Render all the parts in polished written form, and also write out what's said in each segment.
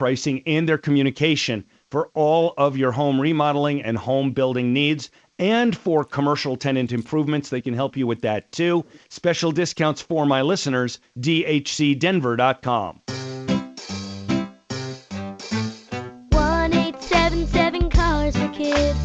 pricing, and their communication for all of your home remodeling and home building needs. And for commercial tenant improvements, they can help you with that too. Special discounts for my listeners, dhcdenver.com. 1-877 Cars for Kids.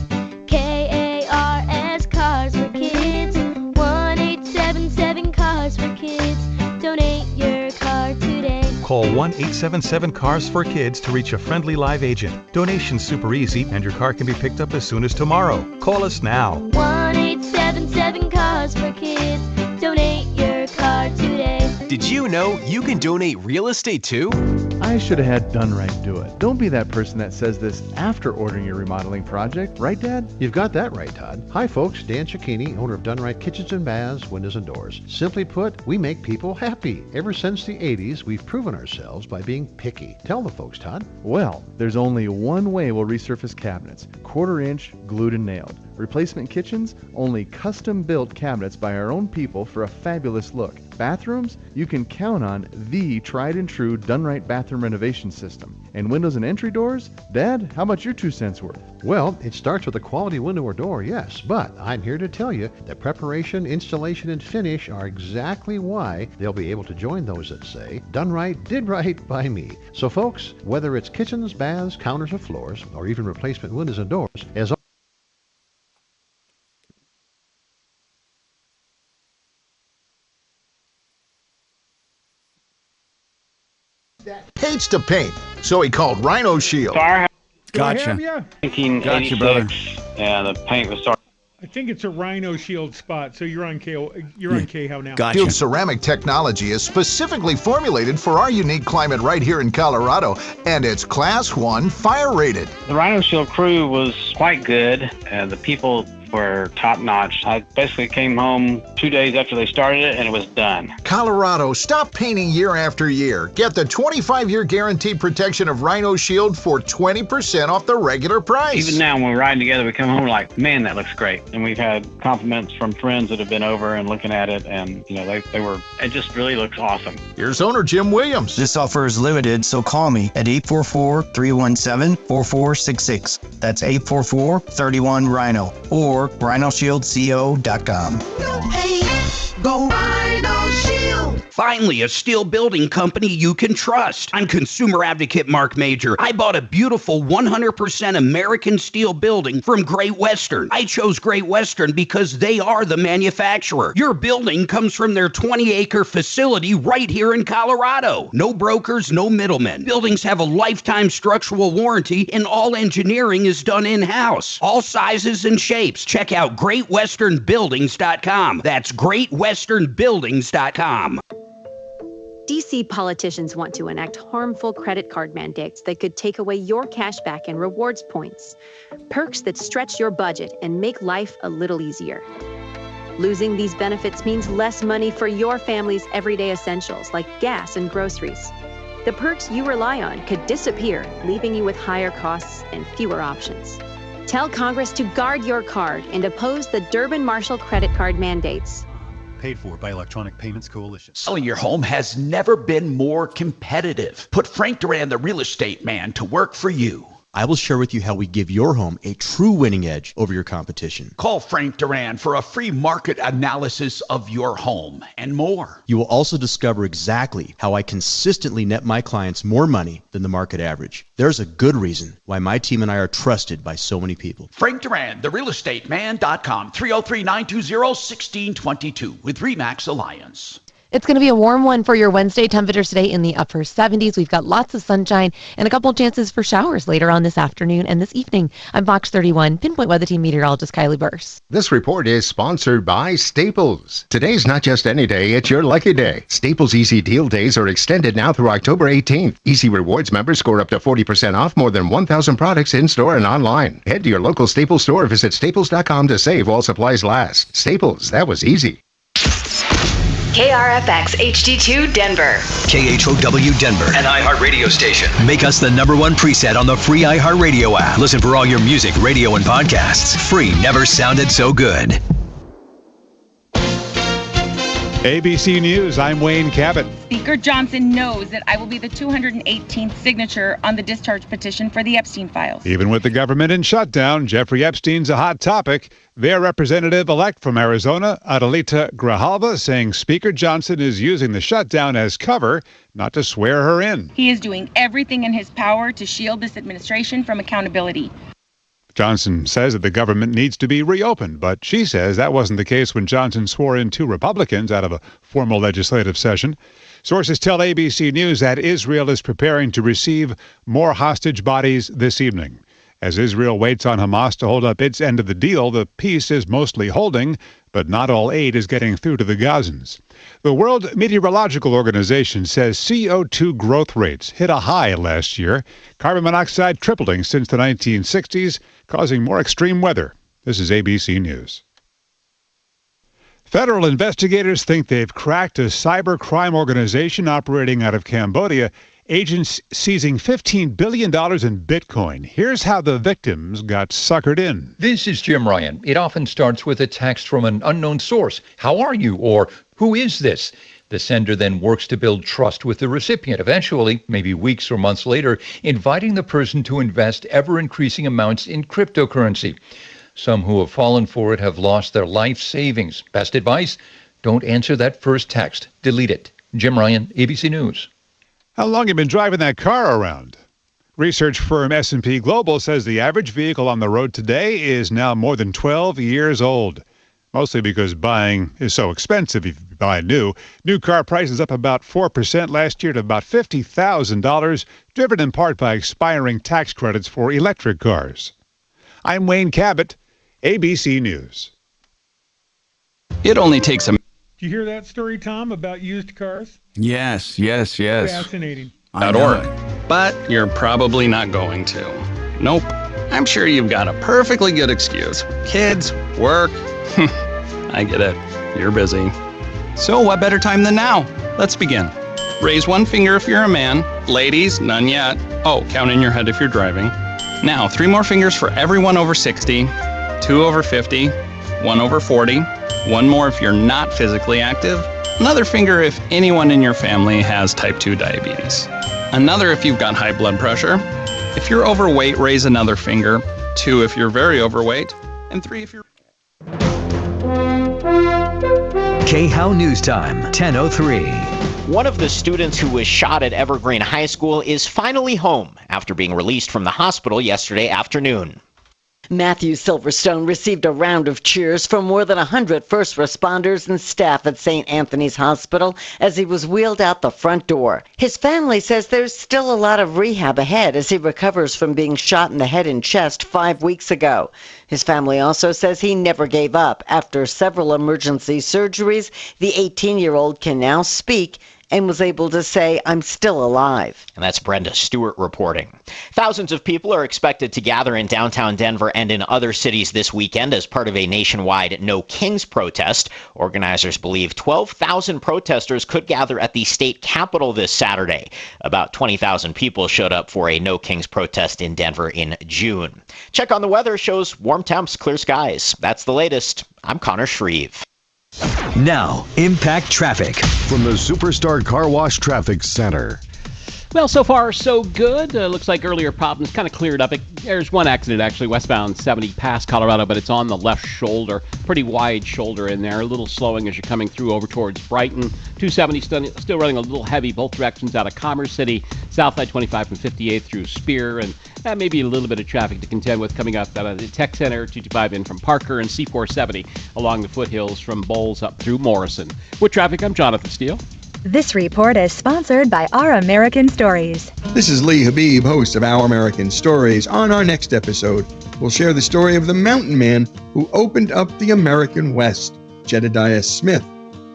KARS Cars for Kids. 1-877 Cars for Kids. Donate your car today. Call 1-877-CARS-FOR-KIDS to reach a friendly live agent. Donation's super easy, and your car can be picked up as soon as tomorrow. Call us now. 1-877 Cars for Kids. Donate your car today. Did you know you can donate real estate too? I should have had Done Right do it. Don't be that person that says this after ordering your remodeling project. Right, Dad? You've got that right, Todd. Hi, folks. Dan Cicchini, owner of Done Right Kitchens and Baths, Windows and Doors. Simply put, we make people happy. Ever since the 80s, we've proven ourselves by being picky. Tell the folks, Todd. Well, there's only one way we'll resurface cabinets. 1/4 inch, glued and nailed. Replacement kitchens, only custom-built cabinets by our own people for a fabulous look. Bathrooms, you can count on the tried-and-true Done Right bathroom renovation system. And windows and entry doors? Dad, how about your 2 cents worth? Well, it starts with a quality window or door, yes, but I'm here to tell you that preparation, installation, and finish are exactly why they'll be able to join those that say, Done Right, did right by me. So folks, whether it's kitchens, baths, counters, or floors, or even replacement windows and doors, as hates to paint, so he called Rhino Shield. Gotcha. 1986, and the paint was starting. I think it's a Rhino Shield spot, so you're on KHOW now. Gotcha. Shield ceramic technology is specifically formulated for our unique climate right here in Colorado, and it's Class 1 fire rated. The Rhino Shield crew was quite good, and the people were top-notch. I basically came home 2 days after they started it, and it was done. Colorado, stop painting year after year. Get the 25-year guaranteed protection of Rhino Shield for 20% off the regular price. Even now, when we're riding together, we come home like, man, that looks great. And we've had compliments from friends that have been over and looking at it, and it just really looks awesome. Here's owner Jim Williams. This offer is limited, so call me at 844-317-4466. That's 844-31-RHINO or RhinoShieldCO.com. Go Rhino Shield! Finally, a steel building company you can trust. I'm consumer advocate Marc Mager. I bought a beautiful 100% American steel building from Great Western. I chose Great Western because they are the manufacturer. Your building comes from their 20-acre facility right here in Colorado. No brokers, no middlemen. Buildings have a lifetime structural warranty, and all engineering is done in-house. All sizes and shapes. Check out GreatWesternBuildings.com. That's GreatWesternBuildings.com. DC politicians want to enact harmful credit card mandates that could take away your cash back and rewards points. Perks that stretch your budget and make life a little easier. Losing these benefits means less money for your family's everyday essentials like gas and groceries. The perks you rely on could disappear, leaving you with higher costs and fewer options. Tell Congress to guard your card and oppose the Durbin-Marshall credit card mandates. Paid for by Electronic Payments Coalition. Selling your home has never been more competitive. Put Frank Duran, the real estate man, to work for you. I will share with you how we give your home a true winning edge over your competition. Call Frank Duran for a free market analysis of your home and more. You will also discover exactly how I consistently net my clients more money than the market average. There's a good reason why my team and I are trusted by so many people. Frank Duran, therealestateman.com, 303-920-1622 with RE/MAX Alliance. It's going to be a warm one for your Wednesday. Temperatures today in the upper 70s. We've got lots of sunshine and a couple chances for showers later on this afternoon and this evening. I'm Fox 31 Pinpoint Weather Team meteorologist Kylie Burse. This report is sponsored by Staples. Today's not just any day, it's your lucky day. Staples Easy Deal Days are extended now through October 18th. Easy Rewards members score up to 40% off more than 1,000 products in-store and online. Head to your local Staples store or visit staples.com to save while supplies last. Staples, that was easy. KRFX HD2 Denver. KHOW Denver. An iHeartRadio station. Make us the #1 preset on the free iHeartRadio app. Listen for all your music, radio, and podcasts. Free never sounded so good. ABC News, I'm Wayne Cabot. Speaker Johnson knows that I will be the 218th signature on the discharge petition for the Epstein files. Even with the government in shutdown, Jeffrey Epstein's a hot topic. Their representative-elect from Arizona, Adelita Grijalva, saying Speaker Johnson is using the shutdown as cover, not to swear her in. He is doing everything in his power to shield this administration from accountability. Johnson says that the government needs to be reopened, but she says that wasn't the case when Johnson swore in 2 Republicans out of a formal legislative session. Sources tell ABC News that Israel is preparing to receive more hostage bodies this evening. As Israel waits on Hamas to hold up its end of the deal, the peace is mostly holding, but not all aid is getting through to the Gazans. The World Meteorological Organization says CO2 growth rates hit a high last year, carbon monoxide tripling since the 1960s, causing more extreme weather. This is ABC News. Federal investigators think they've cracked a cybercrime organization operating out of Cambodia. Agents seizing $15 billion in Bitcoin. Here's how the victims got suckered in. This is Jim Ryan. It often starts with a text from an unknown source. How are you? Or who is this? The sender then works to build trust with the recipient, eventually, maybe weeks or months later, inviting the person to invest ever-increasing amounts in cryptocurrency. Some who have fallen for it have lost their life savings. Best advice? Don't answer that first text. Delete it. Jim Ryan, ABC News. How long have you been driving that car around? Research firm S&P Global says the average vehicle on the road today is now more than 12 years old, mostly because buying is so expensive if you buy new. New car prices up about 4% last year to about $50,000, driven in part by expiring tax credits for electric cars. I'm Wayne Cabot, ABC News. It only takes a... Did you hear that story, Tom, about used cars? Yes. Fascinating. But you're probably not going to. Nope. I'm sure you've got a perfectly good excuse. Kids, work. I get it. You're busy. So what better time than now? Let's begin. Raise one finger if you're a man. Ladies, none yet. Oh, count in your head if you're driving. Now, 3 more fingers for everyone over 60, 2 over 50, 1 over 40, 1 more if you're not physically active, another finger if anyone in your family has type 2 diabetes, another if you've got high blood pressure. If you're overweight, raise another finger, 2 if you're very overweight, and 3 if you're... K-How News Time, 10:03. One of the students who was shot at Evergreen High School is finally home after being released from the hospital yesterday afternoon. Matthew Silverstone received a round of cheers from more than 100 first responders and staff at St. Anthony's Hospital as he was wheeled out the front door. His family says there's still a lot of rehab ahead as he recovers from being shot in the head and chest 5 weeks ago. His family also says he never gave up. After several emergency surgeries, the 18-year-old can now speak and was able to say, "I'm still alive." And that's Brenda Stewart reporting. Thousands of people are expected to gather in downtown Denver and in other cities this weekend as part of a nationwide No Kings protest. Organizers believe 12,000 protesters could gather at the state capitol this Saturday. About 20,000 people showed up for a No Kings protest in Denver in June. Check on the weather shows warm temps, clear skies. That's the latest. I'm Connor Shreve. Now, Impact Traffic. From the Superstar Car Wash Traffic Center. Well, so far, so good. Looks like earlier problems kind of cleared up. There's one accident, actually, westbound 70 past Colorado, but it's on the left shoulder. Pretty wide shoulder in there. A little slowing as you're coming through over towards Brighton. 270 still running a little heavy both directions out of Commerce City. South I-25 from 58 through Spear. And maybe a little bit of traffic to contend with coming up out of the Tech Center, 225 in from Parker, and C-470 along the foothills from Bowles up through Morrison. With traffic, I'm Jonathan Steele. This report is sponsored by Our American Stories. This is Lee Habib, host of Our American Stories. On our next episode, we'll share the story of the mountain man who opened up the American West, Jedediah Smith.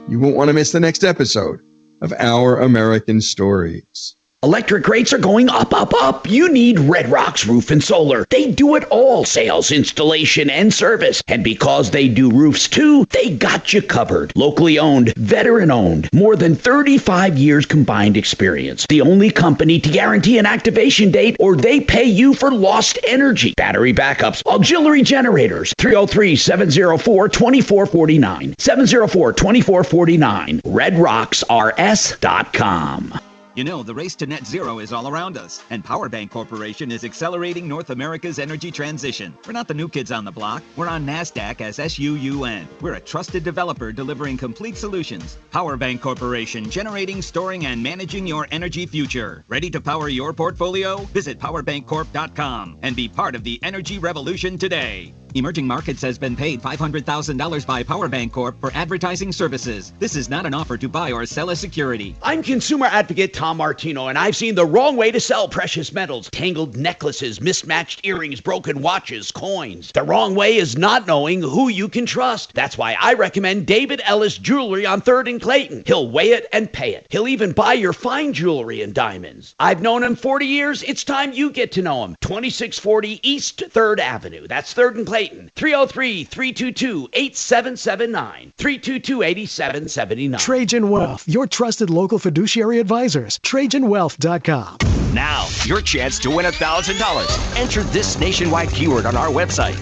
You won't want to miss the next episode of Our American Stories. Electric rates are going up, up, up. You need Red Rocks Roof and Solar. They do it all, sales, installation, and service. And because they do roofs too, they got you covered. Locally owned, veteran owned, more than 35 years combined experience. The only company to guarantee an activation date or they pay you for lost energy. Battery backups, auxiliary generators. 303-704-2449. 704-2449. RedRocksRS.com. You know, the race to net zero is all around us, and Powerbank Corporation is accelerating North America's energy transition. We're not the new kids on the block. We're on NASDAQ as SUUN. We're a trusted developer delivering complete solutions. Powerbank Corporation, generating, storing, and managing your energy future. Ready to power your portfolio? Visit powerbankcorp.com and be part of the energy revolution today. Emerging Markets has been paid $500,000 by Powerbank Corp for advertising services. This is not an offer to buy or sell a security. I'm consumer advocate Tom Martino, and I've seen the wrong way to sell precious metals. Tangled necklaces, mismatched earrings, broken watches, coins. The wrong way is not knowing who you can trust. That's why I recommend David Ellis Jewelry on 3rd and Clayton. He'll weigh it and pay it. He'll even buy your fine jewelry and diamonds. I've known him 40 years. It's time you get to know him. 2640 East 3rd Avenue. That's 3rd and Clayton. 303-322-8779. 322-8779. Trajan Wealth, your trusted local fiduciary advisors. TrajanWealth.com. Now, your chance to win $1,000. Enter this nationwide keyword on our website.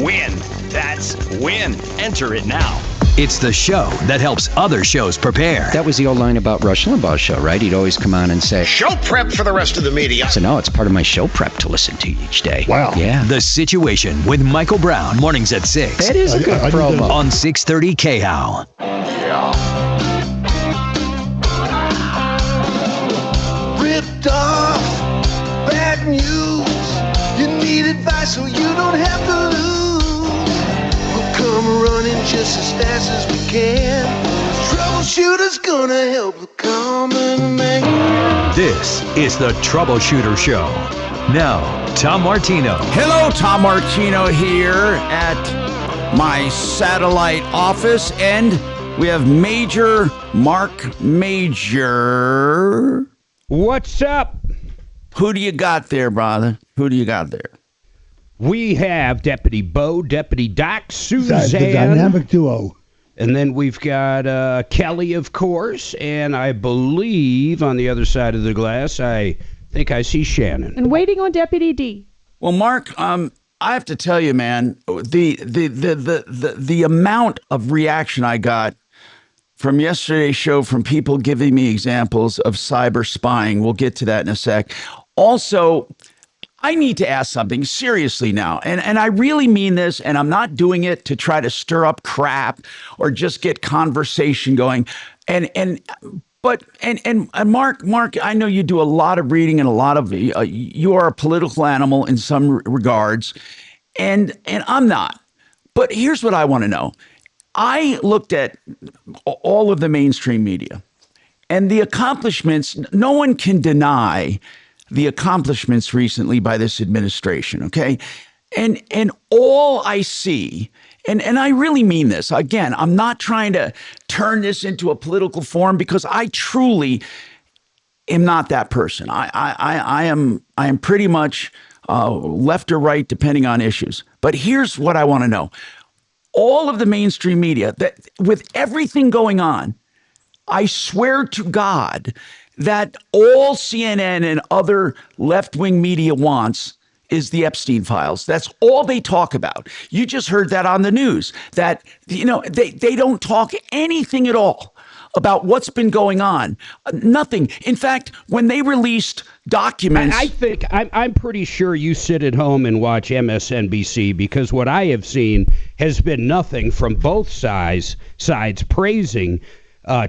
Win. That's win. Enter it now. It's the show that helps other shows prepare. That was the old line about Rush Limbaugh's show, right? He'd always come on and say, show prep for the rest of the media. So no, it's part of my show prep to listen to each day. Wow. Yeah. The Situation with Michael Brown, mornings at 6. That is a good promo. On 630 KHOW. Yeah. Ripped off, bad news. You need advice so you don't have to lose. We'll come running just as fast as we can. Troubleshooter's gonna help the common man. This is the Troubleshooter Show. Now, Tom Martino. Hello, Tom Martino here at my satellite office, and we have Major Marc Mager. What's up? Who do you got there, brother? Who do you got there? We have Deputy Bo, Deputy Doc, Suzanne. The dynamic duo. And then we've got Kelly, of course, and I believe on the other side of the glass, I think I see Shannon. And waiting on Deputy D. Well, Mark, I have to tell you, man, the amount of reaction I got from yesterday's show from people giving me examples of cyber spying. We'll get to that in a sec. Also, I need to ask something seriously now, and I really mean this, and I'm not doing it to try to stir up crap or just get conversation going. And Mark, I know you do a lot of reading and a lot of you are a political animal in some regards, and I'm not. But here's what I want to know. I looked at all of the mainstream media and the accomplishments. No one can deny the accomplishments recently by this administration, okay? And all I see, and I really mean this, again, I'm not trying to turn this into a political forum because I truly am not that person. I am pretty much left or right depending on issues. But here's what I want to know. All of the mainstream media, that with everything going on, I swear to God that all CNN and other left-wing media wants is the Epstein files. That's all they talk about. You just heard that on the news, that, you know, they don't talk anything at all about what's been going on. Nothing. In fact, when they released documents... I think, I'm pretty sure you sit at home and watch MSNBC, because what I have seen has been nothing from both sides praising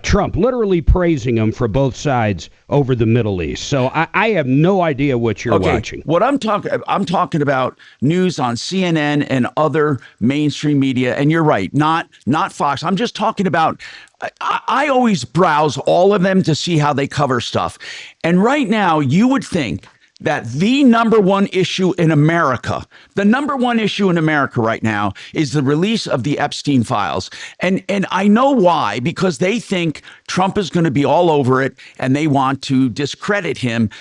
Trump, literally praising him for both sides over the Middle East. So I have no idea what you're watching. What I'm talking about news on CNN and other mainstream media, and you're right, not Fox. I'm just talking about, I always browse all of them to see how they cover stuff. And right now, you would think that the number one issue in America, right now is the release of the Epstein files. And I know why, because they think Trump is going to be all over it and they want to discredit him.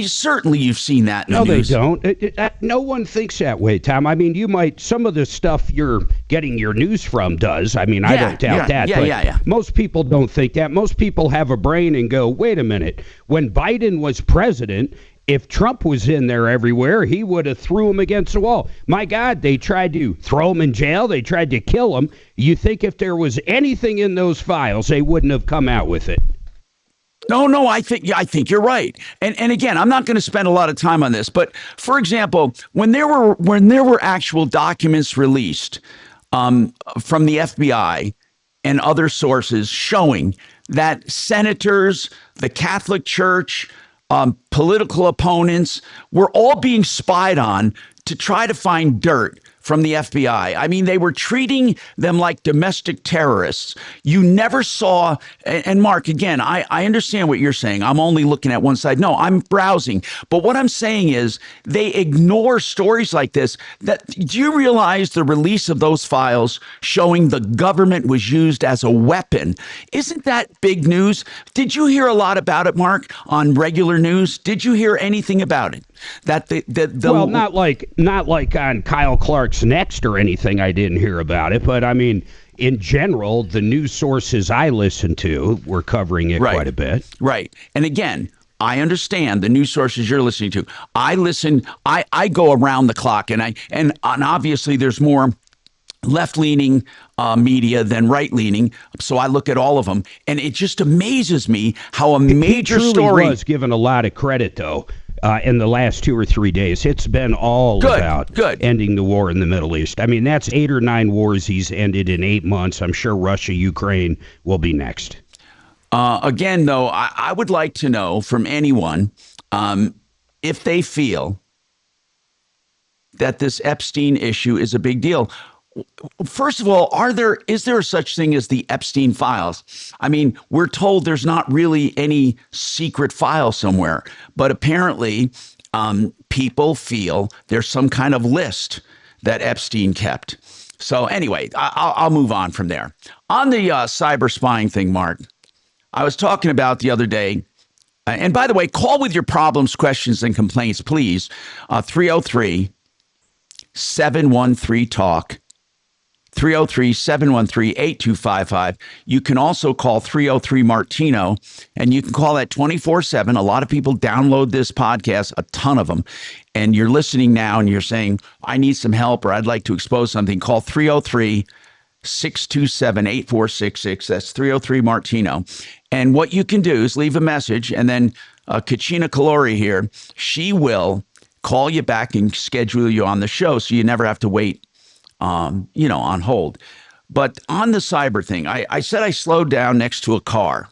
Certainly you've seen that in the news. No, they don't. No one thinks that way, Tom. I mean, some of the stuff you're getting your news from does. I mean, I don't doubt that. Yeah. Most people don't think that. Most people have a brain and go, wait a minute. When Biden was president, if Trump was in there everywhere, he would have threw him against the wall. My God, they tried to throw him in jail. They tried to kill him. You think if there was anything in those files, they wouldn't have come out with it? No, I think you're right. And again, I'm not going to spend a lot of time on this, but for example, when there were actual documents released from the FBI and other sources showing that senators, the Catholic Church, political opponents were all being spied on to try to find dirt from the FBI. I mean, they were treating them like domestic terrorists. You never saw, and Mark, again, I understand what you're saying. I'm only looking at one side. No, I'm browsing. But what I'm saying is they ignore stories like this. Do you realize the release of those files showing the government was used as a weapon? Isn't that big news? Did you hear a lot about it, Mark, on regular news? Did you hear anything about it? Well, not like on Kyle Clark's Next or anything. I didn't hear about it, but I mean, in general, the news sources I listen to were covering it quite a bit. Right, and again, I understand the news sources you're listening to. I go around the clock, and obviously there's more left-leaning media than right-leaning, so I look at all of them, and it just amazes me how a major story was given a lot of credit though. In the last 2 or 3 days, it's been all about ending the war in the Middle East. I mean, that's 8 or 9 wars he's ended in 8 months. I'm sure Russia, Ukraine will be next. Again, though, I would like to know from anyone if they feel that this Epstein issue is a big deal. First of all, is there such thing as the Epstein files? I mean, we're told there's not really any secret file somewhere, but apparently people feel there's some kind of list that Epstein kept. So anyway, I'll move on from there. On the cyber spying thing, Mark, I was talking about the other day, and by the way, call with your problems, questions, and complaints, please. 303-713-TALK. 303-713-8255. You can also call 303-MARTINO, and you can call that 24/7. A lot of people download this podcast, a ton of them. And you're listening now and you're saying, I need some help or I'd like to expose something. Call 303-627-8466. That's 303-MARTINO. And what you can do is leave a message, and then Kachina Kalori here, she will call you back and schedule you on the show so you never have to wait on hold. But on the cyber thing, I said I slowed down next to a car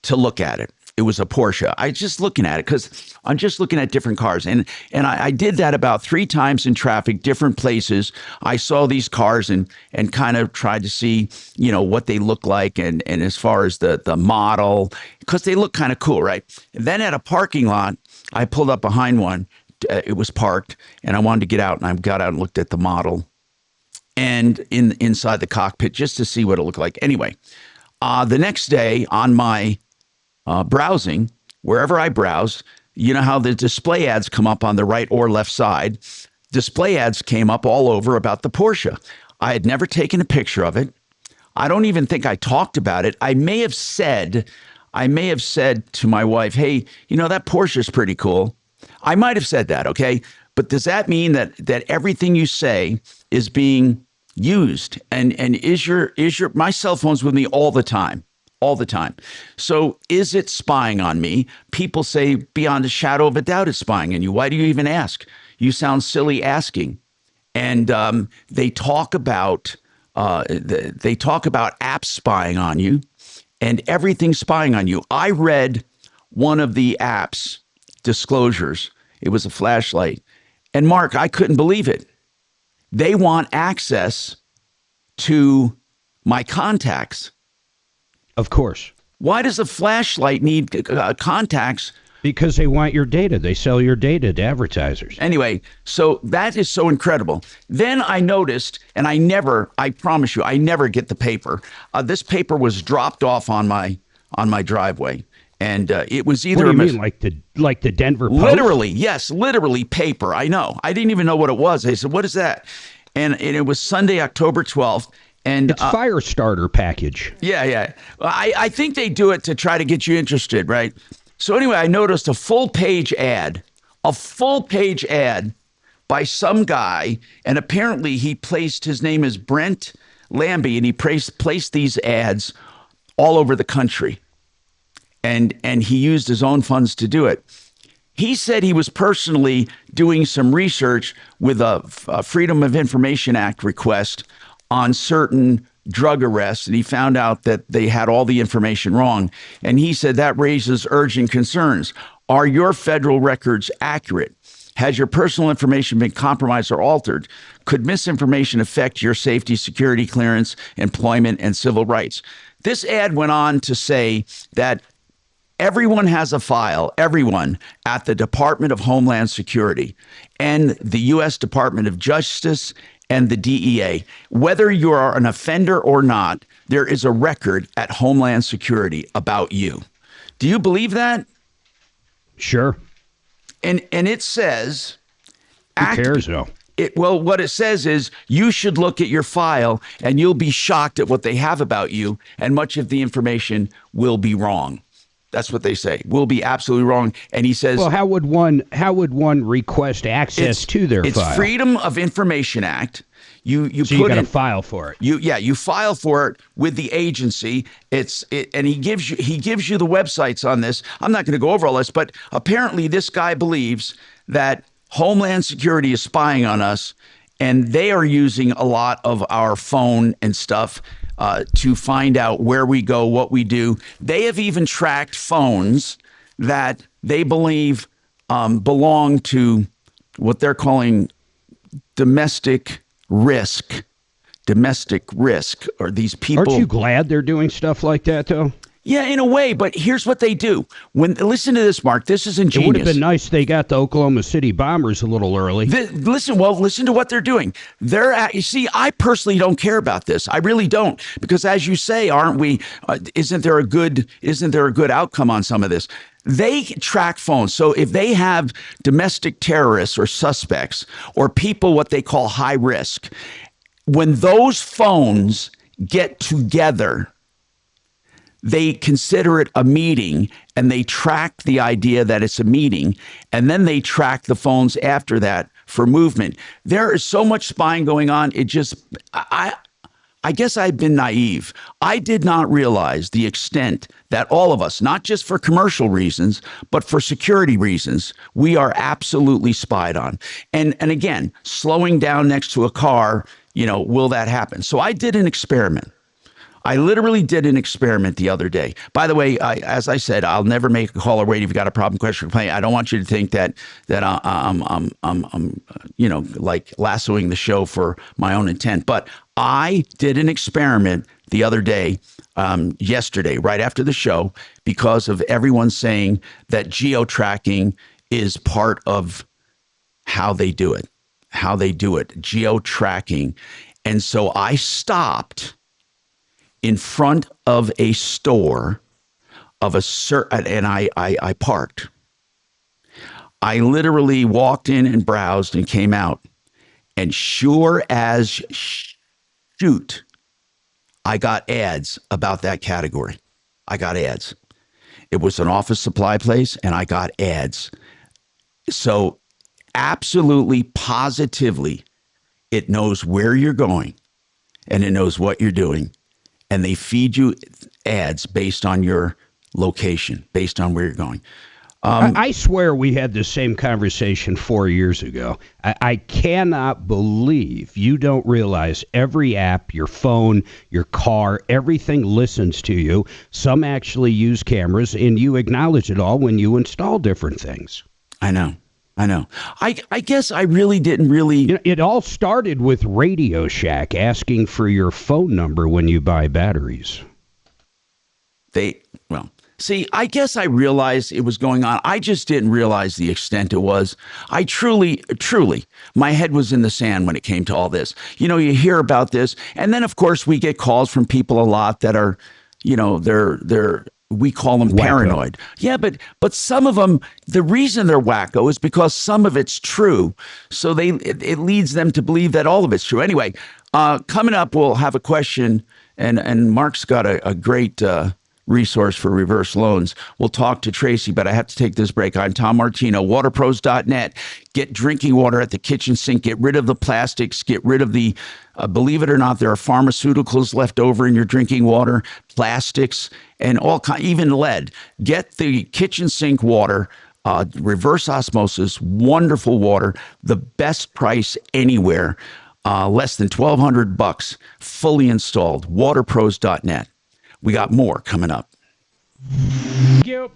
to look at it. It was a Porsche. I just looking at it because I'm just looking at different cars. And I did that about 3 times in traffic, different places. I saw these cars and kind of tried to see, what they look like and as far as the model, because they look kind of cool, right? And then at a parking lot, I pulled up behind one. It was parked and I wanted to get out, and I got out and looked at the model and inside the cockpit just to see what it looked like. Anyway, the next day on my browsing, wherever I browse, you know how the display ads come up on the right or left side. Display ads came up all over about the Porsche. I had never taken a picture of it. I don't even think I talked about it. I may have said to my wife, hey, that Porsche is pretty cool. I might have said that, okay? But does that mean that everything you say is being used? And is my cell phone's with me all the time? All the time. So is it spying on me? People say beyond a shadow of a doubt it's spying on you. Why do you even ask? You sound silly asking. And they talk about apps spying on you and everything spying on you. I read one of the apps disclosures. It was a flashlight. And Mark, I couldn't believe it. They want access to my contacts. Of course. Why does a flashlight need contacts Because they want your data. They sell your data to advertisers. Anyway, so that is so incredible. Then I noticed, and I promise you, I never get the paper. This paper was dropped off on my driveway, and it was either. What do you mean, like the Denver Post? Literally, yes, literally paper. I know. I didn't even know what it was. I said, "What is that?" And it was Sunday, October 12th. And it's fire starter package. Yeah. I think they do it to try to get you interested, right? So anyway, I noticed a full page ad by some guy, and apparently he placed, his name is Brent Lambie, and he placed these ads all over the country, and he used his own funds to do it. He said he was personally doing some research with a Freedom of Information Act request on certain drug arrests, and he found out that they had all the information wrong. And he said that raises urgent concerns. Are your federal records accurate? Has your personal information been compromised or altered? Could misinformation affect your safety, security clearance, employment, and civil rights? This ad went on to say that everyone has a file, everyone at the Department of Homeland Security and the U.S. Department of Justice and the DEA. Whether you are an offender or not, there is a record at Homeland Security about you. Do you believe that? Sure. And it says... Who cares, though? Well, what it says is you should look at your file and you'll be shocked at what they have about you, and much of the information will be wrong. That's what they say. Will be absolutely wrong. And he says, well, how would one request access to their file? It's Freedom of Information Act. You got to file for it. You file for it with the agency. And he gives you the websites on this. I'm not going to go over all this, but apparently this guy believes that Homeland Security is spying on us, and they are using a lot of our phone and stuff to find out where we go, what we do. They have even tracked phones that they believe belong to what they're calling domestic risk, or these people. Aren't you glad they're doing stuff like that, though? Yeah, in a way, but here's what they do. Listen to this, Mark. This is ingenious. It would have been nice they got the Oklahoma City bombers a little early. Listen to what they're doing. You see, I personally don't care about this. I really don't, because as you say, aren't we? Isn't there a good outcome on some of this? They track phones. So if they have domestic terrorists or suspects or people what they call high risk, when those phones get together, they consider it a meeting, and they track the idea that it's a meeting, and then they track the phones after that for movement. There is so much spying going on. I guess I've been naive. I did not realize the extent that all of us, not just for commercial reasons, but for security reasons, we are absolutely spied on. And again, slowing down next to a car, will that happen? So I did an experiment. I literally did an experiment the other day. By the way, as I said, I'll never make a call or wait if you got a problem, question, or complaint. I don't want you to think that I'm like lassoing the show for my own intent. But I did an experiment the other day, yesterday, right after the show, because of everyone saying that geo-tracking is part of how they do it, geo-tracking. And so I stopped in front of a store of a certain, and I parked. I literally walked in and browsed and came out, and sure as shoot, I got ads about that category. I got ads. It was an office supply place, and I got ads. So absolutely, positively, it knows where you're going, and it knows what you're doing. And they feed you ads based on your location, based on where you're going. I swear we had the same conversation 4 years ago. I cannot believe you don't realize every app, your phone, your car, everything listens to you. Some actually use cameras, and you acknowledge it all when you install different things. I know. I guess I really didn't really... It all started with Radio Shack asking for your phone number when you buy batteries. See, I guess I realized it was going on. I just didn't realize the extent it was. I truly, my head was in the sand when it came to all this. You know, you hear about this, and then of course we get calls from people a lot that are, you know, we call them paranoid. Yeah, but some of them, the reason they're wacko is because some of it's true. So it leads them to believe that all of it's true. Anyway, coming up, we'll have a question, and Mark's got a great resource for reverse loans. We'll talk to Tracy, but I have to take this break. I'm Tom Martino, waterpros.net. Get drinking water at the kitchen sink. Get rid of the plastics. Get rid of the, believe it or not, there are pharmaceuticals left over in your drinking water, plastics, and even lead. Get the kitchen sink water, reverse osmosis, wonderful water, the best price anywhere, less than $1,200, fully installed, waterpros.net. We got more coming up. Yep.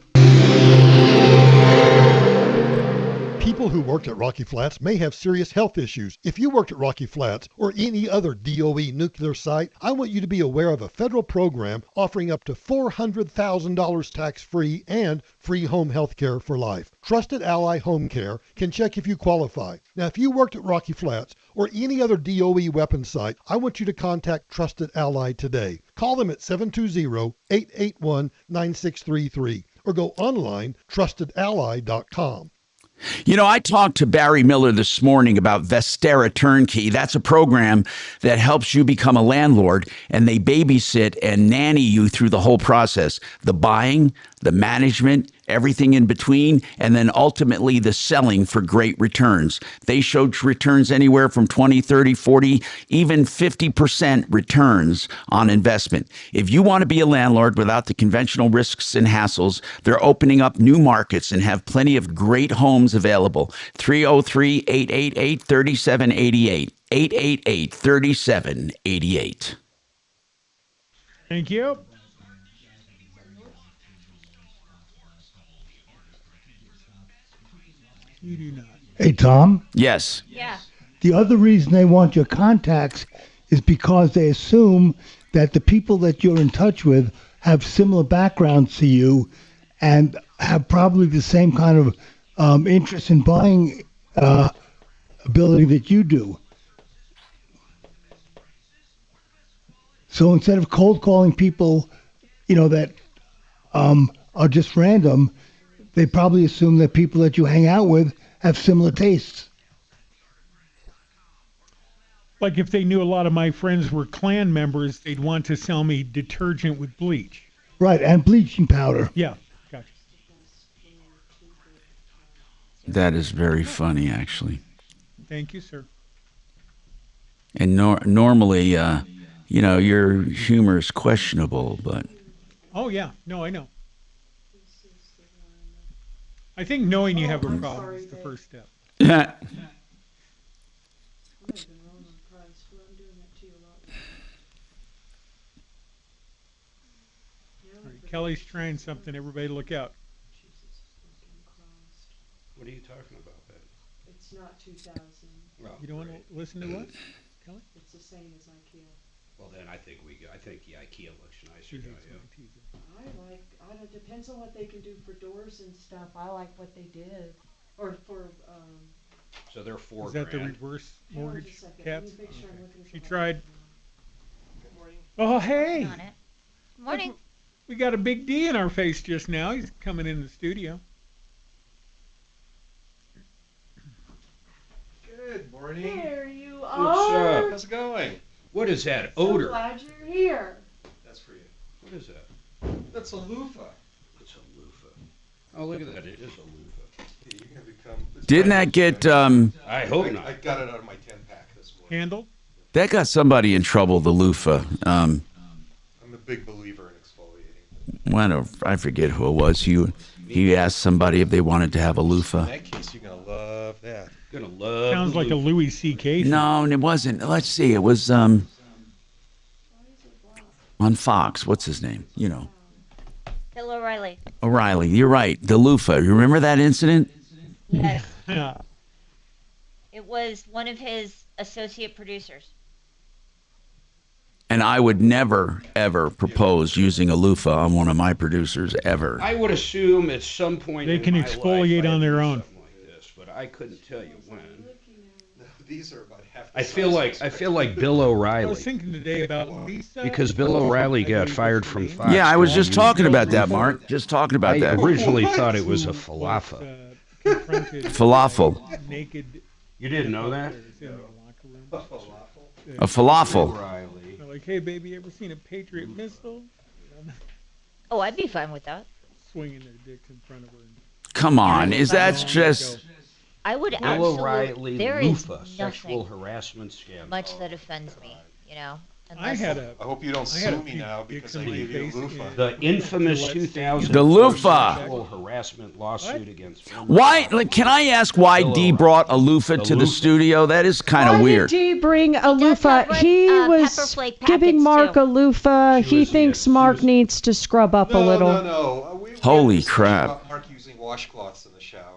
People who worked at Rocky Flats may have serious health issues. If you worked at Rocky Flats or any other DOE nuclear site, I want you to be aware of a federal program offering up to $400,000 tax-free and free home health care for life. Trusted Ally Home Care can check if you qualify. Now, if you worked at Rocky Flats or any other DOE weapons site, I want you to contact Trusted Ally today. Call them at 720-881-9633 or go online, trustedally.com. You know, I talked to Barry Miller this morning about Vestera Turnkey. That's a program that helps you become a landlord, and they babysit and nanny you through the whole process. The buying, the management, everything in between, and then ultimately the selling for great returns. They showed returns anywhere from 20, 30, 40, even 50% returns on investment. If you want to be a landlord without the conventional risks and hassles, they're opening up new markets and have plenty of great homes available. 303-888-3788. 888-3788. Thank you. You do not. Hey, Tom? Yes. Yeah. The other reason they want your contacts is because they assume that the people that you're in touch with have similar backgrounds to you and have probably the same kind of interest in buying ability that you do. So instead of cold calling people, you know, that are just random, they probably assume that people that you hang out with have similar tastes. Like if they knew a lot of my friends were Klan members, they'd want to sell me detergent with bleach. Right, and bleaching powder. Yeah, gotcha. That is very funny, actually. Thank you, sir. And normally, you know, your humor is questionable, but... Oh, yeah. No, I know. I think knowing you have a problem is the first step. Yeah. Right, Kelly's trying something. Everybody look out. What are you talking about, Ben? It's not 2000. Well, you don't want to listen to what, Kelly? It's the same as IKEA. Well, then I think the IKEA looks nicer. It depends on what they can do for doors and stuff. I like what they did. Or for, so they're $4,000. Is that the reverse mortgage cats? Sure She tried. Good morning. Oh, hey. Good morning. We got a big D in our face just now. He's coming in the studio. Good morning. There you What's are. up? How's it going? What is that So odor? glad you're here. That's for you. What is that? That's a loofah. It's a loofah. Oh, look at that. It is a loofah. You're gonna become, Didn't that get... I hope not. I got it out of my 10-pack this morning. Handle? That got somebody in trouble, the loofah. I'm a big believer in exfoliating. I forget who it was. He asked somebody if they wanted to have a loofah. In that case, you're gonna love that. Gonna love. Sounds like a Louis C.K. No, it wasn't. Let's see. It was on Fox. What's his name? You know. Bill O'Reilly. O'Reilly. You're right. The loofah. You remember that incident? Yes. Yeah. It was one of his associate producers. And I would never, ever propose using a loofah on one of my producers, ever. I would assume at some point They can exfoliate on their own. Like this, but I couldn't tell you when. These are about half. I feel like Bill O'Reilly. I was thinking today about Lisa. Because Bill O'Reilly got fired from Fox. Yeah, I was just talking about that, Mark. Just talking about that. I originally thought it was a falafel. Falafel. Naked. You didn't know that? A falafel. They're like, hey, baby, ever seen a Patriot missile? Oh, I'd be fine with that. Swinging their dicks in front of her. Come on, is that just... I would Bill absolutely. O'Reilly, There loofah, is sexual nothing harassment scandal. much that offends me, you know. I hope you don't sue me now because I gave you a loofah. The infamous 2000 The loofah. sexual harassment lawsuit against. Why? Like, can I ask why Dee brought a loofah to the studio? That is kind of weird. Why did Dee bring a loofah? He was giving Mark a loofah. He thinks Mark needs to scrub up a little. No. Holy crap. About Mark using washcloths in the shower.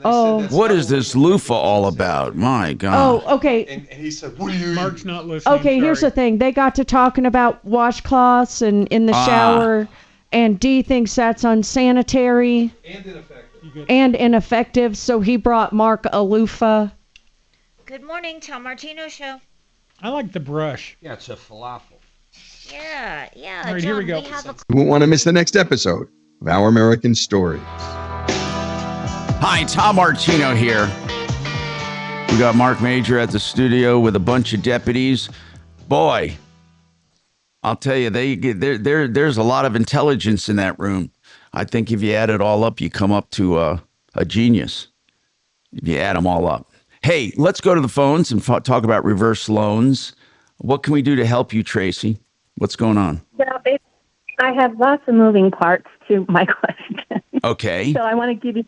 What is this loofah all about? My God. Oh, okay. And he said, what are you... Mark's not listening. Okay, here's the thing. They got to talking about washcloths and in the shower, and Dee thinks that's unsanitary. And ineffective, so he brought Mark a loofah. Good morning, Tom Martino Show. I like the brush. Yeah, it's a falafel. Yeah. All right, John, here we go. have You won't want to miss the next episode of Our American Stories. Hi, Tom Martino here. We got Marc Mager at the studio with a bunch of deputies. Boy, I'll tell you, there's a lot of intelligence in that room. I think if you add it all up, you come up to a genius. If you add them all up. Hey, let's go to the phones and talk about reverse loans. What can we do to help you, Tracy? What's going on? I have lots of moving parts to my question. Okay. So I want to give you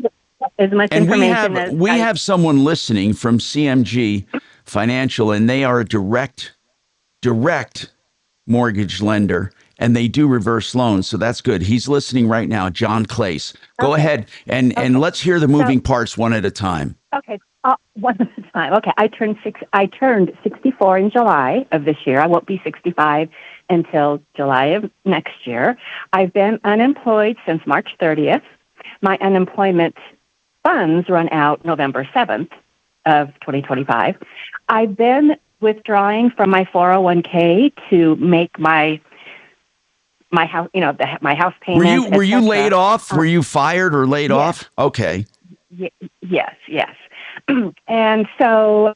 as much And information as we have someone listening from CMG Financial, and they are a direct mortgage lender, and they do reverse loans. So that's good. He's listening right now, John Clace. Go ahead and let's hear the moving parts one at a time. Okay, one at a time. Okay, I turned 64 in July of this year. I won't be 65 until July of next year. I've been unemployed since March 30th. My unemployment funds run out November 7th of 2025. I've been withdrawing from my 401k to make my house, my house payment. Were you laid off? Were you fired or laid off? Okay. Yes. And so,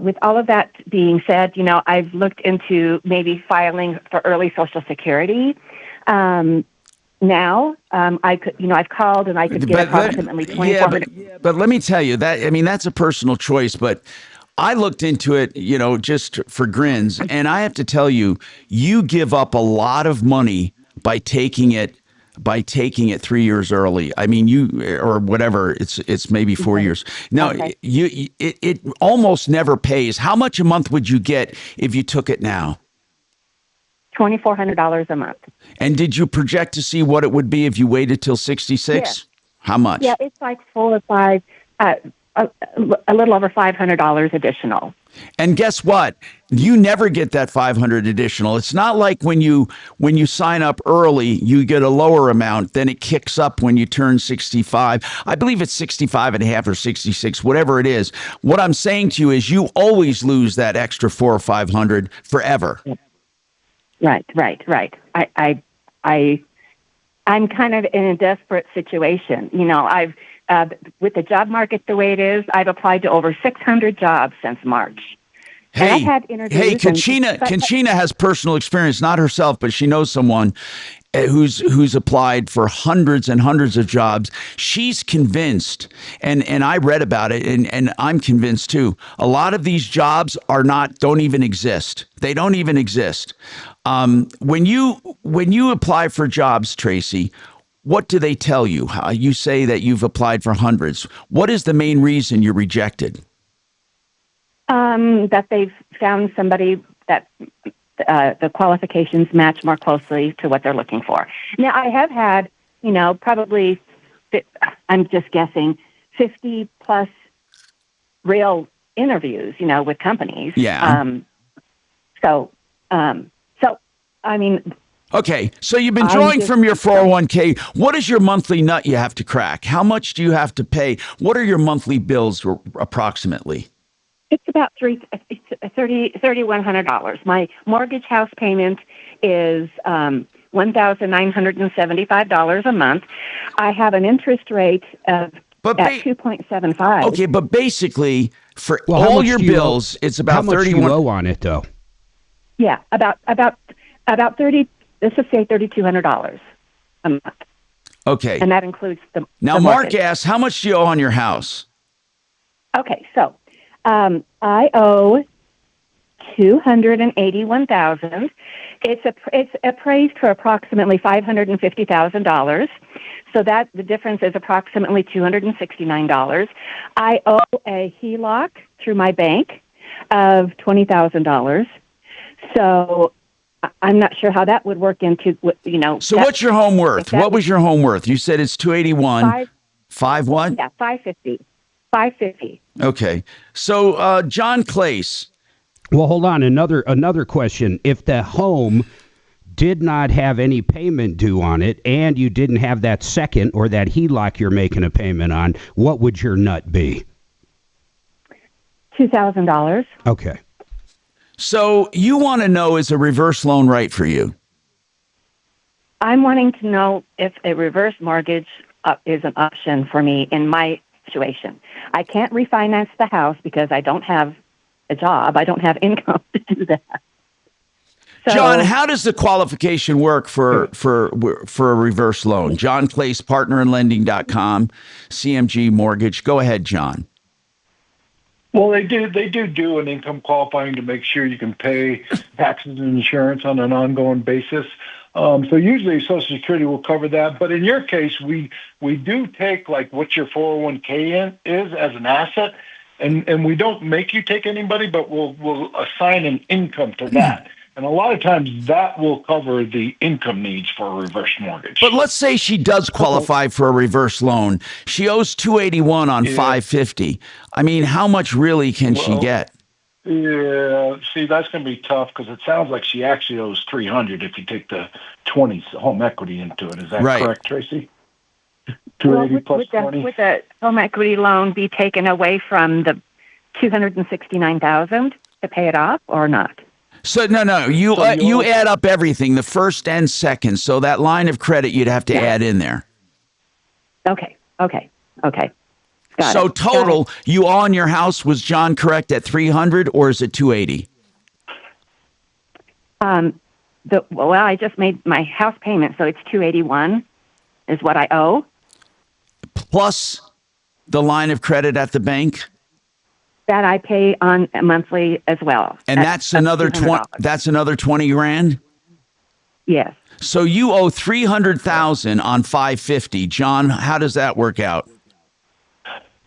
with all of that being said, I've looked into maybe filing for early Social Security. Now, I've called and I could get approximately $2,400. But let me tell you that's a personal choice, but I looked into it, just for grins, and I have to tell you, you give up a lot of money by taking it 3 years early. I mean, or whatever, it's maybe 4 years. No, it almost never pays. How much a month would you get if you took it now? $2,400 a month. And did you project to see what it would be if you waited till 66? Yes. How much? Yeah, it's like 4 or 5, a little over $500 additional. And guess what? You never get that $500 additional. It's not like when you sign up early, you get a lower amount, then it kicks up when you turn 65. I believe it's 65 and a half or 66, whatever it is. What I'm saying to you is you always lose that extra $400 or $500 forever. Right. I'm kind of in a desperate situation. I've with the job market the way it is, I've applied to over 600 jobs since March. And I've had interviews. Conchina has personal experience, not herself, but she knows someone who's applied for hundreds and hundreds of jobs. She's convinced, and I read about it, and I'm convinced too. A lot of these jobs don't even exist. They don't even exist. When you apply for jobs, Tracy, what do they tell you? You say that you've applied for hundreds. What is the main reason you're rejected? That they've found somebody that the qualifications match more closely to what they're looking for. Now, I have had, probably, I'm just guessing, 50 plus real interviews, with companies. Yeah. So, I mean. Okay, so you've been drawing from your 401k. What is your monthly nut you have to crack? How much do you have to pay? What are your monthly bills approximately? It's about $3,100. My mortgage house payment is $1,975 a month. I have an interest rate of at 2.75. Okay, but basically for all your bills, it's about 31. How much do you owe on it, though? Yeah, about 30. Let's just say $3,200 a month. Okay, and that includes the. Now, the Mark asks, how much do you owe on your house? Okay, so I owe $281,000. It's appraised for approximately $550,000. So that the difference is approximately $269. I owe a HELOC through my bank of $20,000. So I'm not sure how that would work into, So what's your home worth? What was your home worth? You said it's 281. Five what? Yeah, 550. 550. Okay. So John Clace. Well, hold on. Another question. If the home did not have any payment due on it and you didn't have that second or that HELOC you're making a payment on, what would your nut be? $2,000. Okay. So you want to know, is a reverse loan right for you? I'm wanting to know if a reverse mortgage is an option for me in my situation. I can't refinance the house because I don't have a job. I don't have income to do that. So, John, how does the qualification work for a reverse loan? John Clace, partnerinlending.com, CMG Mortgage. Go ahead, John. Well, they do an income qualifying to make sure you can pay taxes and insurance on an ongoing basis. So usually Social Security will cover that. But in your case, we do take like what your 401k is as an asset, and we don't make you take anybody, but we'll assign an income to that. And a lot of times that will cover the income needs for a reverse mortgage. But let's say she does qualify for a reverse loan. She owes 281 on 550. I mean, how much really can she get? Yeah, see, that's going to be tough because it sounds like she actually owes 300 if you take the 20 home equity into it. Is that correct, Tracy? 280 plus 20. Would the home equity loan be taken away from the $269,000 to pay it off or not? So no, you add up everything, the first and second. So that line of credit you'd have to add in there. Okay. Got so it. Total, you on your house, was John correct at 300 or is it 280? I just made my house payment, so it's 281 is what I owe. Plus the line of credit at the bank? That I pay on monthly as well. And that's another 20. That's another 20 grand. Yes. So you owe 300,000 on 550. John, how does that work out?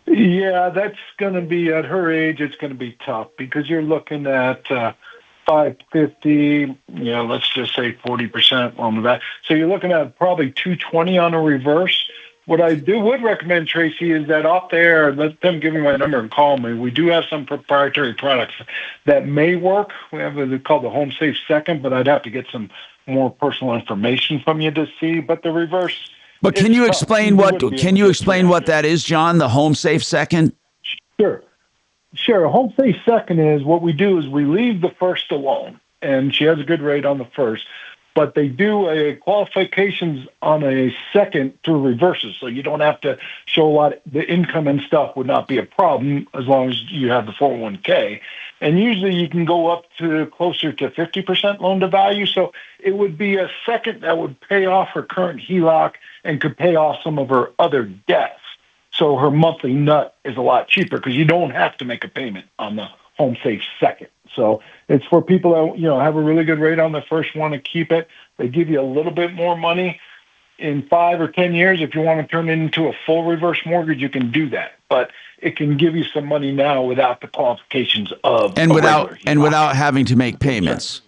Yeah, that's going to be at her age. It's going to be tough because you're looking at 550. Let's just say 40% on that. So you're looking at probably 220 on a reverse. What I would recommend, Tracy, is that off there, let them give me my number and call me. We do have some proprietary products that may work. We have it's called the Home Safe Second, but I'd have to get some more personal information from you to see. But the reverse. But can you explain what that is, John? The Home Safe Second. Sure. A Home Safe Second is what we do is we leave the first alone, and she has a good rate on the first. But they do qualifications on a second through reverses, so you don't have to show a lot. The income and stuff would not be a problem as long as you have the 401k. And usually you can go up to closer to 50% loan to value. So it would be a second that would pay off her current HELOC and could pay off some of her other debts. So her monthly nut is a lot cheaper because you don't have to make a payment on the Home Safe Second. So it's for people that have a really good rate on the first, want to keep it. They give you a little bit more money in 5 or 10 years. If you want to turn it into a full reverse mortgage, you can do that. But it can give you some money now without the qualifications of without having to make payments.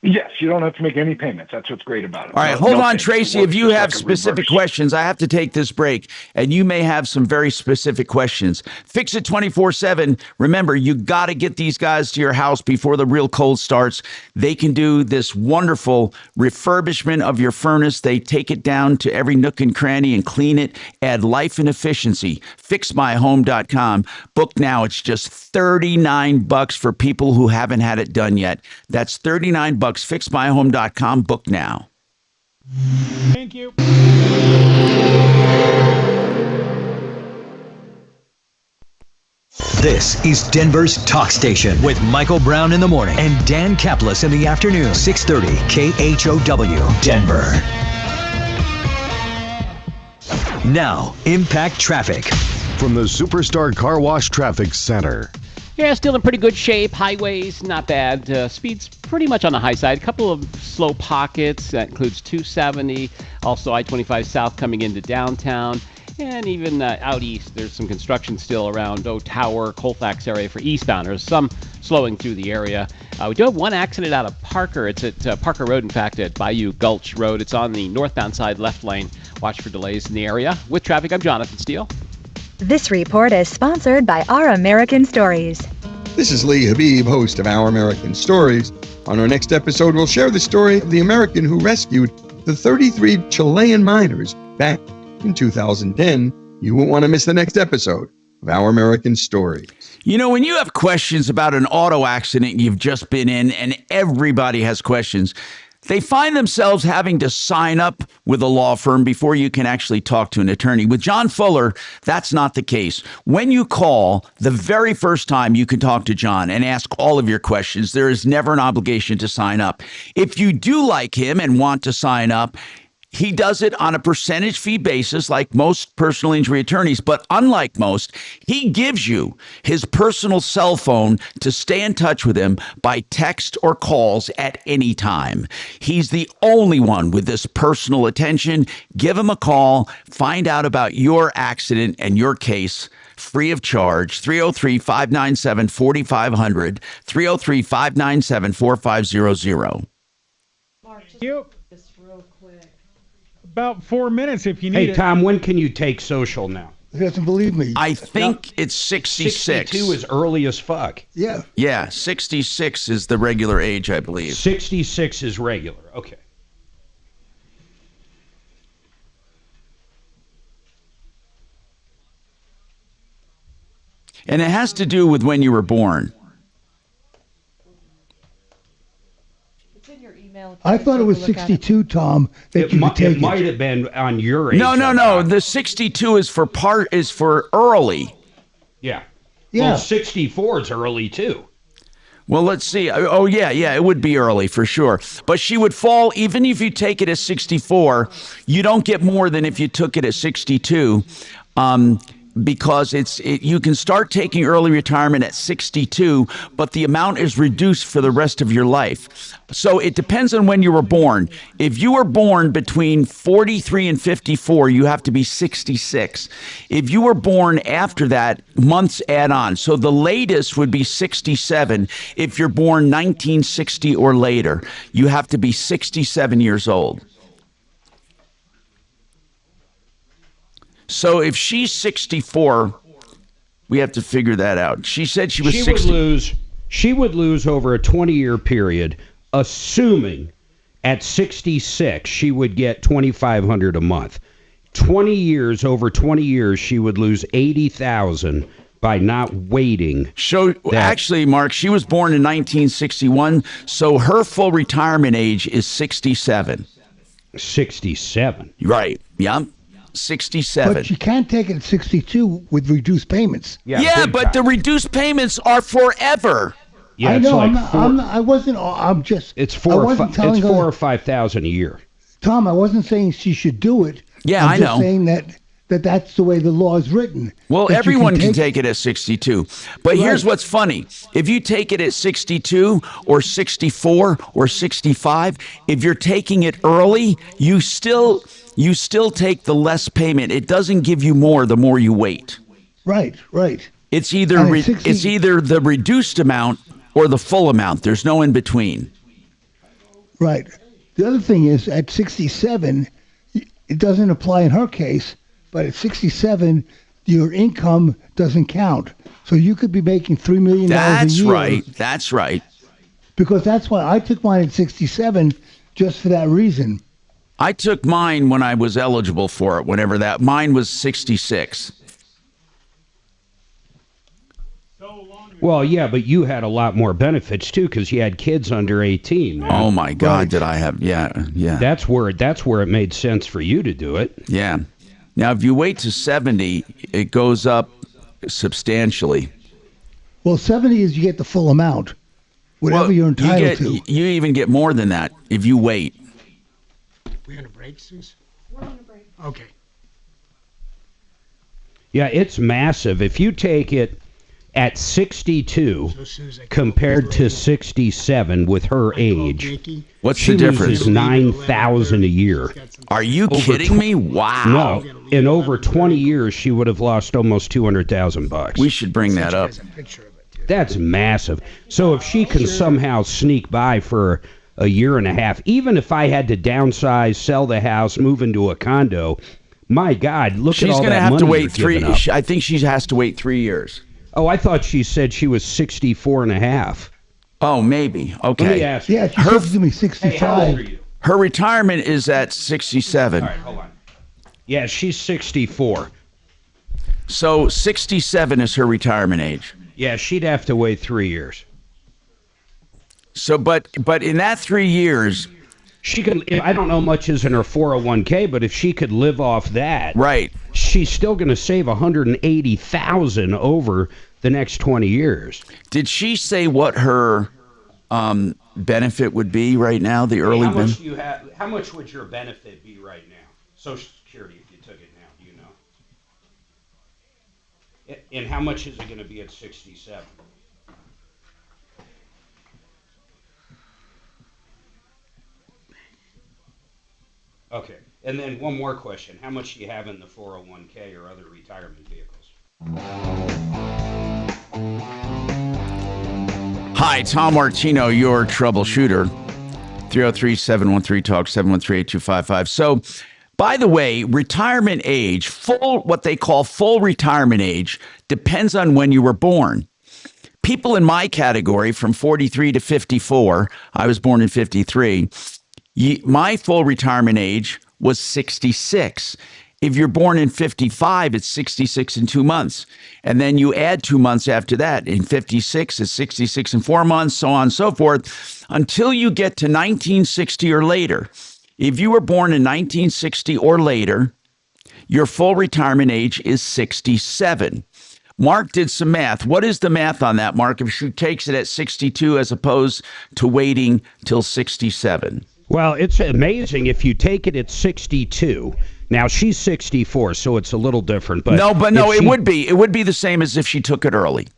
Yes, you don't have to make any payments. That's what's great about it. All right, No hold on, payments. It Tracy. works If you just have like a specific reverse. questions, I have to take this break, and you may have some very specific questions. Fix It 24/7. Remember, you got to get these guys to your house before the real cold starts. They can do this wonderful refurbishment of your furnace. They take it down to every nook and cranny and clean it, add life and efficiency. FixMyHome.com. Book now. It's just $39 for people who haven't had it done yet. That's $39. FixMyHome.com. Book now. Thank you. This is Denver's Talk Station with Michael Brown in the morning and Dan Kaplis in the afternoon. 630 KHOW, Denver. Now, Impact Traffic. From the Superstar Car Wash Traffic Center. Yeah, still in pretty good shape. Highways, not bad. Speed's pretty much on the high side. A couple of slow pockets. That includes 270. Also, I-25 South coming into downtown. And even out east, there's some construction still around Tower, Colfax area for eastbounders. Some slowing through the area. We do have one accident out of Parker. It's at Parker Road, in fact, at Bayou Gulch Road. It's on the northbound side, left lane. Watch for delays in the area. With traffic, I'm Jonathan Steele. This report is sponsored by Our American Stories. This is Lee Habib, host of Our American Stories. On our next episode, we'll share the story of the American who rescued the 33 Chilean miners back in 2010. You won't want to miss the next episode of Our American Stories. You know, when you have questions about an auto accident you've just been in, and everybody has questions, they find themselves having to sign up with a law firm before you can actually talk to an attorney. With John Fuller, that's not the case. When you call, the very first time you can talk to John and ask all of your questions. There is never an obligation to sign up. If you do like him and want to sign up, he does it on a percentage fee basis like most personal injury attorneys, but unlike most, he gives you his personal cell phone to stay in touch with him by text or calls at any time. He's the only one with this personal attention. Give him a call, find out about your accident and your case. Free of charge, 303-597-4500, 303-597-4500. You. About 4 minutes if you need it. Hey, Tom, when can you take social now? He doesn't believe me. I think it's 66. 62 is early as fuck. Yeah. Yeah, 66 is the regular age, I believe. 66 is regular. Okay. And it has to do with when you were born. I thought it was 62, Tom, that you could take it might have been on your age. No. The 62 is for early. Yeah. Yeah. Well, 64 is early, too. Well, let's see. Oh, yeah, it would be early for sure. But she would fall, even if you take it at 64, you don't get more than if you took it at 62. Because you can start taking early retirement at 62, but the amount is reduced for the rest of your life. So it depends on when you were born. If you were born between 43 and 54, you have to be 66. If you were born after that, months add on. So the latest would be 67. If you're born 1960 or later, you have to be 67 years old. So if she's 64, we have to figure that out. She said she was 60. She would lose over a 20-year period, assuming at 66 she would get $2,500 a month. Over 20 years, she would lose $80,000 by not waiting. Actually, Mark, she was born in 1961, so her full retirement age is 67. 67. Right. Yeah. 67. But you can't take it at 62 with reduced payments. Yeah, but the reduced payments are forever. Yeah, I know. It's $4,000 or $5,000 a year. Tom, I wasn't saying she should do it. Yeah, I know. I'm just saying that's the way the law is written. Well, everyone can take it at 62. But here's what's funny. If you take it at 62 or 64 or 65, if you're taking it early, you still take the less payment. It doesn't give you more the more you wait. Right. It's either the reduced amount or the full amount. There's no in between. Right. The other thing is, at 67, it doesn't apply in her case, but at 67, your income doesn't count. So you could be making $3 million a year. That's right. That's right. Because that's why I took mine at 67, just for that reason. I took mine when I was eligible for it, whenever that. Mine was 66. Well, yeah, but you had a lot more benefits too because you had kids under 18. Man. Oh my God, right. Did I have? Yeah. That's where it made sense for you to do it. Yeah. Now, if you wait to 70, it goes up substantially. Well, 70 is you get the full amount, whatever you're entitled to. You even get more than that if you wait. We're on a break, Suze? We're on a break. Okay. Yeah, it's massive. If you take it at 62 compared to 67 with her age, what's the difference? Loses $9,000 a year. Are you kidding me? Wow. No, in over 20 years she would have lost almost $200,000. We should bring that up. That's massive. So if she can somehow sneak by for a year and a half, even if I had to downsize, sell the house, move into a condo, my God, look at all that money. She's going to have to wait 3. I think she has to wait 3 years. Oh, I thought she said she was 64 and a half. Oh, maybe. Okay. Let me ask you. Yeah, she said she's going to be 65. Hey, how old are you? Her retirement is at 67. All right, hold on. Yeah, she's 64. So 67 is her retirement age. Yeah, she'd have to wait 3 years. So, but in that 3 years, she could. I don't know much is in her 401k, but if she could live off that, right, she's still going to save $180,000 over the next 20 years. Did she say what her benefit would be right now? The early benefit. How much would your benefit be right now? Social Security, if you took it now, do you know? And how much is it going to be at 67? Okay. And then one more question. How much do you have in the 401k or other retirement vehicles? Hi, Tom Martino, your troubleshooter. 303-713-TALK, 713-8255. So, by the way, retirement age, what they call full retirement age, depends on when you were born. People in my category from 43 to 54, I was born in 53, my full retirement age was 66. If you're born in 55, it's 66 and 2 months. And then you add 2 months after that. In 56, it's 66 and 4 months, so on and so forth, until you get to 1960 or later. If you were born in 1960 or later, your full retirement age is 67. Mark did some math. What is the math on that, Mark, if she takes it at 62 as opposed to waiting till 67? Well, it's amazing if you take it at 62. Now she's 64, so it's a little different. But it would be. It would be the same as if she took it early.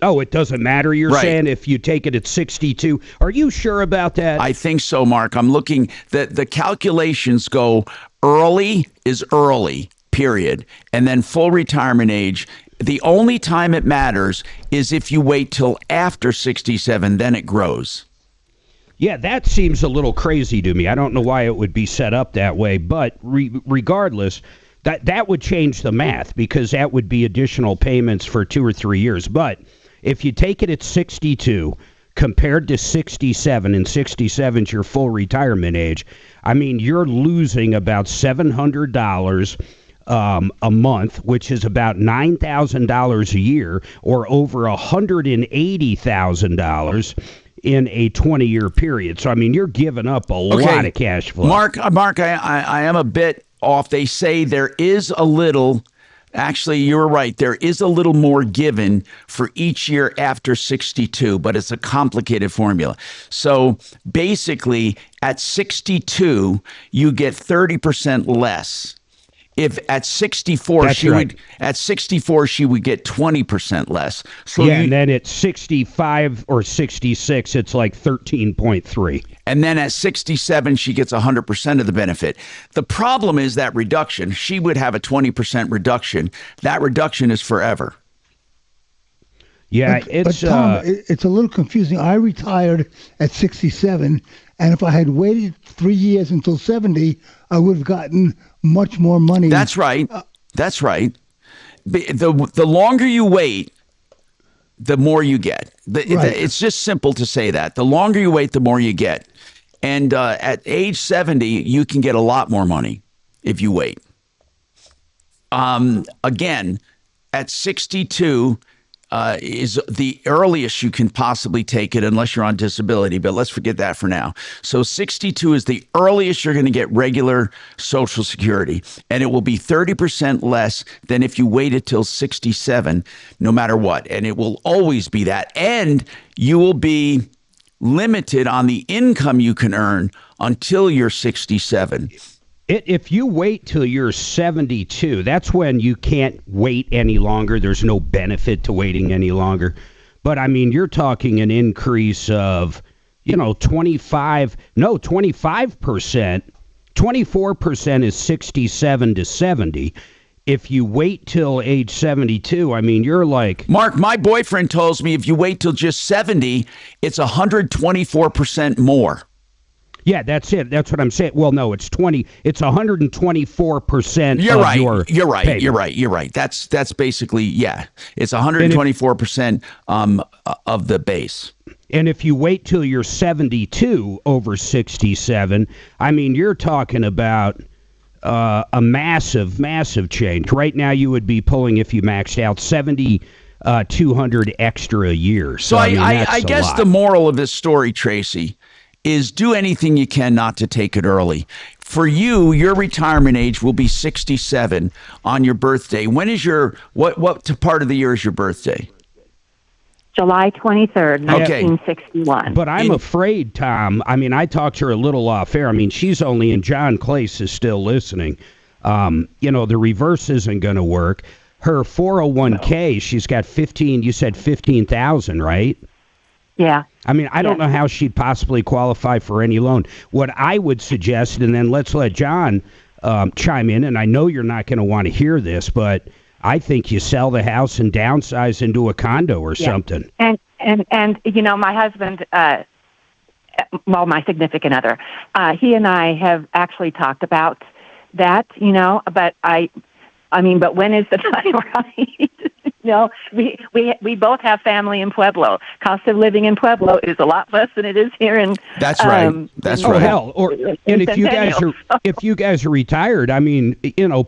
Oh, it doesn't matter. You're saying if you take it at 62. Are you sure about that? I think so, Mark. I'm looking. The calculations go early is early, period, and then full retirement age. The only time it matters is if you wait till after 67, then it grows. Yeah, that seems a little crazy to me. I don't know why it would be set up that way, but regardless, that would change the math because that would be additional payments for 2 or 3 years. But if you take it at 62 compared to 67, and 67 is your full retirement age, I mean, you're losing about $700 a month, which is about $9,000 a year, or over $180,000 in a 20-year period. So, I mean, you're giving up a lot of cash flow. Mark, I am a bit off. They say there is a little, actually, you're right, there is a little more given for each year after 62, but it's a complicated formula. So, basically, at 62, you get 30% less. If at 64 she would get 20% less. So and then at 65 or 66 it's like 13.3. And then at 67 she gets 100% of the benefit. The problem is that reduction. She would have a 20% reduction. That reduction is forever. Yeah, but Tom, it's a little confusing. I retired at 67, And if I had waited 3 years until 70, I would have gotten much more money. That's right. That's right. The longer you wait, the more you get. It's just simple to say that. The longer you wait, the more you get. And at age 70, you can get a lot more money if you wait. Again, at 62 is the earliest you can possibly take it unless you're on disability, but let's forget that for now. So 62 is the earliest you're going to get regular Social Security, and it will be 30% less than if you waited till 67, no matter what. And it will always be that. And you will be limited on the income you can earn until you're 67. If you wait till you're 72, that's when you can't wait any longer. There's no benefit to waiting any longer. But I mean, you're talking an increase of, 25%. 24% is 67 to 70. If you wait till age 72, I mean, you're like... Mark, my boyfriend tells me if you wait till just 70, it's 124% more. Yeah, that's it. That's what I'm saying. Well, no, it's 124%. You're right. You're right. payment. You're right. That's basically, yeah. It's 124% of the base. And if you wait till you're 72 over 67, I mean, you're talking about a massive, massive change. Right now, you would be pulling, if you maxed out, 7,200 extra a year. So I guess the moral of this story, Tracy, is do anything you can not to take it early. For you, your retirement age will be 67 on your birthday. When is what part of the year is your birthday? July 23rd, 1961. But I'm afraid, Tom, I mean, I talked to her a little off air. I mean, she's only in, John Clace is still listening. The reverse isn't going to work. Her 401k, she's got 15,000, right? Yeah. I mean, I don't know how she'd possibly qualify for any loan. What I would suggest, and then let's let John chime in, and I know you're not going to want to hear this, but I think you sell the house and downsize into a condo or something. And my husband, my significant other, he and I have actually talked about that, but but when is the time right? We both have family in Pueblo. Cost of living in Pueblo is a lot less than it is here in. That's right. That's right. Hell, and if you guys are retired, I mean,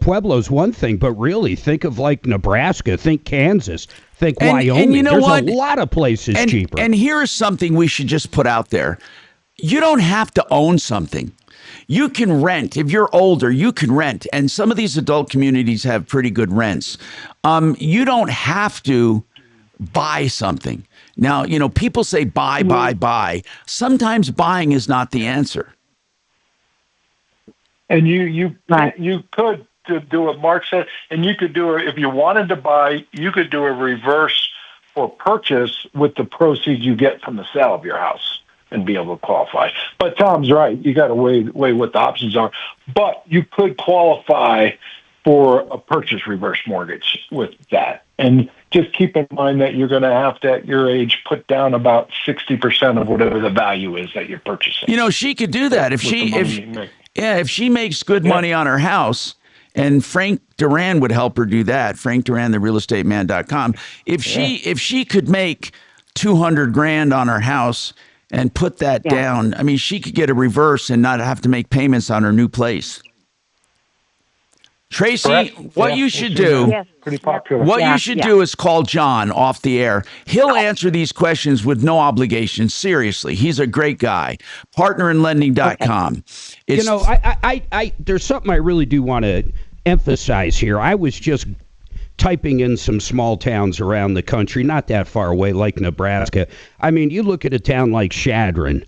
Pueblo's one thing, but really think of like Nebraska, think Kansas, think Wyoming. And There's what? A lot of places cheaper. And here's something we should just put out there: you don't have to own something. You can rent. If you're older, you can rent. And some of these adult communities have pretty good rents. You don't have to buy something. Now, people say buy. Sometimes buying is not the answer. And you could do what Mark said, and you could do it if you wanted to buy, you could do a reverse for purchase with the proceeds you get from the sale of your house and be able to qualify. But Tom's right. You got to weigh what the options are. But you could qualify for a purchase reverse mortgage with that. And just keep in mind that you're going to have to, at your age, put down about 60% of whatever the value is that you're purchasing. She could do that if she makes good money on her house. And Frank Duran would help her do that. Frank Duran, therealestateman.com. If she could make $200,000 on her house and put that down, I mean, she could get a reverse and not have to make payments on her new place. Tracy, what you should do, pretty popular. What you should do is call John off the air. He'll answer these questions with no obligation. Seriously, he's a great guy. Partnerinlending.com. I there's something I really do want to emphasize here. I was just typing in some small towns around the country, not that far away, like Nebraska. I mean, you look at a town like Chadron.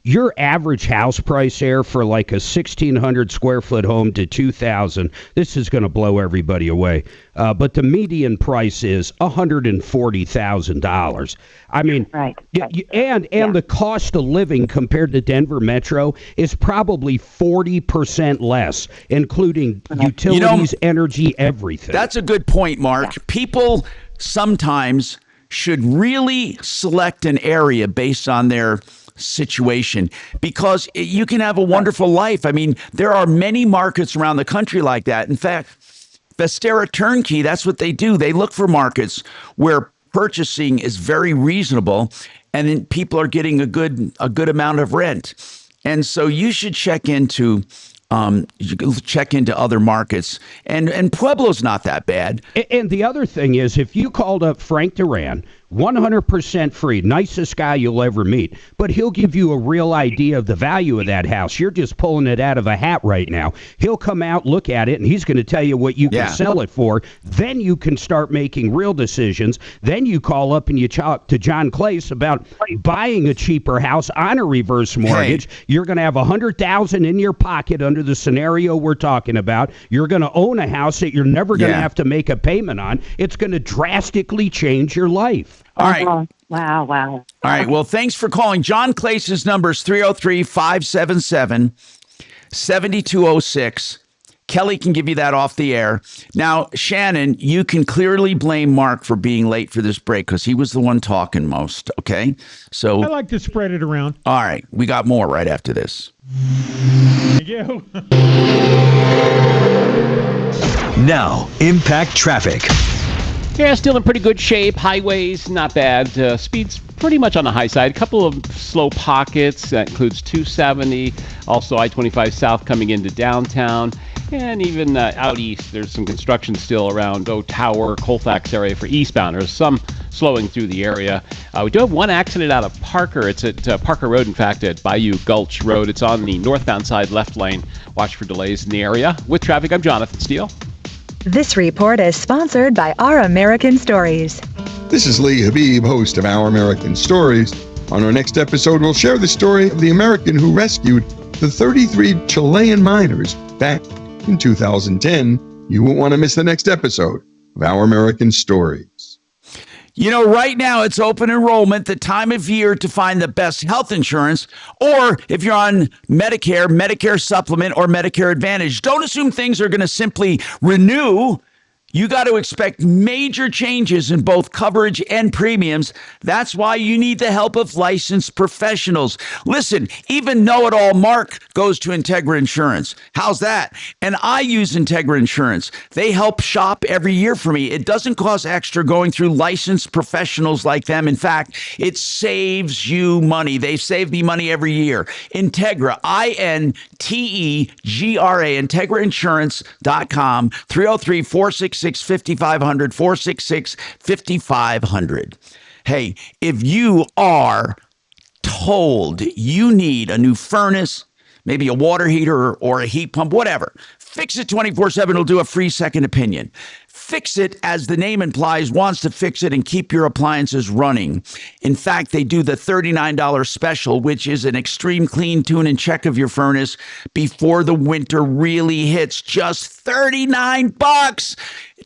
Your average house price there for like a 1,600 square foot home to 2,000. This is going to blow everybody away. But the median price is $140,000. I mean, and the cost of living compared to Denver Metro is probably 40% less, including utilities, energy, everything. That's a good point, Mark. People sometimes should really select an area based on their situation because you can have a wonderful life. I mean, there are many markets around the country like that. In fact, Vestera Turnkey, that's what they do. They look for markets where purchasing is very reasonable and then people are getting a good amount of rent. And so you should check into other markets, and Pueblo's not that bad. And the other thing is, if you called up Frank Duran, 100% free, nicest guy you'll ever meet, but he'll give you a real idea of the value of that house. You're just pulling it out of a hat right now. He'll come out, look at it, and he's going to tell you what you can sell it for. Then you can start making real decisions. Then you call up and you talk to John Clace about buying a cheaper house on a reverse mortgage. Hey. You're going to have $100,000 in your pocket under the scenario we're talking about. You're going to own a house that you're never going to have to make a payment on. It's going to drastically change your life. All right. Wow. All right. Well, thanks for calling. John Clace's number is 303-577-7206. Kelly can give you that off the air. Now, Shannon, you can clearly blame Mark for being late for this break because he was the one talking most, okay? So I like to spread it around. All right. We got more right after this. Thank you. Now, Impact Traffic. Yeah, still in pretty good shape. Highways, not bad. Speeds pretty much on the high side. A couple of slow pockets. That includes 270. Also, I-25 South coming into downtown. And even out east, there's some construction still around Tower, Colfax area for eastbound. There's some slowing through the area. We do have one accident out of Parker. It's at Parker Road, in fact, at Bayou Gulch Road. It's on the northbound side, left lane. Watch for delays in the area. With traffic, I'm Jonathan Steele. This report is sponsored by Our American Stories. This is Lee Habib, host of Our American Stories. On our next episode, we'll share the story of the American who rescued the 33 Chilean miners back in 2010. You won't want to miss the next episode of Our American Stories. You know, right now it's open enrollment, the time of year to find the best health insurance, or if you're on Medicare, Medicare Supplement, or Medicare Advantage. Don't assume things are going to simply renew. You got to expect major changes in both coverage and premiums. That's why you need the help of licensed professionals. Listen, even know-it-all Mark goes to Integra Insurance. How's that? And I use Integra Insurance. They help shop every year for me. It doesn't cost extra going through licensed professionals like them. In fact, it saves you money. They save me money every year. Integra, Integra, IntegraInsurance.com, 303-466-5500, 466-5500. Hey, if you are told you need a new furnace, maybe a water heater or a heat pump, whatever, Fix It 24/7 will do a free second opinion. Fix It, as the name implies, wants to fix it and keep your appliances running. In fact, they do the $39 special, which is an extreme clean, tune, and check of your furnace before the winter really hits. Just $39.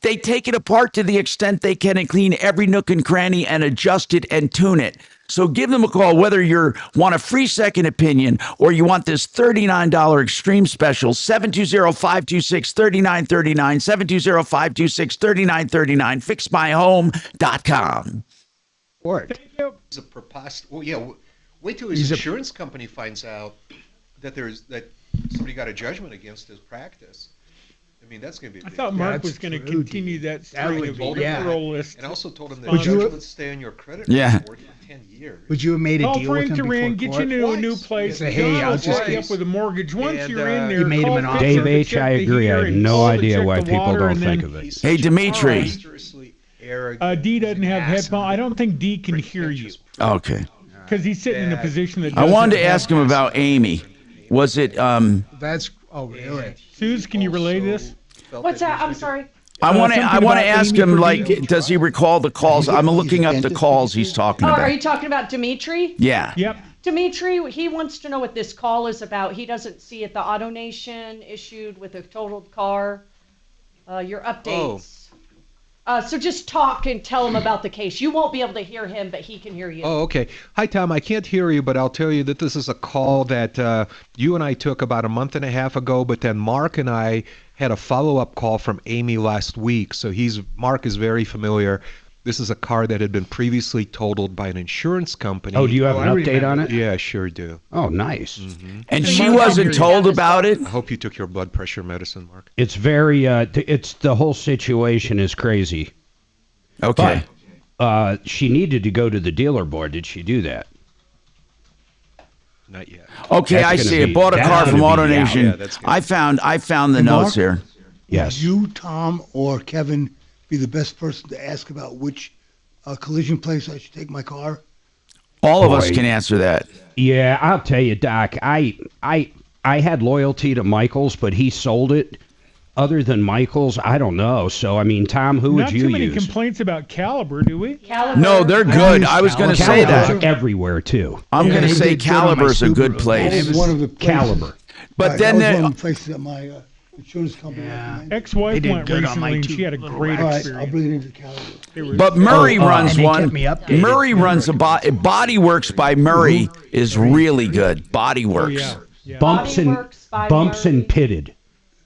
They take it apart to the extent they can and clean every nook and cranny and adjust it and tune it. So give them a call, whether you want a free second opinion or you want this $39 extreme special, 720-526-3939, 720-526-3939, fixmyhome.com. Thank you. It's a preposterous. Well, yeah. Wait till his insurance company finds out that somebody got a judgment against his practice. I mean, that's going to be. I thought Mark was going to continue that string of referral list. And also told him that judgments stay on your credit report for 10 years. Would you have made a deal with him before Frank Duran, get you a new place. Say, hey, I'll just get up with a mortgage. Once you're in there, you made him an offer. Dave H., I agree. I have no idea why people don't think of it. Hey, Dimitri. D doesn't have headphones. I don't think D can hear you. Okay. Because he's sitting in a position that. I wanted to ask him about Amy. Was it? That's really. Suze, can you relay this? What's that? I'm sorry. I want to ask him, like, does he recall the calls? I'm looking up the calls he's talking about. Are you talking about Dimitri? Yeah. Yep. Dimitri, he wants to know what this call is about. He doesn't see it. The AutoNation issued with a totaled car. Your updates. So just talk and tell him about the case. You won't be able to hear him, but he can hear you. Oh, okay. Hi, Tom. I can't hear you, but I'll tell you that this is a call that you and I took about a month and a half ago, but then Mark and I had a follow-up call from Amy last week. So Mark is very familiar. This is a car that had been previously totaled by an insurance company. Oh, do you have an update on it? Yeah, I sure do. Oh, nice. And she wasn't told about it? I hope you took your blood pressure medicine, Mark. It's very, it's the whole situation is crazy. Okay. But, she needed to go to the dealer board. Did she do that? Not yet. Okay, That's I gonna see. I be- bought a that's car from gonna be out. AutoNation. Yeah, that's good. I found the Hey, notes Mark? here. Yes. Would you, Tom, or Kevin be the best person to ask about which collision place I should take my car? All of us Boy. can answer that. Yeah, I'll tell you, Doc. I had loyalty to Michaels, but he sold it. Other than Michaels, I don't know. So, I mean, Tom, who Not would you too many use? complaints about Caliber, do we? No, they're good. I was going to say Caliber's that. everywhere too. I'm going to they say did good on my Caliber's a good Subaru. place. That was one of the places. Caliber. But Right, then that was there, one of the places that my insurance company recommended. Ex-wife They did went good on recently, my and two she had a little great All right, I'll experience. bring it into Caliber. They were- but Murray runs and he one. kept me updated. Murray runs a Body Works by Murray is really good. Body Oh, Works. yeah. Yeah. Bumps Body and Works by bumps Murray. and pitted.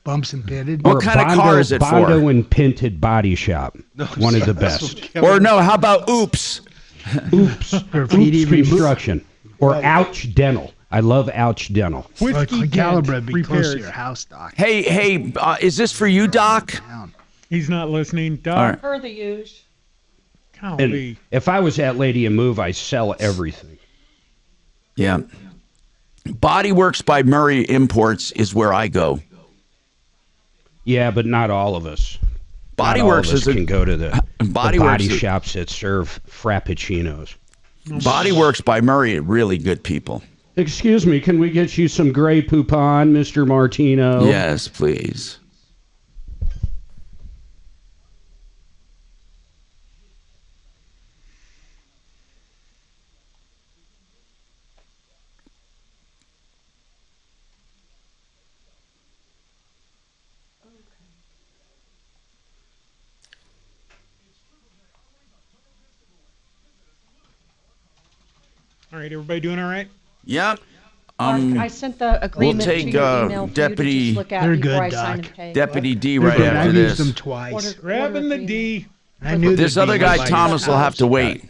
Bumps and pitted. What Or kind of car is it for? Bondo and Pinted Body Shop. One of the best. Or no, how about Oops? Oops. Graffiti Oops reboot. Construction. Or Ouch Dental. I love Ouch Dental. Whiskey Like Caliber would be close repairs. to your house, Doc. Hey, is this for you, Doc? He's not listening. Doc, All right. Per the use. golly. And if I was at Lady and Move, I sell everything. Yeah. Body Works by Murray Imports is where I go. Yeah, but not all of us. Body Not all Works of us is a- can go to the Body body Works is- shops that serve frappuccinos. Body Works by Murray, really good people. Excuse me, can we get you some Grey Poupon, Mr. Martino? Yes, please. All right, everybody doing all right? Yep. I sent the agreement take, to your email for Deputy- you to just look at They're before good, I sign Doc. and pay. Deputy D They're right good. after I've this. used them twice. Order- Grabbing the D. I knew This there'd other be guy, like Thomas, will have to wait.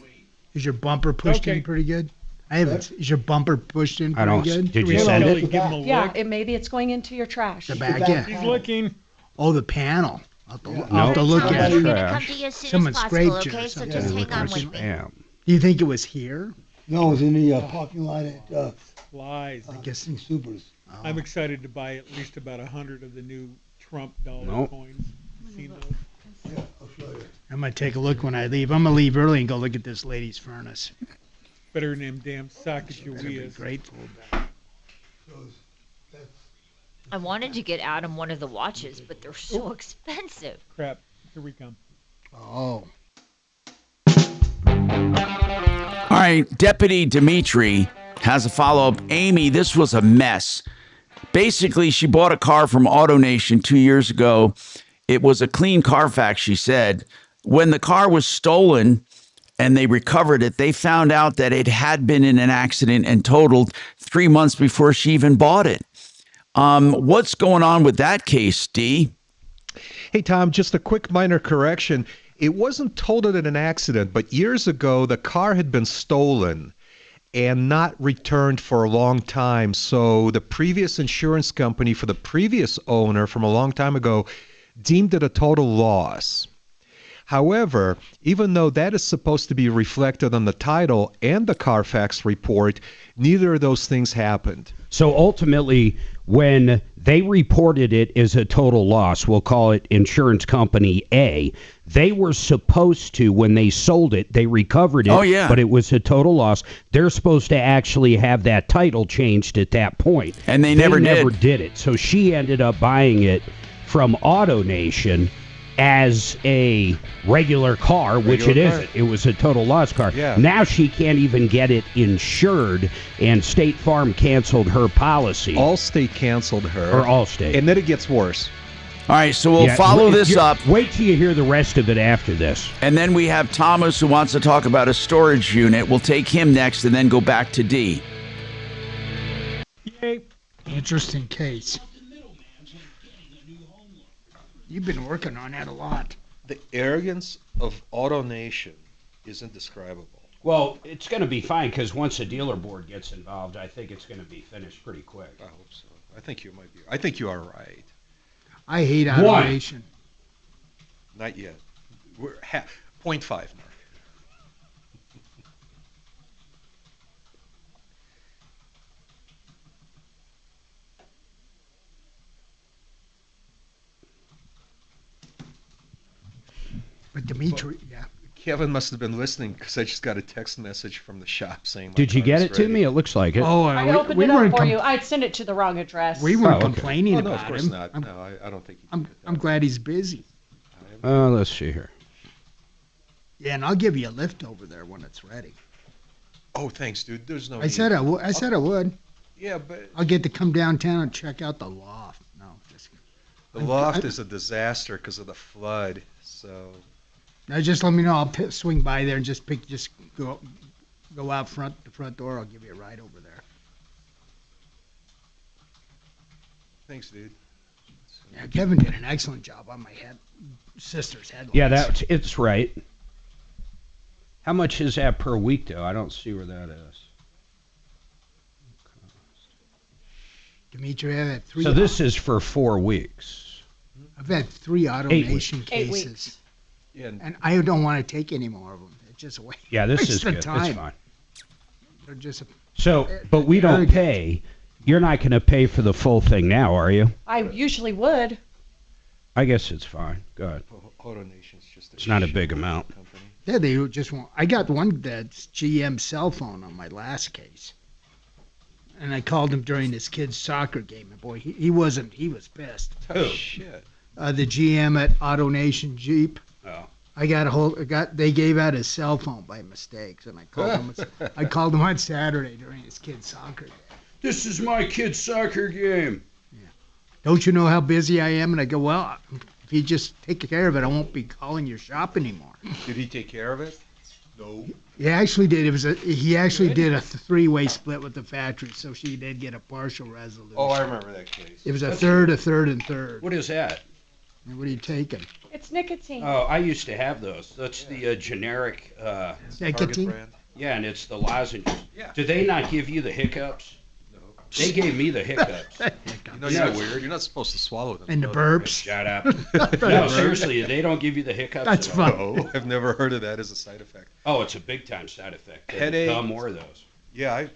Is your bumper pushed Okay. in pretty good? I haven't. Is your bumper pushed in I pretty don't. good? Did you Kelly, send it? give him a Yeah, look. maybe it's going into your trash. The back, yeah. He's looking. Oh, the panel. I'll have to Nope. look Tom, at we're it. gonna Trash. come to you as soon Someone as possible, scraped you or okay? So something. just hang on with me. Damn. Do you think it was here? No, it was in the parking lot at Lies. I guess. Supers. I'm excited to buy at least about 100 of the new Trump dollar Nope. coins. Seen those? I'll show you. I might take a look when I leave. I'm gonna leave early and go look at this lady's furnace. Better than them damn Better be Sacagaweas. grateful. I wanted to get Adam one of the watches, but they're so expensive. Crap. Here we come. Oh. All right, Deputy Dimitri has a follow-up. Amy, this was a mess. Basically, she bought a car from AutoNation 2 years ago. It was a clean Carfax, she said. When the car was stolen and they recovered it, they found out that it had been in an accident and totaled 3 months before she even bought it. What's going on with that case, D? Hey, Tom, just a quick minor correction. It wasn't totaled in an accident, but years ago, the car had been stolen and not returned for a long time. So the previous insurance company for the previous owner from a long time ago deemed it a total loss. However, even though that is supposed to be reflected on the title and the Carfax report, neither of those things happened. So ultimately, when they reported it as a total loss, we'll call it insurance company A, they were supposed to, when they sold it, they recovered it, Oh, yeah. but it was a total loss. They're supposed to actually have that title changed at that point. And they never did. it. So she ended up buying it from AutoNation as a regular car, which it Regular car. isn't. It was a total loss car. Yeah. Now she can't even get it insured, and State Farm canceled her policy. Allstate canceled her. Or Allstate. And then it gets worse. All right, so we'll Yeah, follow this you- up. Wait till you hear the rest of it after this. And then we have Thomas who wants to talk about a storage unit. We'll take him next and then go back to D. Yay. Interesting case. You've been working on that a lot. The arrogance of AutoNation is indescribable. Well, it's going to be fine because once the dealer board gets involved, I think it's going to be finished pretty quick. I hope so. I think you might be. I think you are right. I hate automation. Not yet. We're 0.5, Mark. But Dimitri, yeah. Kevin must have been listening because I just got a text message from the shop saying. My Did you car get is it to ready. me? It looks like it. Oh, I opened it up for you. I'd send it to the wrong address. We weren't okay. complaining Oh, no, about of course him. not. No, I don't think. I'm glad he's busy. Let's see here. Yeah, and I'll give you a lift over there when it's ready. Oh, thanks, dude. There's no. I said I would. I said I would. Yeah, but I'll get to come downtown and check out the loft. No, just. the loft is a disaster because of the flood. So. Now just let me know. I'll swing by there and just go out the front door. I'll give you a ride over there. Thanks, dude. Yeah, Kevin did an excellent job on my sister's headlights. Yeah, it's right. How much is that per week, though? I don't see where that is. Dimitri, I've had 3. So this is for 4 weeks. I've had 3 automation 8 cases. weeks. Yeah, and I don't want to take any more of them. It's just a waste. Yeah, this is of good. time. It's fine. They're just. So, but we don't pay. You're not going to pay for the full thing now, are you? I usually would. I guess it's fine. Go ahead. AutoNation's just. It's not a big amount. Yeah, they just want. I got one that's GM cell phone on my last case, and I called him during his kid's soccer game, and boy, he wasn't. He was pissed. Oh shit. The GM at AutoNation Jeep. Oh. They gave out his cell phone by mistake, and I called him on Saturday during his kid's soccer game. This is my kid's soccer game. Don't you know how busy I am? And I go, well, if you just take care of it, I won't be calling your shop anymore. Did he take care of it? No. He actually did. He actually did a 3-way split with the factory, so she did get a partial resolution. Oh, I remember that case. It was a third, and third. What is that? And what are you taking? It's nicotine. Oh, I used to have those. That's the generic. Nicotine? Brand. Yeah, and it's the lozenges. Yeah. Do they not give you the hiccups? No. They gave me the hiccups. Isn't that weird? You're not supposed to swallow them. And the burps. Shut up. No, seriously, they don't give you the hiccups. That's at all? fun. No, I've never heard of that as a side effect. Oh, it's a big time side effect. Headache. More of those. Yeah,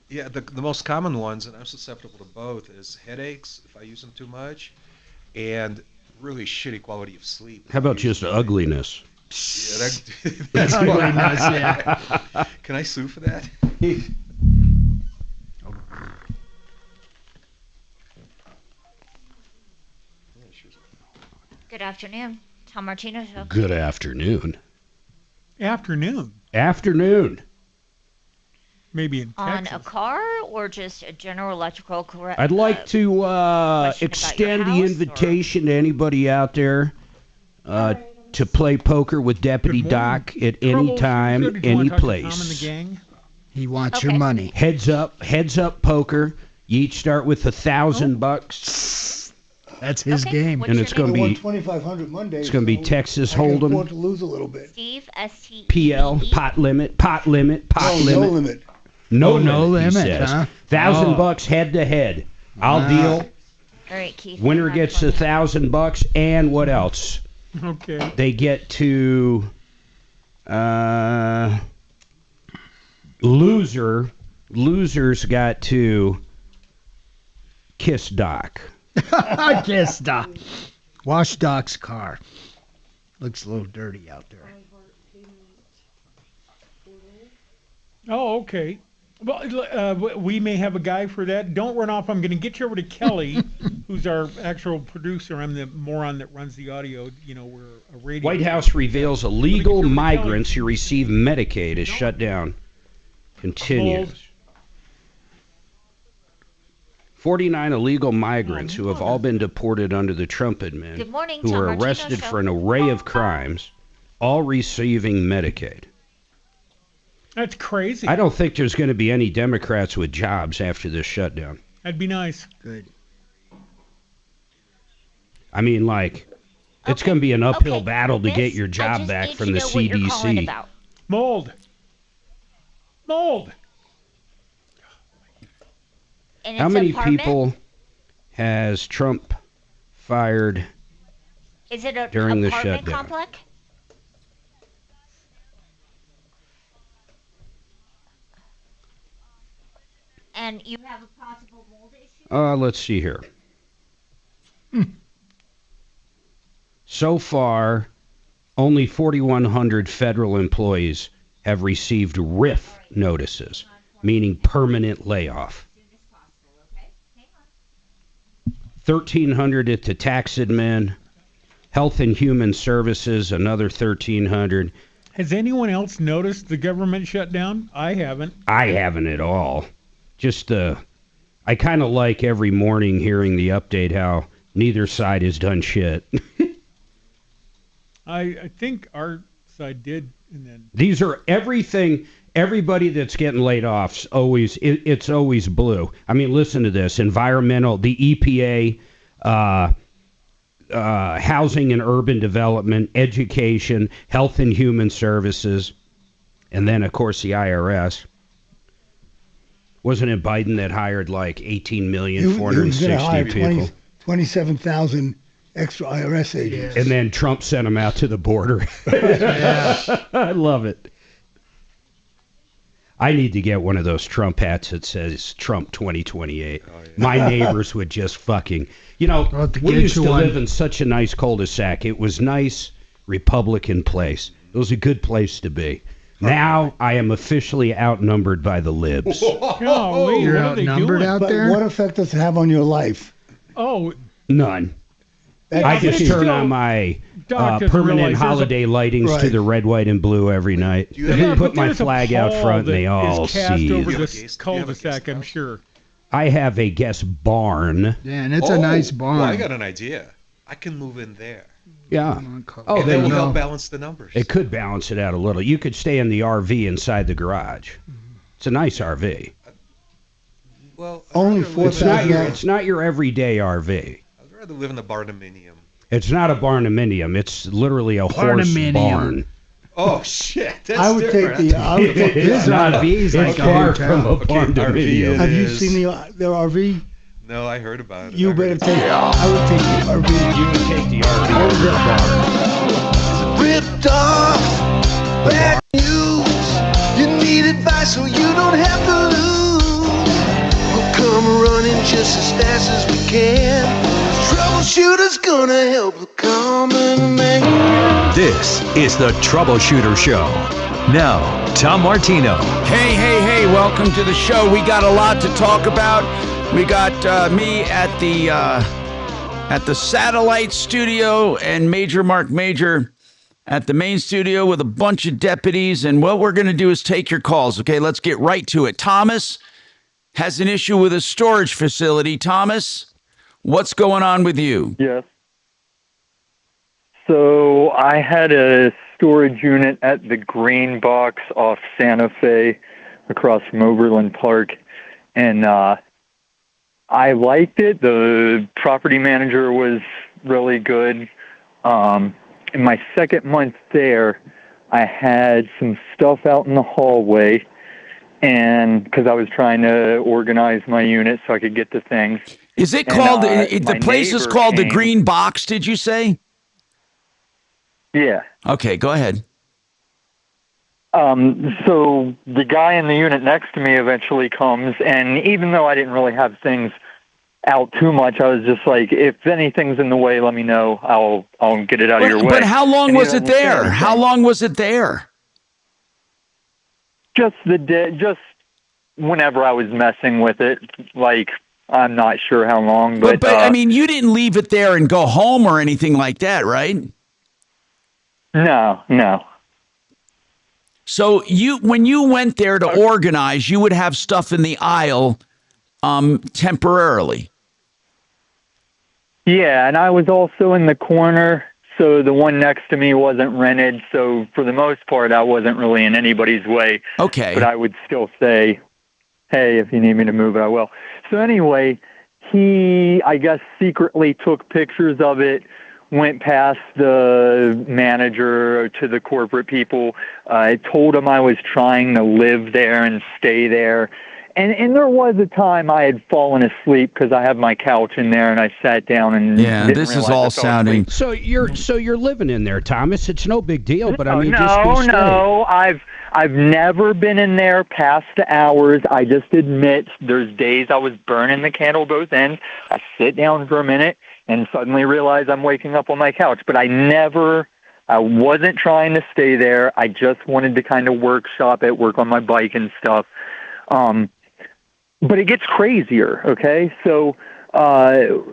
the most common ones, and I'm susceptible to both, is headaches if I use them too much, and really shitty quality of sleep. How about just ugliness? Yeah, that's Ugliness, yeah. Can I sue for that? Good afternoon. Tom Martino Show. Good afternoon. Afternoon. Maybe in On Texas. a car or just a general electrical correct? I'd like to question extend about the your house, invitation to anybody out there to play poker with Deputy Doc at any time, Did you any want to talk to Tom and the place. gang? He wants Okay. your money. Heads up poker. You each start with $1,000, That's his Okay. game. What's and your it's going I to won be 2,500 Monday. it's going to be so Texas I can afford Hold'em, to lose a little bit. Steve, S-T-E-V-E. PL, pot limit. No limit. No no limit, he limit, says. huh? $1,000 head to head. I'll deal. All right, Keith. Winner have gets fun. $1,000, and what else? Okay. They get to losers got to kiss Doc. Kiss Doc. Wash Doc's car. Looks a little dirty out there. Oh, okay. Well, we may have a guy for that. Don't run off. I'm going to get you over to Kelly, who's our actual producer. I'm the moron that runs the audio. You know, we're a radio. White House reveals illegal migrants who receive Medicaid is shut down. Continues. 49 illegal migrants who have all been deported under the Trump admin, Good morning, who Tom were Martino arrested Show. for an array of crimes, all receiving Medicaid. That's crazy. I don't think there's going to be any Democrats with jobs after this shutdown. That'd be nice. Good. I mean, like, it's Okay. going to be an uphill Okay. battle to Miss, get your I job just back need from to the know what you're calling CDC. about. Mold. And How it's many apartment? people has Trump fired Is it a during the apartment shutdown? complex? And you have a possible mold issue? Let's see here. So far, only 4,100 federal employees have received RIF notices, meaning permanent layoff. 1,300 at the tax admin, Health and Human Services, another 1,300. Has anyone else noticed the government shutdown? I haven't. I haven't at all. Just, I kind of like every morning hearing the update how neither side has done shit. I think our side did, and then These are everything. Everybody that's getting laid off always it's always blue. I mean, listen to this: environmental, the EPA, housing and urban development, education, health and human services, and then of course the IRS. Wasn't it Biden that hired like 18,460,000 people? 27,000 extra IRS agents. And then Trump sent them out to the border. I love it. I need to get one of those Trump hats that says Trump 2028. My neighbors would just fucking... You know, we used to live in such a nice cul-de-sac. It was nice, Republican place. It was a good place to be. Now I am officially outnumbered by the libs. Golly, You're what are they outnumbered doing? out there? What effect does it have on your life? Oh, None. Yeah, I just but turn still, on my Doc doesn't permanent realize there's a- holiday lightings to Right. the red, white, and blue every night. yeah, Put but my there's a flag out pall front, and they that all is cast see. over this cul-de-sac, I'm sure. I have a guest barn. Yeah, and it's a nice barn. Well, I got an idea. I can move in there. Yeah. Oh, there that will you help go. balance the numbers. It could balance it out a little. You could stay in the RV inside the garage. It's a nice RV. Well, Only It's not your everyday RV. I'd rather live in a barnuminium. It's not a barnuminium. It's literally a horse Barnuminium. barn. Oh shit! That's I would take different. It's not RV's it's like a far hotel. from a Okay, barnuminium. RV Have you is- seen their RV? No, I heard about it. You I heard better it's- take. I would take the RV. You would take the RV over the barn. Ripped off, bad news. You need advice so you don't have to lose. We'll come running just as fast as we can. Troubleshooter's gonna help the common man. This is the Troubleshooter Show. Now, Tom Martino. Hey, welcome to the show. We got a lot to talk about. We got me at the satellite studio and Major Marc Mager at the main studio with a bunch of deputies. And what we're going to do is take your calls. Okay, let's get right to it. Thomas has an issue with a storage facility. Thomas, what's going on with you? Yes. So I had a storage unit at the Green Box off Santa Fe across from Overland Park. And I liked it. The property manager was really good. In my second month there, I had some stuff out in the hallway, and because I was trying to organize my unit so I could get to things. Is it And, called, my the place is neighbor called the came- Green Box, did you say? Yeah. Okay, go ahead. So the guy in the unit next to me eventually comes, and even though I didn't really have things out too much, I was just like, if anything's in the way, let me know. I'll get it out of your way. But how long And he was it doesn't say there? anything. How long was it there? Just the day, just whenever I was messing with it. Like, I'm not sure how long, but I mean, you didn't leave it there and go home or anything like that, right? No. So when you went there to organize, you would have stuff in the aisle temporarily. Yeah, and I was also in the corner, so the one next to me wasn't rented. So for the most part, I wasn't really in anybody's way. Okay. But I would still say, hey, if you need me to move it, I will. So anyway, he, I guess, secretly took pictures of it went past the manager to the corporate people. I told them I was trying to live there and stay there. And there was a time I had fallen asleep because I have my couch in there, and I sat down and didn't this is realize I all fell sounding. asleep. So you're living in there, Thomas. It's no big deal, but I mean, no, just be straight. no. I've never been in there past the hours. I just admit there's days I was burning the candle both ends. I sit down for a minute and suddenly realize I'm waking up on my couch. But I wasn't trying to stay there. I just wanted to kind of workshop it, work on my bike and stuff. But it gets crazier, okay? So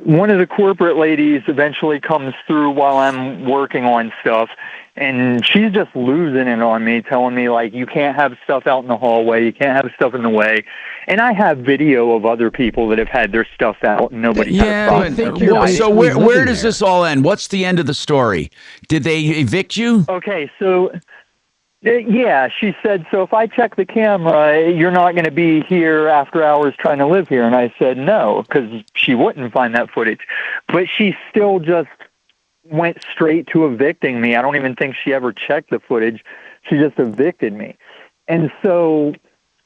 one of the corporate ladies eventually comes through while I'm working on stuff, and she's just losing it on me, telling me, like, you can't have stuff out in the hallway, you can't have stuff in the way. And I have video of other people that have had their stuff out, and nobody had a problem. So where does this all end? What's the end of the story? Did they evict you? Okay, so... yeah, she said, so if I check the camera, you're not going to be here after hours trying to live here. And I said no, because she wouldn't find that footage. But she still just went straight to evicting me. I don't even think she ever checked the footage. She just evicted me. And so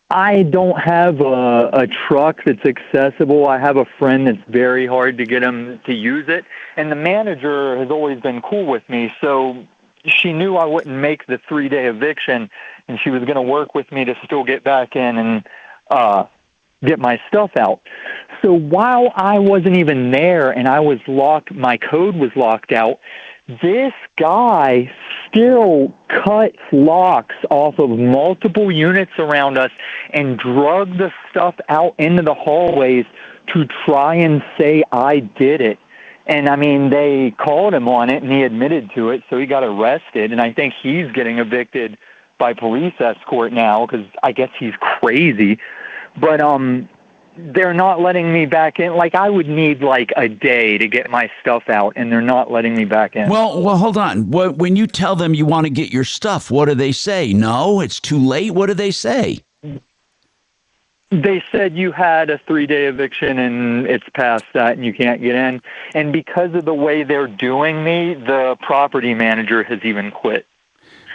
I don't have a truck that's accessible. I have a friend that's very hard to get him to use it. And the manager has always been cool with me, so... she knew I wouldn't make the 3-day eviction, and she was going to work with me to still get back in and get my stuff out. So while I wasn't even there and I was locked, my code was locked out, this guy still cut locks off of multiple units around us and drug the stuff out into the hallways to try and say I did it. And, I mean, they called him on it, and he admitted to it, so he got arrested. And I think he's getting evicted by police escort now because I guess he's crazy. But they're not letting me back in. Like, I would need, like, a day to get my stuff out, and they're not letting me back in. Well, hold on. When you tell them you want to get your stuff, what do they say? No, it's too late? What do they say? They said you had a 3-day eviction and it's past that and you can't get in. And because of the way they're doing me, the property manager has even quit.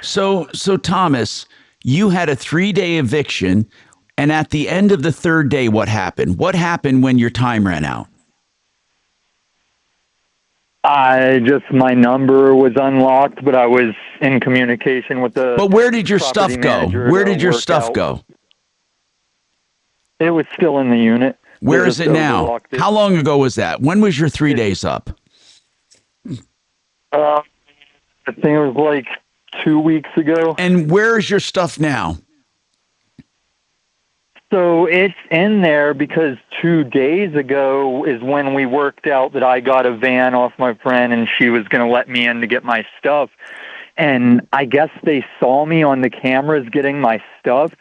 So Thomas, you had a 3-day eviction, and at the end of the 3rd day, what happened? What happened when your time ran out? My number was unlocked, but I was in communication with the. But where did your stuff go? Where did your stuff go? It was still in the unit. Where is it now? How long ago was that? When was your 3 days up? I think it was like 2 weeks ago. And where is your stuff now? So it's in there because 2 days ago is when we worked out that I got a van off my friend and she was going to let me in to get my stuff. And I guess they saw me on the cameras getting my stuff.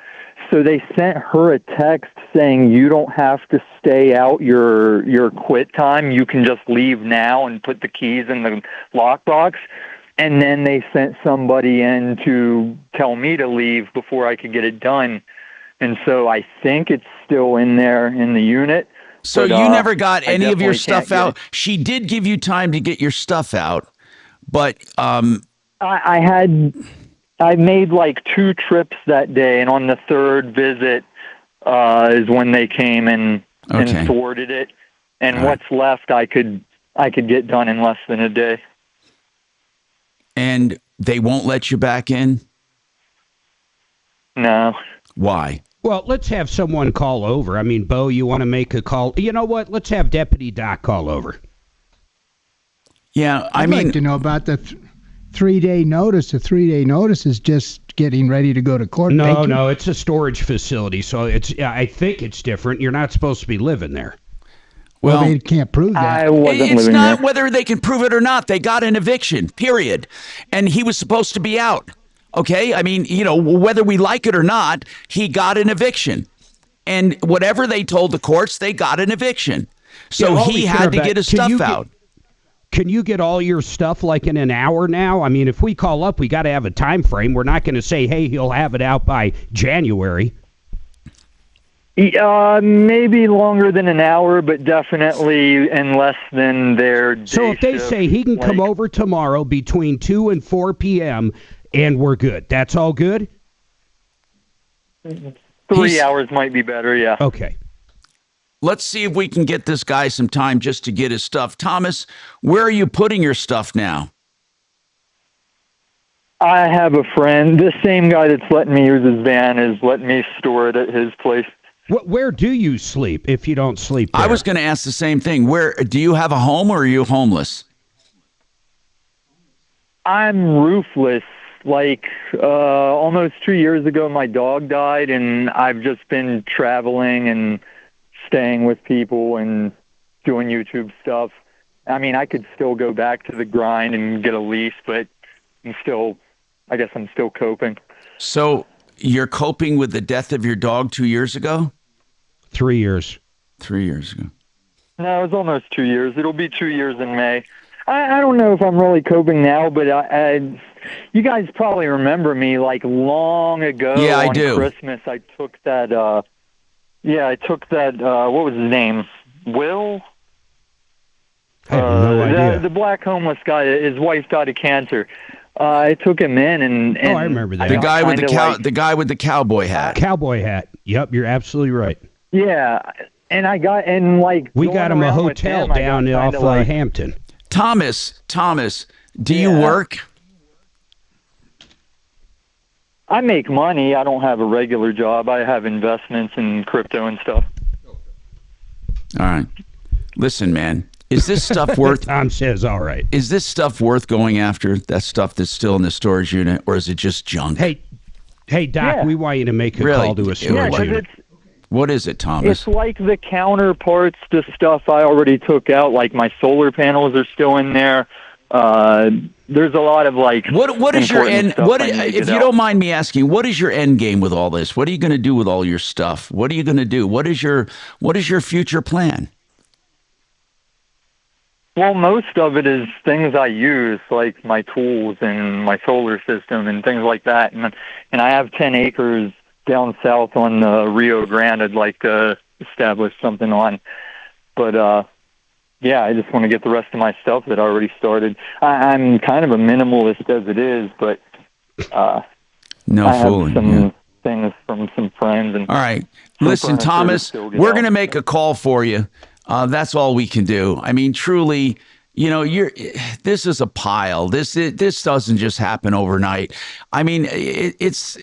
So they sent her a text saying, you don't have to stay out your quit time. You can just leave now and put the keys in the lockbox. And then they sent somebody in to tell me to leave before I could get it done. And so I think it's still in there in the unit. So you never got any of your stuff out? She did give you time to get your stuff out, but... I made like 2 trips that day, and on the 3rd visit is when they came and sorted it. And what's left, I could get done in less than a day. And they won't let you back in? No. Why? Well, let's have someone call over. I mean, Bo, you want to make a call? You know what? Let's have Deputy Doc call over. Yeah, I'd like to know about the 3-day notice. A 3-day notice is just getting ready to go to court. No, it's a storage facility, so I think it's different. You're not supposed to be living there. Well, they can't prove that. It's not whether they can prove it or not. They got an eviction, period. And he was supposed to be out. Okay? I mean, whether we like it or not, he got an eviction. And whatever they told the courts, they got an eviction. So he had to get his stuff out. Can you get all your stuff like in an hour now? I mean, if we call up, we got to have a time frame. We're not going to say, hey, he'll have it out by January. Maybe longer than an hour, but definitely in less than their day So if they shift, say he can come over tomorrow between 2 and 4 p.m. and we're good, that's all good? 3 hours might be better, yeah. Okay. Let's see if we can get this guy some time just to get his stuff. Thomas, where are you putting your stuff now? I have a friend, the same guy that's letting me use his van is letting me store it at his place. Where do you sleep if you don't sleep there? I was going to ask the same thing. Where do you have a home, or are you homeless? I'm roofless. Like almost 2 years ago, my dog died, and I've just been traveling and staying with people and doing YouTube stuff. I mean, I could still go back to the grind and get a lease, but I guess I'm still coping. So you're coping with the death of your dog 2 years ago? 3 years. 3 years ago. No, it was almost 2 years. It'll be 2 years in May. I don't know if I'm really coping now, but you guys probably remember me like long ago. Yeah, I on do. Christmas, I took that. What was his name? Will? I have no idea. The black homeless guy. His wife died of cancer. I took him in, and I remember that. The guy with the cowboy hat. Cowboy hat. Yep, you're absolutely right. Yeah, and we got him a hotel down off Hampton. Thomas, do you work? I make money. I don't have a regular job. I have investments in crypto and stuff. All right. Listen, man, is this stuff worth... Tom says, all right. Is this stuff worth going after, that stuff that's still in the storage unit, or is it just junk? Hey, Doc, we want you to make a call to a storage unit. What is it, Thomas? It's like the counterparts to stuff I already took out, like my solar panels are still in there. There's a lot of What is your end? If you don't mind me asking, what is your end game with all this? What are you going to do with all your stuff? What are you going to do? What is your future plan? Well, most of it is things I use, like my tools and my solar system and things like that. And I have 10 acres down south on the Rio Grande I'd like to establish something on. But, I just want to get the rest of my stuff that I already started. I'm kind of a minimalist as it is, but I have some things from some friends. And all right. Listen, Thomas, we're going to make a call for you. That's all we can do. I mean, truly, this is a pile. This doesn't just happen overnight. I mean, it's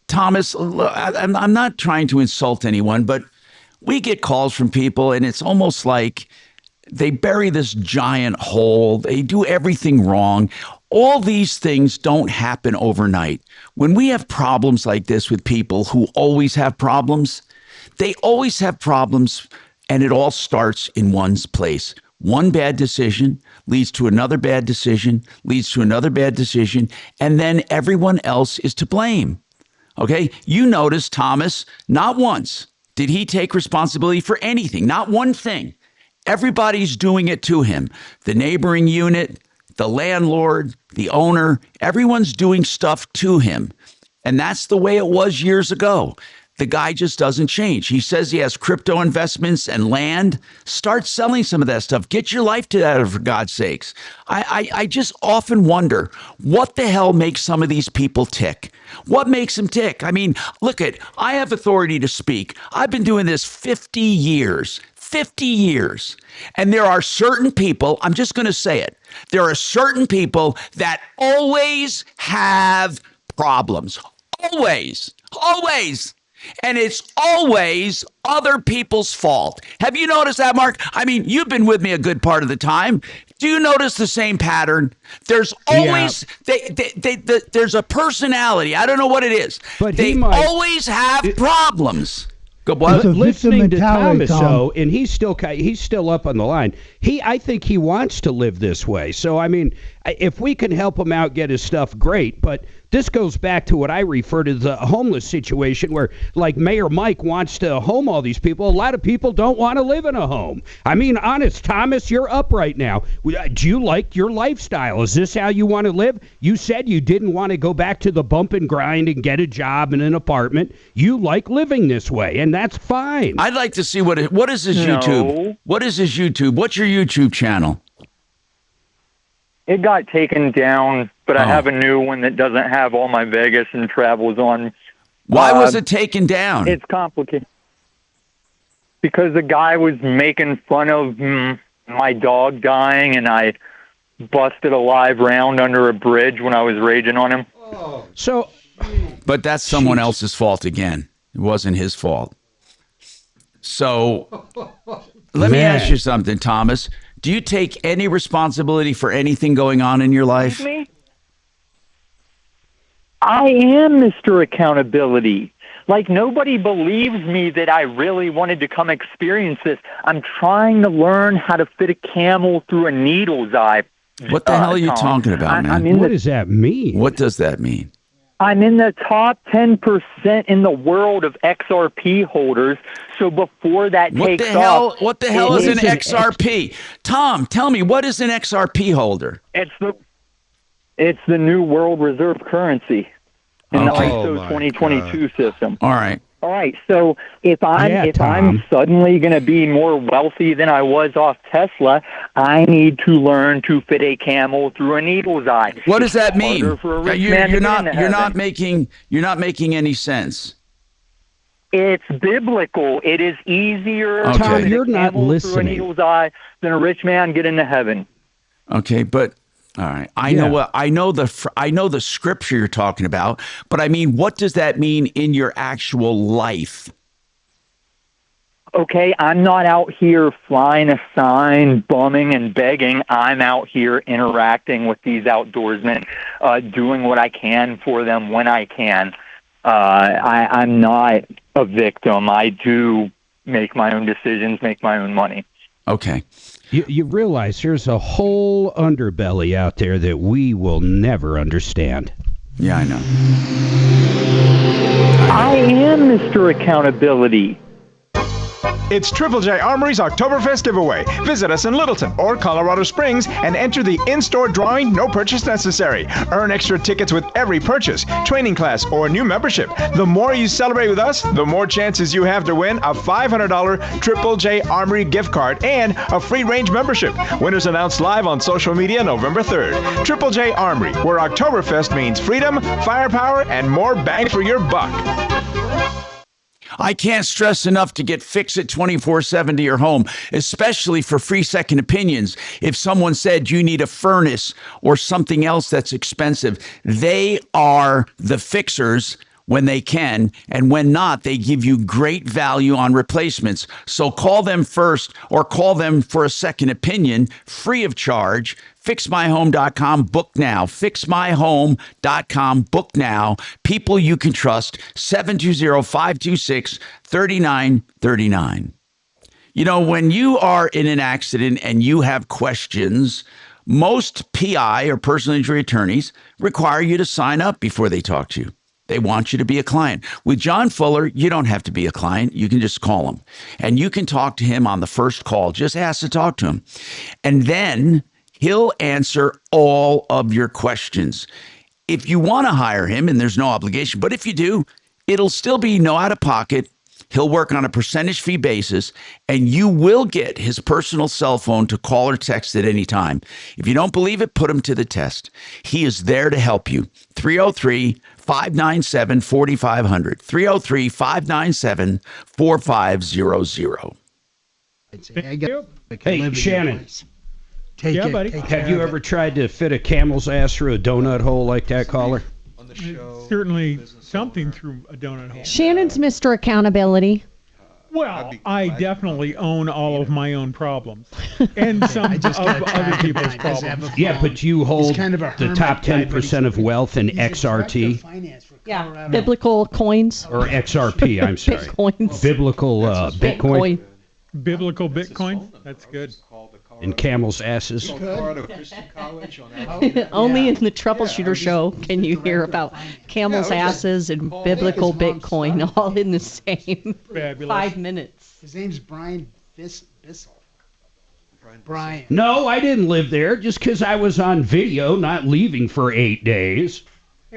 Thomas. I'm not trying to insult anyone, but we get calls from people, and it's almost like they bury this giant hole. They do everything wrong. All these things don't happen overnight. When we have problems like this with people who always have problems, they always have problems. And it all starts in one's place. One bad decision leads to another bad decision, leads to another bad decision, and then everyone else is to blame. Okay? You notice Thomas, not once did he take responsibility for anything, not one thing. Everybody's doing it to him. The neighboring unit, the landlord, the owner, everyone's doing stuff to him. And that's the way it was years ago. The guy just doesn't change. He says he has crypto investments and land. Start selling some of that stuff. Get your life together, for God's sakes. I just often wonder, what the hell makes some of these people tick? What makes them tick? I mean, I have authority to speak. I've been doing this 50 years. 50 years. And there are certain people, I'm just going to say it, there are certain people that always have problems. Always. And it's always other people's fault. Have you noticed that, Mark? I mean, you've been with me a good part of the time. Do you notice the same pattern? There's always there's a personality. I don't know what it is. But they always have problems. Go, what? Listening to Thomas, though, and he's still up on the line. I think he wants to live this way. So I mean, If we can help him out, get his stuff, great. But this goes back to what I refer to as the homeless situation where, like, Mayor Mike wants to home all these people. A lot of people don't want to live in a home. I mean, honest, Thomas, you're up right now. Do you like your lifestyle? Is this how you want to live? You said you didn't want to go back to the bump and grind and get a job in an apartment. You like living this way, and that's fine. I'd like to see what is his No. YouTube? What is his YouTube? What's your YouTube channel? It got taken down, but I Oh. have a new one that doesn't have all my Vegas and travels on. Why was it taken down? It's complicated. Because the guy was making fun of my dog dying, and I busted a live round under a bridge when I was raging on him. So, but that's someone else's fault again. It wasn't his fault. So let me ask you something, Thomas. Do you take any responsibility for anything going on in your life? Me? I am Mr. Accountability. Like, nobody believes me that I really wanted to come experience this. I'm trying to learn how to fit a camel through a needle's eye. What the hell are you Tom. talking about, man? What does that mean? What does that mean? I'm in the top 10% in the world of XRP holders. So before that takes off, What the hell is an XRP? Tom, tell me, what is an XRP holder? It's the new world reserve currency in the ISO 2022 system. All right. All right. So if I'm suddenly going to be more wealthy than I was off Tesla, I need to learn to fit a camel through a needle's eye. What does that mean? Harder for a rich man to get into You're not heaven. making any sense. It's biblical. It is easier Okay. to Tom, fit you're a not camel through a listening. needle's eye than a rich man get into heaven. Okay, but all right. I know the scripture you're talking about, but I mean, what does that mean in your actual life? Okay, I'm not out here flying a sign, bumming and begging. I'm out here interacting with these outdoorsmen, doing what I can for them when I can. I'm not a victim. I do make my own decisions, make my own money. Okay. You realize there's a whole underbelly out there that we will never understand. Yeah, I know. I am Mr. Accountability. It's Triple J Armory's Oktoberfest giveaway. Visit us in Littleton or Colorado Springs and enter the in-store drawing, no purchase necessary. Earn extra tickets with every purchase, training class, or new membership. The more you celebrate with us, the more chances you have to win a $500 Triple J Armory gift card and a free range membership. Winners announced live on social media November 3rd. Triple J Armory, where Oktoberfest means freedom, firepower, and more bang for your buck. I can't stress enough to get Fix-It 24/7 to your home, especially for free second opinions. If someone said you need a furnace or something else that's expensive, they are the fixers when they can, and when not, they give you great value on replacements. So call them first or call them for a second opinion, free of charge. FixMyHome.com, book now. FixMyHome.com, book now. People you can trust, 720-526-3939. You know, when you are in an accident and you have questions, most PI or personal injury attorneys require you to sign up before they talk to you. They want you to be a client. With John Fuller, you don't have to be a client. You can just call him. And you can talk to him on the first call. Just ask to talk to him. And then he'll answer all of your questions. If you want to hire him, and there's no obligation, but if you do, it'll still be no out of pocket. He'll work on a percentage fee basis, and you will get his personal cell phone to call or text at any time. If you don't believe it, put him to the test. He is there to help you. 303-597-4500. 303-597-4500. Hey, Shannon. Yeah, buddy. Have you ever tried to fit a camel's ass through a donut hole like that, caller? Certainly something through a donut hole. Shannon's Mr. Accountability. Well, I definitely own all of my own problems and some of other people's problems. Yeah, but you hold kind of a the hermit top guy, 10% of wealth in XRT Yeah, biblical coins. or XRP. I'm sorry, Bitcoins. biblical Bitcoin. Biblical Bitcoin. That's good. And camels' asses. Colorado Christian College on Only in the Troubleshooter Show can you hear about camels' asses and biblical Bitcoin all in the same Fabulous. 5 minutes. His name's Brian Bissell. Brian. No, I didn't live there just because I was on video, not leaving for 8 days.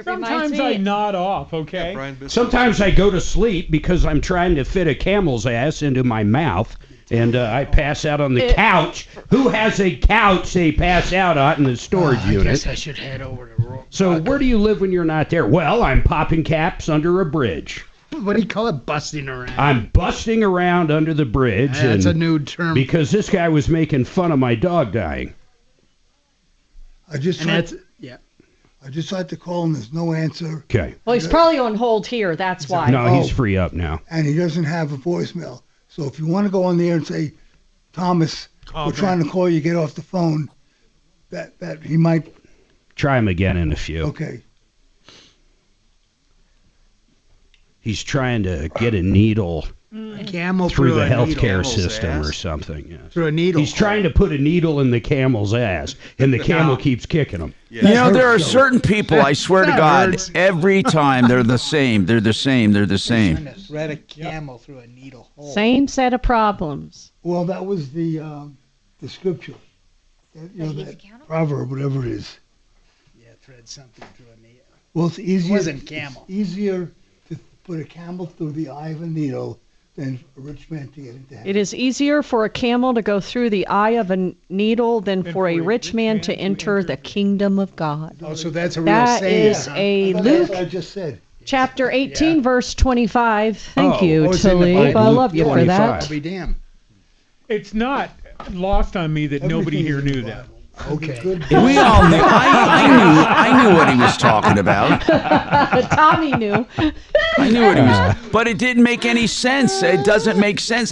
Sometimes I nod off, okay? Sometimes I go to sleep because I'm trying to fit a camel's ass into my mouth, and I pass out on the couch. Who has a couch they pass out on in the storage I unit? guess I should head over to So where do you live when you're not there? Well, I'm popping caps under a bridge. What do you call it? Busting around. I'm busting around under the bridge. That's and a new term. Because this guy was making fun of my dog dying. I just And tried, that's yeah. I just tried to call him. There's no answer. Okay. Well, he's probably on hold here. That's why. No, he's free up now. And he doesn't have a voicemail. So if you want to go on there and say, Thomas, we're trying to call you, get off the phone, that he might. Try him again in a few. Okay. He's trying to get a needle Camel through the a healthcare needle. system or something. Yes. Through a needle. He's trying to put a needle in the camel's ass, and the camel keeps kicking him. You know, there are certain people, I swear to God, every time they're the same. They're the same. They're the same. Thread a camel through a needle hole. Same set of problems. Well, that was the scripture. That proverb, whatever it is. Yeah, thread something through a needle. Well, it's easier. It wasn't camel. It's easier to put a camel through the eye of a needle than a rich man to get into heaven. It is easier for a camel to go through the eye of a needle than for a rich man to enter the kingdom of God. Oh, so that's a real That saying. is a Luke I just said. chapter 18, verse 25. Thank you, it's in the Talib. I Bible. love you for that. I'll be damned. It's not lost on me that nobody here knew that. Okay. We all knew. I knew what he was talking about. Tommy knew. I knew what he was. But it didn't make any sense. It doesn't make sense.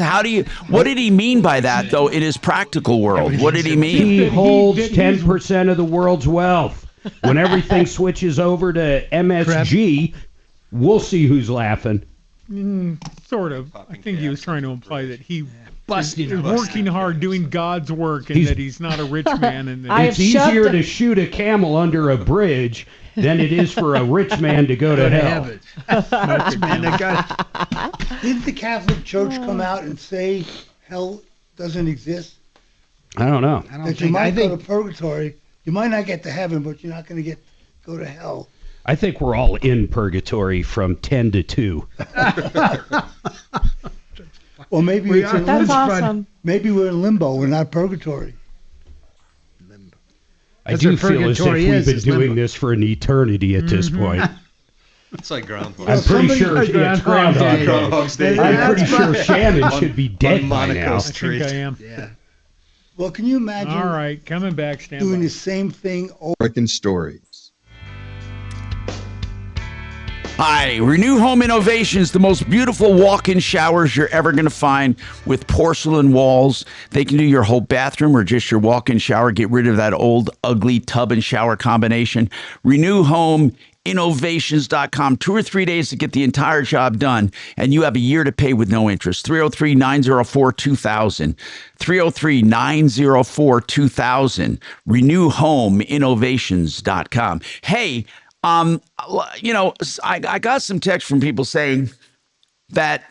What did he mean by that, though, in his practical world? What did he mean? He holds 10% of the world's wealth. When everything switches over to MSG, we'll see who's laughing. Sort of. I think he was trying to imply that he Busting is working hard, doing God's work, and that he's not a rich man. And that It's easier to shoot a camel under a bridge than it is for a rich man to go to hell. Didn't the Catholic Church come out and say hell doesn't exist? I don't know. That you might go to purgatory. You might not get to heaven, but you're not going to go to hell. I think we're all in purgatory from 10 to 2. Or maybe it's in That's limbo. awesome. Maybe we're in limbo. We're not purgatory. I do feel as if we've been doing this for an eternity at this point. It's like Groundhog. I'm pretty sure it's Groundhog Day. Groundhog's Day. I'm pretty sure Shannon should be dead by now. I think I am. Yeah. Well, can you imagine All right, coming back, stand doing by. the same thing over? American Stories. Hi, Renew Home Innovations, the most beautiful walk-in showers you're ever going to find with porcelain walls. They can do your whole bathroom or just your walk-in shower. Get rid of that old, ugly tub and shower combination. RenewHomeInnovations.com. 2 or 3 days to get the entire job done, and you have a year to pay with no interest. 303-904-2000. 303-904-2000. RenewHomeInnovations.com. Hey, I got some text from people saying that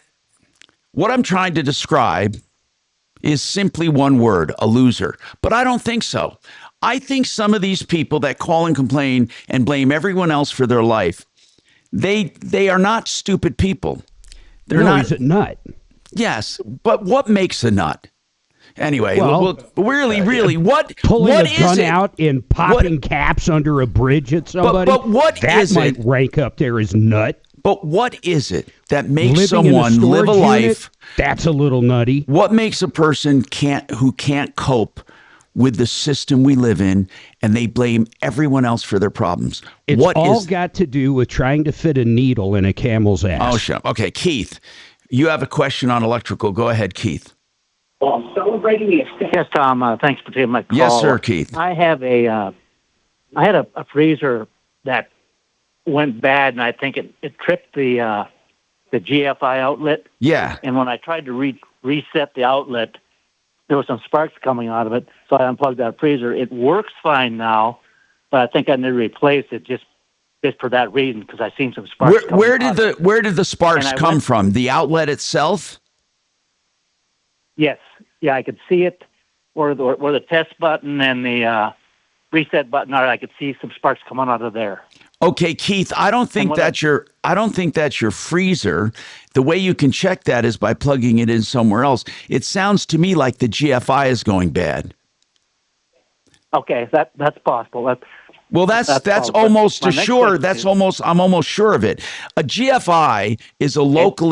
what I'm trying to describe is simply one word, a loser. But I don't think so. I think some of these people that call and complain and blame everyone else for their life, they are not stupid people. They're not. He's a nut. Yes, but what makes a nut? Anyway, Well, really, what Pulling what a is gun it? out and popping caps under a bridge at somebody. But what that is might it? rank up there as nut. But what is it that makes Living in a someone live a storage life? unit, that's a little nutty. What makes a person who can't cope with the system we live in, and they blame everyone else for their problems? It's What all is? got to do with trying to fit a needle in a camel's ass. Oh, sure. Okay, Keith, you have a question on electrical. Go ahead, Keith. Well, celebrating the Yes, Tom. Thanks for taking my call. Yes, sir, Keith. I have I had a freezer that went bad, and I think it tripped the the GFI outlet. Yeah. And when I tried to reset the outlet, there were some sparks coming out of it. So I unplugged that freezer. It works fine now, but I think I need to replace it just for that reason because I've seen some sparks. Where did the sparks come from? The outlet itself? Yes. Yeah, I could see it where the test button and the reset button are. I could see some sparks coming out of there. Okay, Keith, I don't think that's your freezer. The way you can check that is by plugging it in somewhere else. It sounds to me like the GFI is going bad. Okay, that's possible. That's almost assured. I'm almost sure of it. A GFI is a local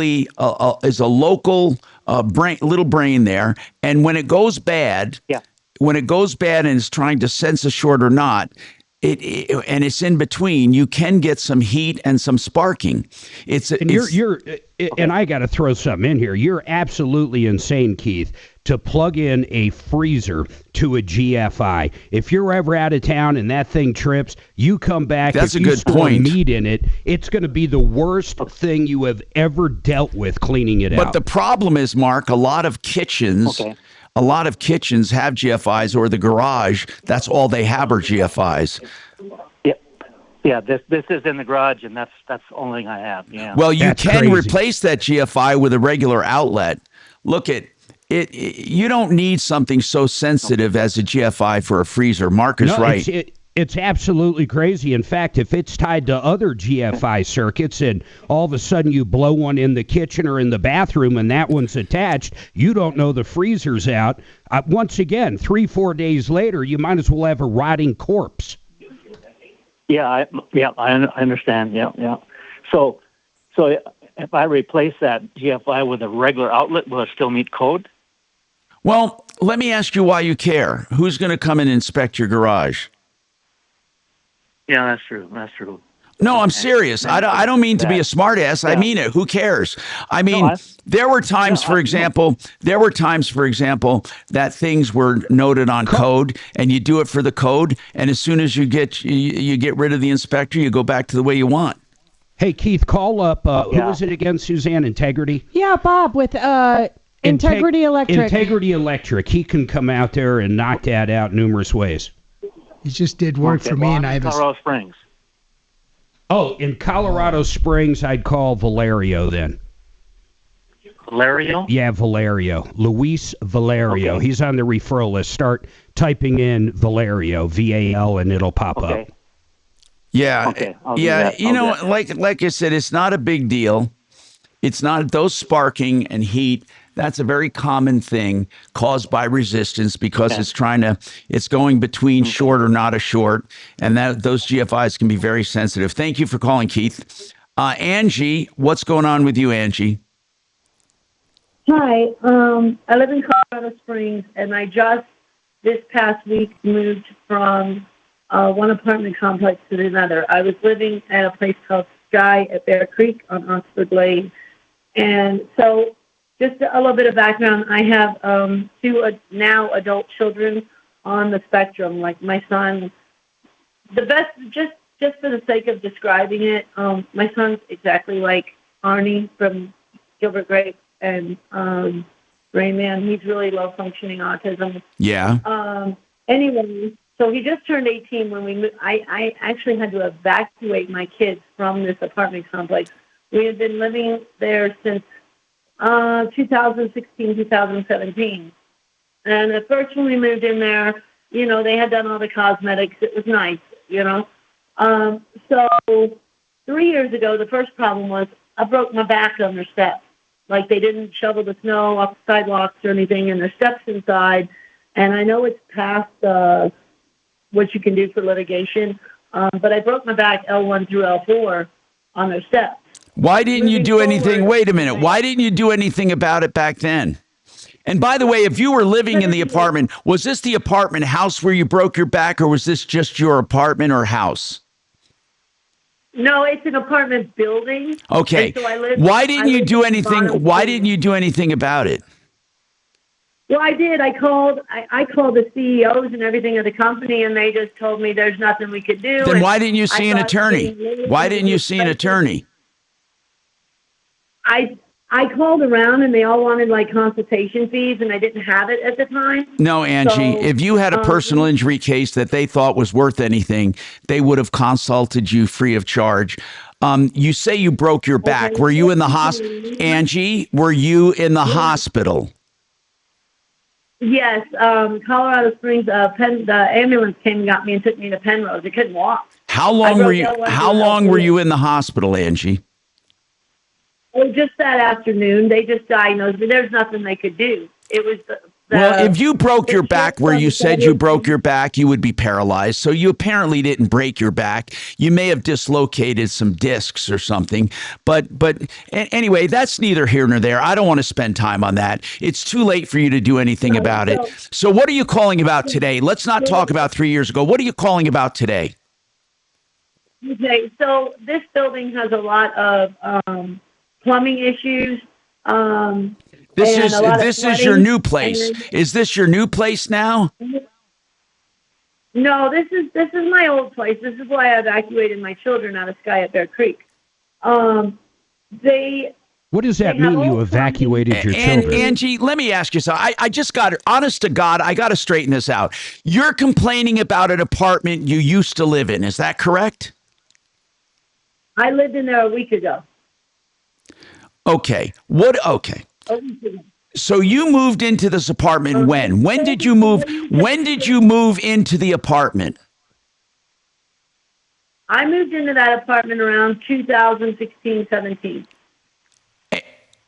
little brain there, and when it goes bad, and is trying to sense a short or not, and it's in between, you can get some heat and some sparking. And I got to throw something in here. You're absolutely insane, Keith, to plug in a freezer to a GFI. If you're ever out of town and that thing trips, you come back. That's if a you good store point. Meat in it, it's going to be the worst thing you have ever dealt with cleaning it out. But the problem is, Mark, a lot of kitchens have GFIs, or the garage, that's all they have are GFIs. Yeah, this is in the garage, and that's the only thing I have. Yeah. Well, you can replace that GFI with a regular outlet. Look at it. You don't need something so sensitive as a GFI for a freezer. Mark is right. It's absolutely crazy. In fact, if it's tied to other GFI circuits and all of a sudden you blow one in the kitchen or in the bathroom and that one's attached, you don't know the freezer's out. Once again, 3-4 days later, you might as well have a rotting corpse. I understand. Yeah. So if I replace that GFI with a regular outlet, will it still meet code? Well, let me ask you why you care. Who's going to come and inspect your garage? Yeah, that's true. No, I'm serious. I don't mean to be a smartass. I mean it. Who cares? I mean, there were times, for example, that things were noted on code, and you do it for the code, and as soon as you get rid of the inspector, you go back to the way you want. Hey, Keith, call up. Who is it again, Suzanne? Integrity? Yeah, Bob with Integrity Electric. Integrity Electric. He can come out there and knock that out numerous ways. He just did work for me, and I have Colorado Springs. Oh, in Colorado Springs, I'd call Valerio then. Valerio? Yeah, Valerio. Luis Valerio. Okay. He's on the referral list. Start typing in Valerio, VAL, and it'll pop up. Yeah. Okay. You know, like I said, it's not a big deal. It's not those sparking and heat. That's a very common thing caused by resistance because it's going between short or not a short, and those GFIs can be very sensitive. Thank you for calling, Keith. Angie, what's going on with you, Angie? Hi, I live in Colorado Springs, and I just this past week moved from one apartment complex to another. I was living at a place called Sky at Bear Creek on Oxford Lane, and so. Just a little bit of background. I have two now adult children on the spectrum. Like my son, just for the sake of describing it, my son's exactly like Arnie from Gilbert Grape and Rain Man. He's really low functioning autism. Yeah. Anyway, so he just turned 18 when we moved. I actually had to evacuate my kids from this apartment complex. We had been living there since 2016, 2017. And at first when we moved in there, they had done all the cosmetics. It was nice, So 3 years ago, the first problem was I broke my back on their steps. Like they didn't shovel the snow off the sidewalks or anything, and their steps inside. And I know it's past what you can do for litigation, but I broke my back L1 through L4 on their steps. Why didn't you do anything? Wait a minute. Why didn't you do anything about it back then? And by the way, if you were living in the apartment, was this the apartment house where you broke your back, or was this just your apartment or house? No, it's an apartment building. Okay. So why didn't you do anything? Why didn't you do anything about it? Well, I did. I called the CEOs and everything of the company, and they just told me there's nothing we could do. Then why didn't you see an attorney? Why didn't you see an attorney? I called around and they all wanted like consultation fees, and I didn't have it at the time. No, Angie, So, if you had a personal injury case that they thought was worth anything, they would have consulted you free of charge. You say you broke your back. Were you in the hospital? Angie, were you in the hospital? Yes, Colorado Springs. The ambulance came and got me and took me to Penrose. I couldn't walk. How long were you? How long were you in the hospital, Angie? Oh, just that afternoon. They just diagnosed me. There's nothing they could do. It was Well, if you broke your back where you said you broke your back, you would be paralyzed. So you apparently didn't break your back. You may have dislocated some discs or something. But anyway, that's neither here nor there. I don't want to spend time on that. It's too late for you to do anything about it. So what are you calling about today? Let's not talk about 3 years ago. What are you calling about today? Okay, so this building has a lot of plumbing issues. This is your new place. Is this your new place now? No, this is my old place. This is why I evacuated my children out of Sky at Bear Creek. What does that mean? You evacuated your children? Angie, let me ask you something. I just got it. Honest to God, I got to straighten this out. You're complaining about an apartment you used to live in. Is that correct? I lived in there a week ago. Okay. Okay. So you moved into this apartment when? When did you move? When did you move into the apartment? I moved into that apartment around 2016, 17.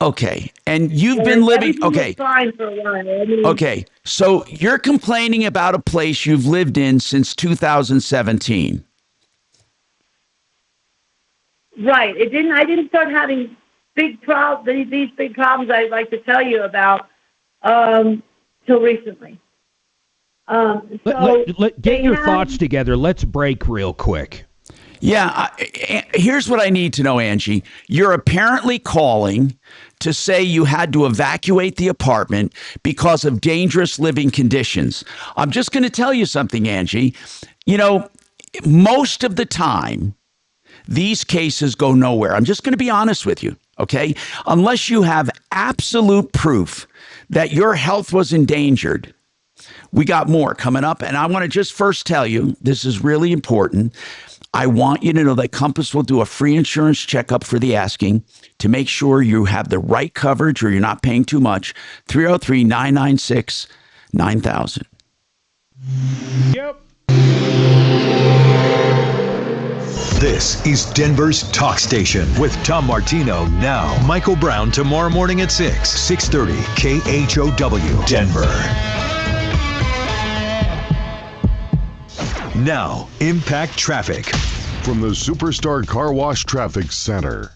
Okay. And you've been living, okay. Fine for a while. Okay. So you're complaining about a place you've lived in since 2017. Right. I didn't start having these big problems I'd like to tell you about till recently. Get your thoughts together. Let's break real quick. Yeah, here's what I need to know, Angie. You're apparently calling to say you had to evacuate the apartment because of dangerous living conditions. I'm just going to tell you something, Angie. You know, most of the time, these cases go nowhere. I'm just going to be honest with you. Okay, unless you have absolute proof that your health was endangered. We got more coming up, and I want to just first tell you, this is really important. I want you to know that Compass will do a free insurance checkup for the asking to make sure you have the right coverage or you're not paying too much. 303-996-9000. Yep. This is Denver's Talk Station with Tom Martino now. Michael Brown tomorrow morning at 6:30 KHOW Denver. Now, Impact Traffic. From the Superstar Car Wash Traffic Center.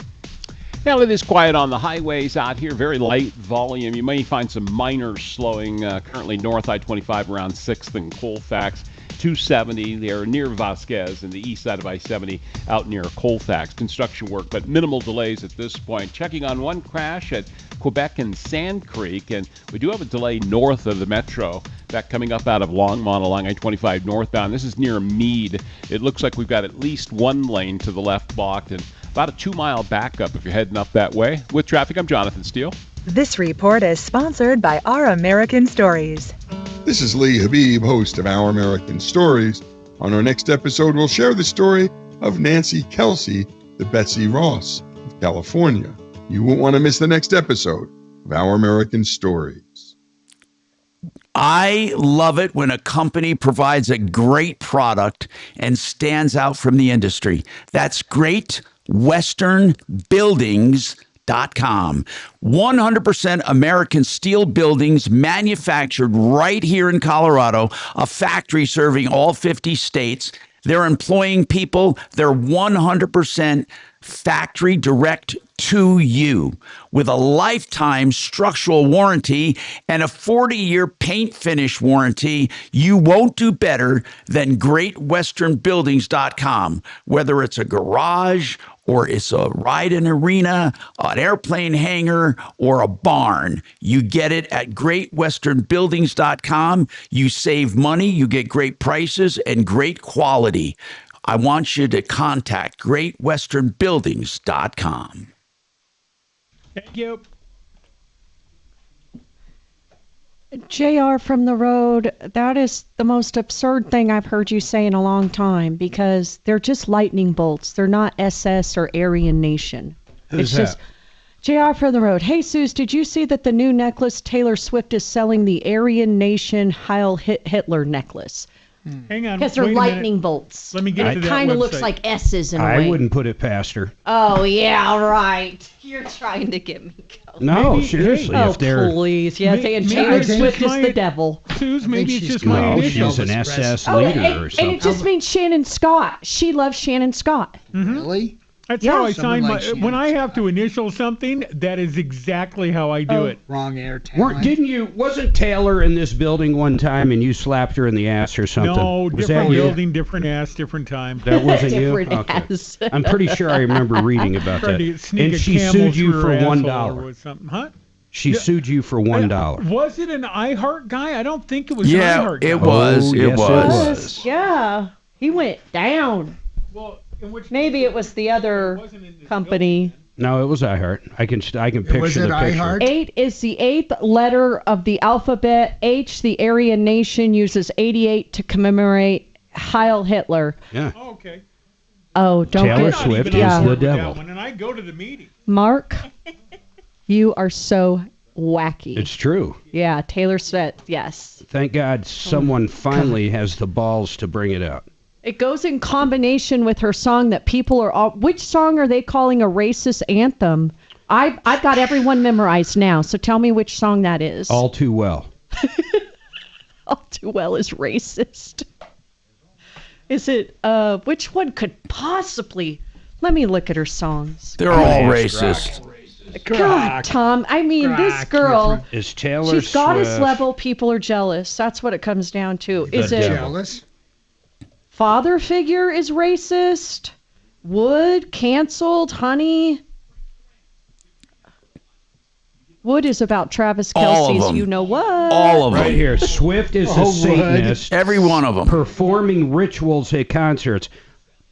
Now it is quiet on the highways out here, very light volume. You may find some minor slowing currently north I-25 around 6th and Colfax. 270 there near Vasquez and the east side of I-70 out near Colfax. Construction work, but minimal delays at this point. Checking on one crash at Quebec and Sand Creek, and we do have a delay north of the metro. That coming up out of Longmont along I-25 northbound. This is near Meade. It looks like we've got at least one lane to the left blocked and about a 2-mile backup if you're heading up that way. With traffic, I'm Jonathan Steele. This report is sponsored by Our American Stories. This is Lee Habib, host of Our American Stories. On our next episode, we'll share the story of Nancy Kelsey, the Betsy Ross of California. You won't want to miss the next episode of Our American Stories. I love it when a company provides a great product and stands out from the industry. That's GreatWesternBuildings.com. 100% American steel buildings manufactured right here in Colorado, a factory serving all 50 states. They're employing people. They're 100% factory direct to you with a lifetime structural warranty and a 40-year paint finish warranty. You won't do better than GreatWesternBuildings.com, whether it's a garage or it's a ride-in arena, an airplane hangar, or a barn. You get it at GreatWesternBuildings.com. You save money, you get great prices, and great quality. I want you to contact GreatWesternBuildings.com. Thank you. JR from the road, that is the most absurd thing I've heard you say in a long time because they're just lightning bolts. They're not SS or Aryan Nation. Who's It's just JR from the road. Hey, Suze, did you see that the new necklace Taylor Swift is selling the Aryan Nation Heil Hitler necklace? Hang on. Because they're wait a lightning minute. bolts. Let me get to It that kind of website. looks like S's in a I way. wouldn't put it past her. Oh, yeah, right. You're trying to get me going. No, Maybe- seriously. Oh, if they're please. Yeah, saying maybe Taylor I think Swift is my- the devil. Suze, maybe it's she's just my no, initials. she's an SS Oh, leader and, or and something. it just means Shannon Scott. She loves Shannon Scott. Really? That's Yeah. how I Someone sign my. like Shannon When I have to initial something, that is exactly how I do it. Wrong air talent. Wasn't Taylor in this building one time and you slapped her in the ass or something? No, Was different that you? building, different ass, different time. That wasn't you? Different Okay. ass. I'm pretty sure I remember reading about Tried that. to sneak And a she camel sued you through for her $1. asshole or something. Huh? She sued you for $1. Was it an iHeart guy? I don't think it was Yeah, an iHeart guy. it was. Oh, It yes, was. Yeah. He went down. Well, in which Maybe it was the other company. No, it was iHeart. I can picture Was the it picture. iHeart? 8 is the 8th letter of the alphabet. H, the Aryan Nation, uses 88 to commemorate Heil Hitler. Yeah. Oh, okay. Oh, don't Taylor get Swift Even is on the board with that devil. one, and I go to the meeting. Mark, you are so wacky. It's true. Yeah, Taylor Swift, yes. Thank God someone finally has the balls to bring it out. It goes in combination with her song that people are all. Which song are they calling a racist anthem? I've got everyone memorized now, so tell me which song that is. All too well. All Too Well is racist. Is it, which one could possibly. Let me look at her songs. They're all racist. God, Tom, I mean, this girl, Is Taylor she's goddess Swift level, people are jealous. That's what it comes down to. Is The it devil. Jealous? father figure is racist? Wood, canceled, honey. Wood is about Travis All of Kelce's them. You Know What. All of Right them. here. Swift is a Oh, Wood. Satanist. Every one of them. Performing rituals at concerts.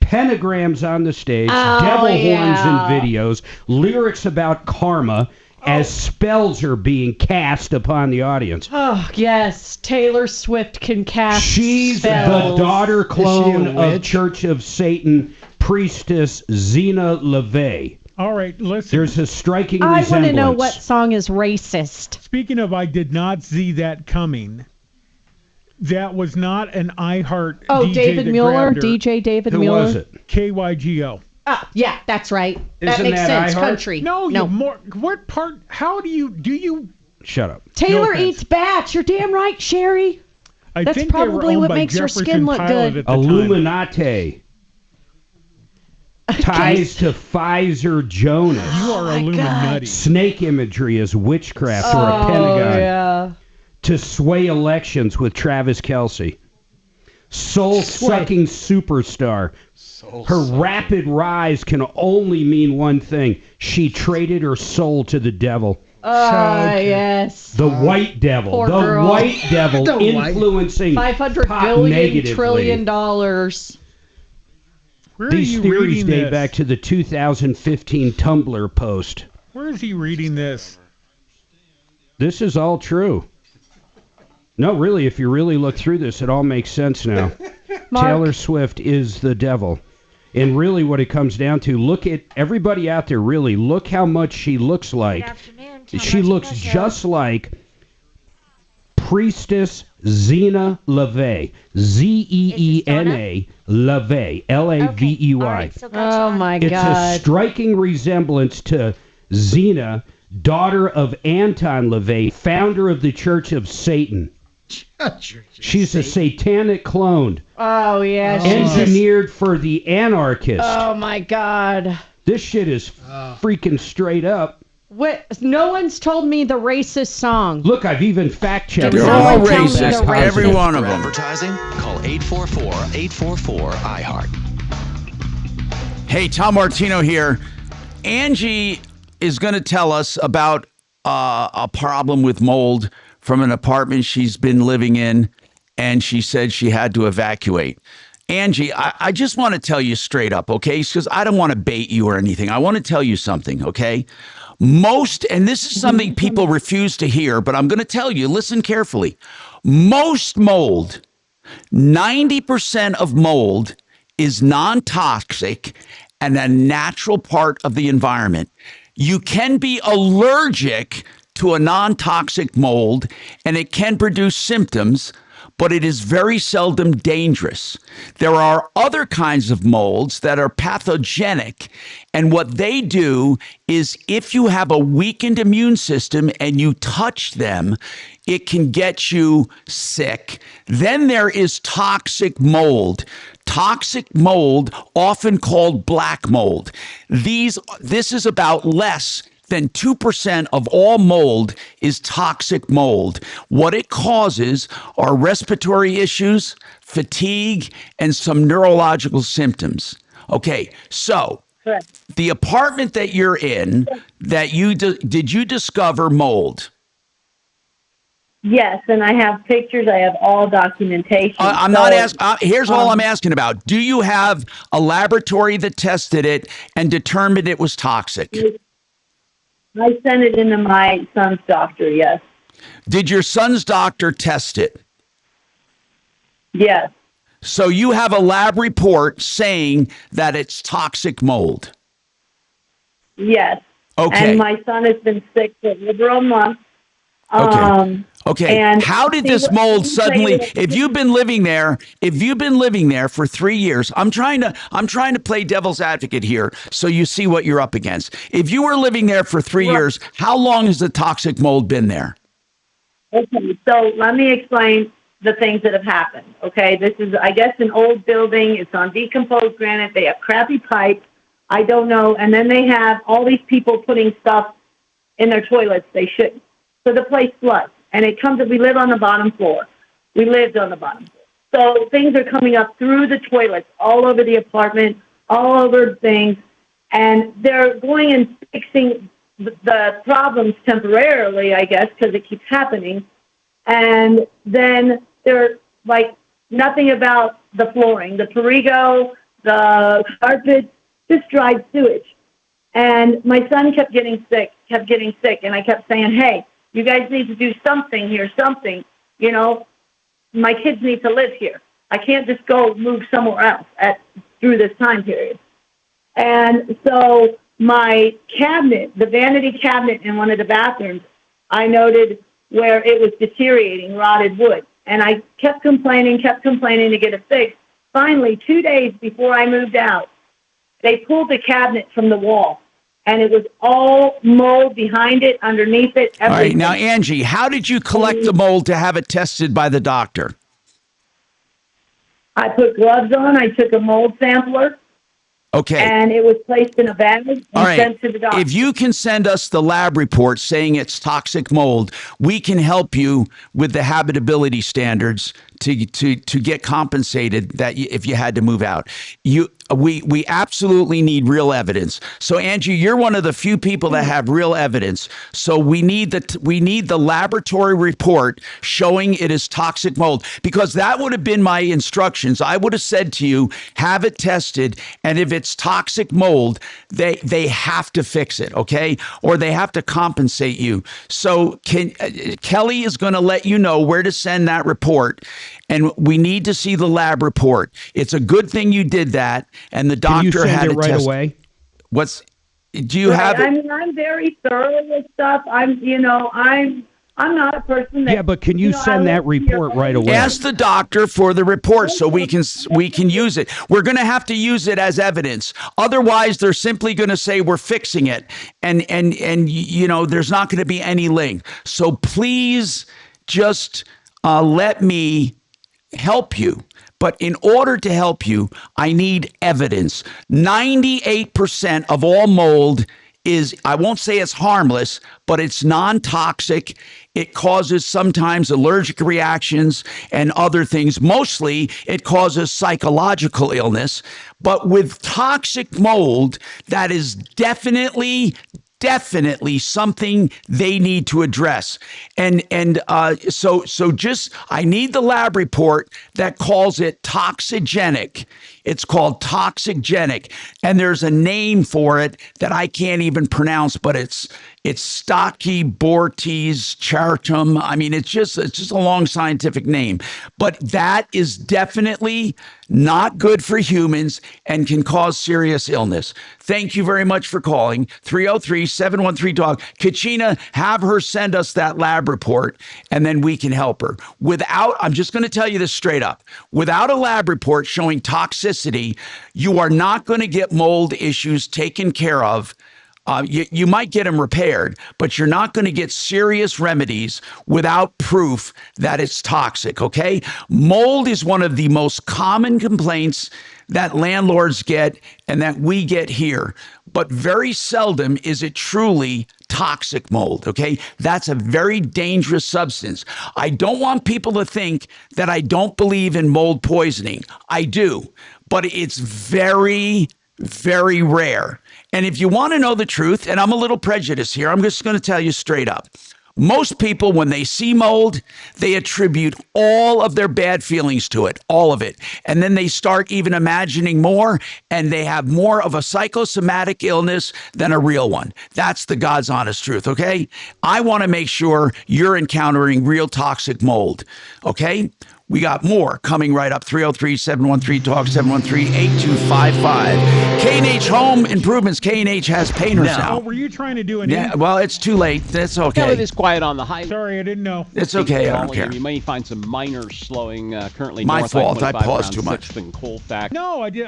Pentagrams on the stage. Oh, devil yeah. horns in videos. Lyrics about karma as spells are being cast upon the audience. Oh, yes. Taylor Swift can cast She's spells. the daughter clone a of witch? Church of Satan priestess Zena LaVey. All right, listen. There's a striking I want resemblance. to know what song is racist. Speaking of, I did not see that coming. That was not an iHeart Oh, DJ David that Mueller, grabbed her. DJ David Who Mueller. was it? KYGO. Ah, yeah, that's right. That Isn't makes that sense. iHeart? Country. No, no. you more. What part? How do you? Shut up. Taylor offense. eats bats. You're damn right, Sherry. I That's think they were probably owned what by makes her Jefferson skin look Pilot good. at the time. Illuminati. Ties to Pfizer Jonas. You are Illuminati. Snake imagery as witchcraft or a Oh, pentagon. yeah. To sway elections with Travis Kelce. Soul-sucking superstar. Her rapid rise can only mean one thing. She traded her soul to the devil. Yes. The white devil. Poor The girl. white devil The white- influencing $500 pop billion negatively. trillion dollars. Where are These you theories reading date this? back to the 2015 Tumblr post. Where is he reading this? This is all true. No, really, if you really look through this, it all makes sense now. Mark. Taylor Swift is the devil. And really what it comes down to, look at everybody out there, really, look how much she looks like. She looks just like Priestess Zena LaVey. Zeena LaVey. Lavey. Oh, my It's a God. striking resemblance to Zena, daughter of Anton LaVey, founder of the Church of Satan. She's a satanic clone, Oh, yeah. she's just- engineered for the anarchist. Oh, my God. This shit is freaking straight up. What? No one's told me the racist song. Look, I've even fact-checked. They're Someone all tell me the racist. racist. Every one of For them. advertising, call 844-844-iHeart. Hey, Tom Martino here. Angie is going to tell us about a problem with mold from an apartment she's been living in, and she said she had to evacuate. Angie, I just want to tell you straight up, okay? Because I don't want to bait you or anything. I want to tell you something, okay? And this is something people refuse to hear, but I'm going to tell you, listen carefully. Most mold, 90% of mold is non-toxic and a natural part of the environment. You can be allergic to a non-toxic mold, and it can produce symptoms, but it is very seldom dangerous. There are other kinds of molds that are pathogenic, and what they do is if you have a weakened immune system and you touch them, it can get you sick. Then there is toxic mold. Toxic mold, often called black mold. This is about less than 2% of all mold is toxic mold. What it causes are respiratory issues, fatigue, and some neurological symptoms. Okay, so the apartment that you're in, did you discover mold? Yes, and I have pictures. I have all documentation. I'm not asking. Here's all I'm asking about. Do you have a laboratory that tested it and determined it was toxic? I sent it into my son's doctor, yes. Did your son's doctor test it? Yes. So you have a lab report saying that it's toxic mold? Yes. Okay. And my son has been sick for over a month. Okay. And how did this mold suddenly, if you've been living there for 3 years, I'm trying to play devil's advocate here so you see what you're up against. If you were living there for 3 years, how long has the toxic mold been there? Okay, so let me explain the things that have happened. Okay, this is, I guess, an old building. It's on decomposed granite. They have crappy pipes. I don't know. And then they have all these people putting stuff in their toilets they shouldn't. So the place floods. And it comes we live on the bottom floor. We lived on the bottom floor. So things are coming up through the toilets, all over the apartment, all over things. And they're going and fixing the problems temporarily, I guess, because it keeps happening. And then they're like nothing about the flooring, the Perigo, the carpets, just dried sewage. And my son kept getting sick. And I kept saying, hey, you guys need to do something here, something. You know, my kids need to live here. I can't just go move somewhere else through this time period. And so my cabinet, the vanity cabinet in one of the bathrooms, I noted where it was deteriorating, rotted wood. And I kept complaining to get it fixed. Finally, 2 days before I moved out, they pulled the cabinet from the wall. And it was all mold behind it, underneath it, everything. All right, now, Angie, how did you collect the mold to have it tested by the doctor? I put gloves on. I took a mold sampler. Okay. And it was placed in a bag and sent to the doctor. If you can send us the lab report saying it's toxic mold, we can help you with the habitability standards to get compensated that if you had to move out. We absolutely need real evidence. So Angie, you're one of the few people that have real evidence. So we need the laboratory report showing it is toxic mold, because that would have been my instructions. I would have said to you, have it tested, and if it's toxic mold, they have to fix it, okay? Or they have to compensate you. So Kelly is going to let you know where to send that report, and we need to see the lab report. It's a good thing you did that, and the doctor had it right test. away. Do you have it? I mean, I'm very thorough with stuff. I'm not a person that. Yeah, but can you send that report right away? Ask the doctor for the report so we can use it. We're going to have to use it as evidence. Otherwise, they're simply going to say we're fixing it, and there's not going to be any link. So please just let me help you. But in order to help you, I need evidence. 98% of all mold is, I won't say it's harmless, but it's non-toxic. It causes sometimes allergic reactions and other things. Mostly it causes psychological illness. But with toxic mold, that is definitely definitely something they need to address. So just I need the lab report that calls it toxigenic. It's called toxigenic, and there's a name for it that I can't even pronounce, but it's Stachybotrys charatum. I mean, it's just a long scientific name, but that is definitely not good for humans and can cause serious illness. Thank you very much for calling 303-713-DOG. Kachina, have her send us that lab report, and then we can help her. I'm just going to tell you this straight up. Without a lab report showing toxicity, you are not going to get mold issues taken care of. You might get them repaired, but you're not going to get serious remedies without proof that it's toxic, okay? Mold is one of the most common complaints that landlords get and that we get here, but very seldom is it truly toxic mold, okay? That's a very dangerous substance. I don't want people to think that I don't believe in mold poisoning. I do, but it's very, very rare. And if you want to know the truth, and I'm a little prejudiced here, I'm just going to tell you straight up. Most people, when they see mold, they attribute all of their bad feelings to it, all of it. And then they start even imagining more, and they have more of a psychosomatic illness than a real one. That's the God's honest truth, okay? I want to make sure you're encountering real toxic mold, okay? We got more coming right up. 303-713-TALK, 713-8255. K&H Home Improvements. K&H has painters now. Oh, were you trying to do an Yeah, well, it's too late. That's okay. Yeah, it is quiet on the highway. Sorry, I didn't know. It's okay. I don't care. You may find some minor slowing currently. My north fault. I I-25 paused too around much. 6th and Colfax. No, I did.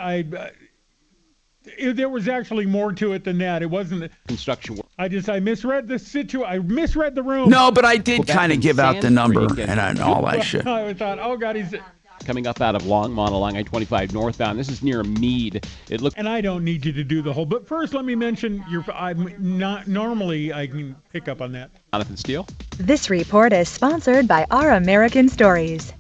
There was actually more to it than that. It wasn't construction work. I misread the I misread the room. No, but I did kind of give out the number and all that shit. I thought, oh God, he's coming up out of Longmont along I-25 northbound. This is near Meade. It looks. And I don't need you to do the whole. But first, let me mention I'm not normally I can pick up on that. Jonathan Steele. This report is sponsored by Our American Stories.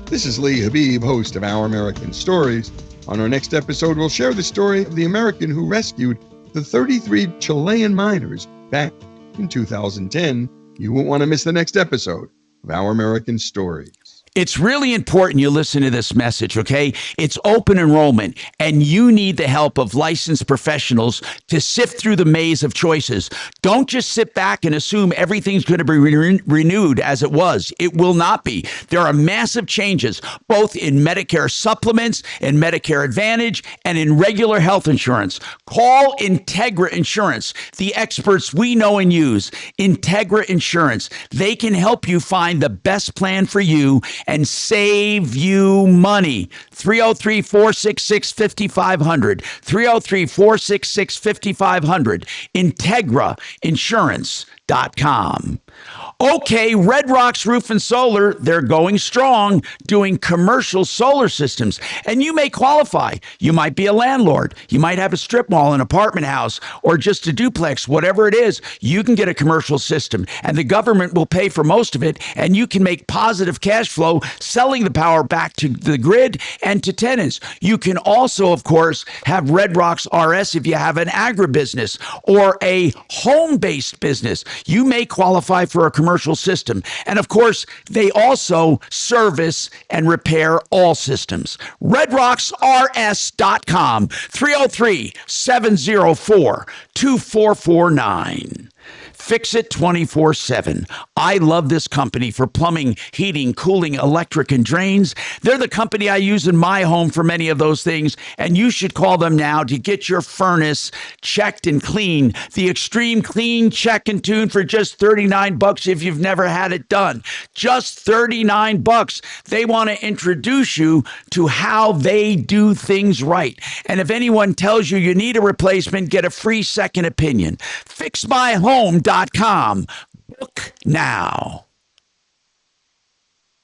This is Lee Habib, host of Our American Stories. On our next episode, we'll share the story of the American who rescued the 33 Chilean miners back in 2010. You won't want to miss the next episode of Our American Stories. It's really important you listen to this message, okay? It's open enrollment, and you need the help of licensed professionals to sift through the maze of choices. Don't just sit back and assume everything's going to be renewed as it was. It will not be. There are massive changes, both in Medicare supplements, in Medicare Advantage, and in regular health insurance. Call Integra Insurance, the experts we know and use. Integra Insurance. They can help you find the best plan for you and save you money. 303-466-5500. 303-466-5500. IntegraInsurance.com. Okay, Red Rocks Roof and Solar, they're going strong, doing commercial solar systems. And you may qualify. You might be a landlord. You might have a strip mall, an apartment house, or just a duplex, whatever it is. You can get a commercial system, and the government will pay for most of it, and you can make positive cash flow selling the power back to the grid and to tenants. You can also, of course, have Red Rocks RS if you have an agribusiness or a home-based business. You may qualify for a commercial system. And of course, they also service and repair all systems. RedRocksRS.com, 303-704-2449. Fix it 24/7. I love this company for plumbing, heating, cooling, electric, and drains. They're the company I use in my home for many of those things, and you should call them now to get your furnace checked and clean. The Extreme Clean Check and Tune for just $39 if you've never had it done. Just $39. They want to introduce you to how they do things right. And if anyone tells you you need a replacement, get a free second opinion. FixMyHome.com. Book now.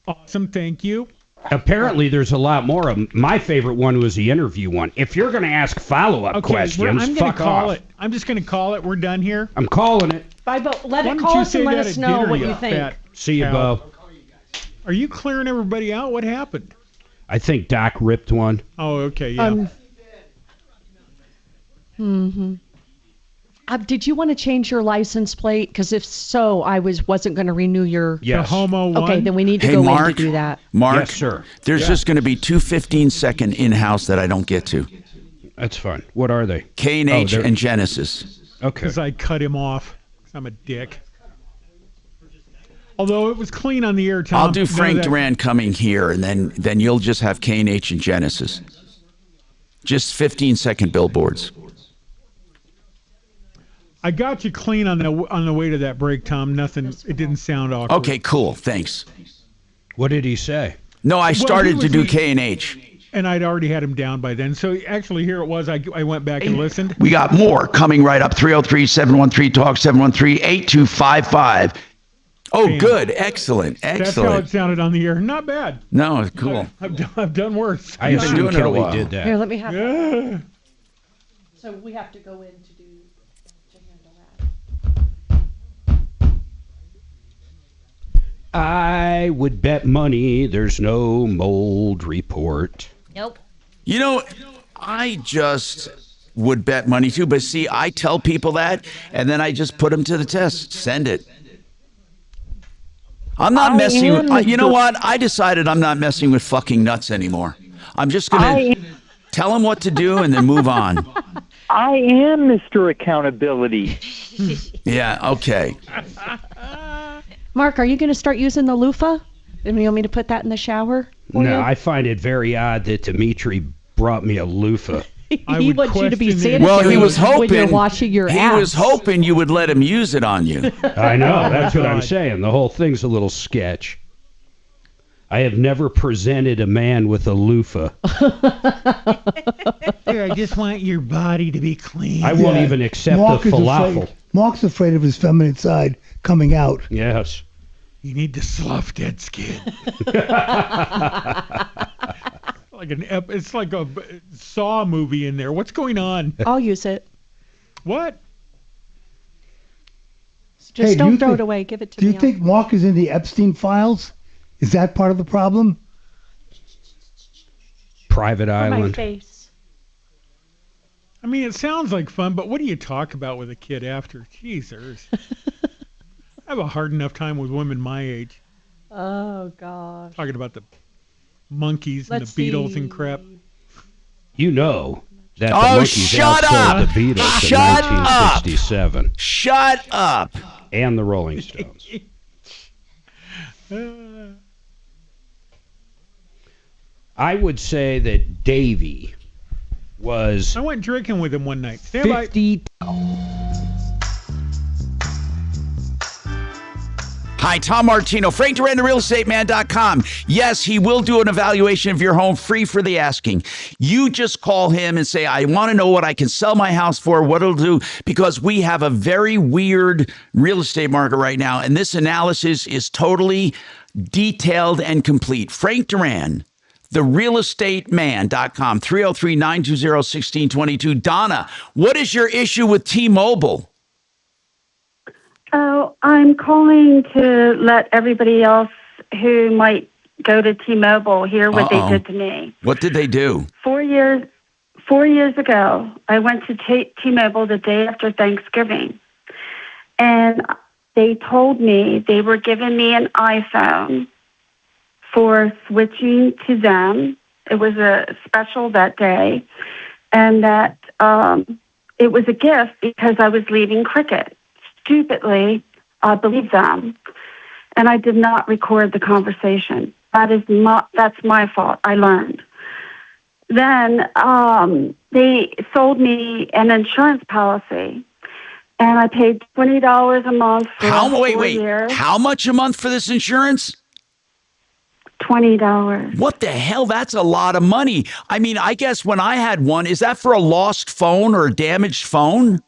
Awesome. Thank you. Apparently, there's a lot more of them. My favorite one was the interview one. If you're going to ask follow-up questions, I'm fuck call off. it. I'm just going to call it. We're done here. I'm calling it. Let Why it don't call you us say and let that us at know dinner, what you you think. fat See you, cow. Bo. Are you clearing everybody out? What happened? I think Doc ripped one. Oh, okay, yeah. Did you want to change your license plate? Because if so, I wasn't going to renew your The Homo one. Okay, then we need to Hey, go in Mark. to do that. Mark, Yes, sir. There's Yeah. just going to be two 15-second in-house that I don't get to. That's fine. What are they? K&H they're- and Genesis. Okay. Because I cut him off. 'Cause I'm a dick. Although it was clean on the air, Tom. I'll do Know Frank that- Duran coming here, and then you'll just have K&H and Genesis. Just 15-second billboards. I got you clean on the way to that break, Tom. Nothing. It didn't sound awkward. Okay, cool. Thanks. What did he say? No, I Well, started he to was- do K&H. And I'd already had him down by then. So actually, here it was. I went back and listened. We got more coming right up. 303-713-TALK, 713-8255. Oh, Bam. good. Excellent. That's how Excellent. it sounded on the air. Not bad. No, cool. I've done worse. I You've been assume doing it a Kelly while. did that. Here, let me have Yeah. that. So we have to go in to handle that. I would bet money there's no mold report. Nope. You know, I just would bet money too, but see, I tell people that, and then I just put them to the test. Send it. I'm not messing with, you know what? I decided I'm not messing with fucking nuts anymore. I'm just going to tell them what to do and then move on. I am Mr. Accountability. Yeah, okay. Mark, are you going to start using the loofah? And you want me to put that in the shower? for No, you? I find it very odd that Dimitri brought me a loofah. He wants you to be sanitary Well, he was hoping when you're washing your he ass. was hoping you would let him use it on you. I know. That's what I'm saying. The whole thing's a little sketch. I have never presented a man with a loofah. Here, I just want your body to be clean. I won't even accept Mark the is falafel. afraid. Mark's afraid of his feminine side coming out. Yes. You need to slough that skin. It's like a Saw movie in there. What's going on? I'll use it. What? Just Hey, do don't you throw think- it away. Give it to Do me. you think Mark is in the Epstein files? Is that part of the problem? Private For my island. face. I mean, it sounds like fun, but what do you talk about with a kid after? Jesus. I have a hard enough time with women my age. Oh, gosh. Talking about the monkeys and Let's the Beatles see. and crap. You know that the Oh, monkeys shut outsold up! the Beatles Shut in 1967. Shut up! And the Rolling Stones. I would say that Davy was I went drinking with him one night. Stand by. 50. Hi, Tom Martino, FrankDuran, Yes, he will do an evaluation of your home free for the asking. You just call him and say, I want to know what I can sell my house for, what it'll do, because we have a very weird real estate market right now, and this analysis is totally detailed and complete. Frank Duran, therealestateman.com, 303-920-1622. Donna, what is your issue with T-Mobile? Oh, I'm calling to let everybody else who might go to T-Mobile hear what Uh-oh. they did to me. What did they do? 4 years ago, I went to T-Mobile the day after Thanksgiving, and they told me they were giving me an iPhone for switching to them. It was a special that day, and that it was a gift because I was leaving Cricket. Stupidly, I believed them, and I did not record the conversation. That's my fault. I learned. Then they sold me an insurance policy, and I paid $20 a month for 4 years. How much a month for this insurance? $20. What the hell? That's a lot of money. I mean, I guess when I had one, is that for a lost phone or a damaged phone?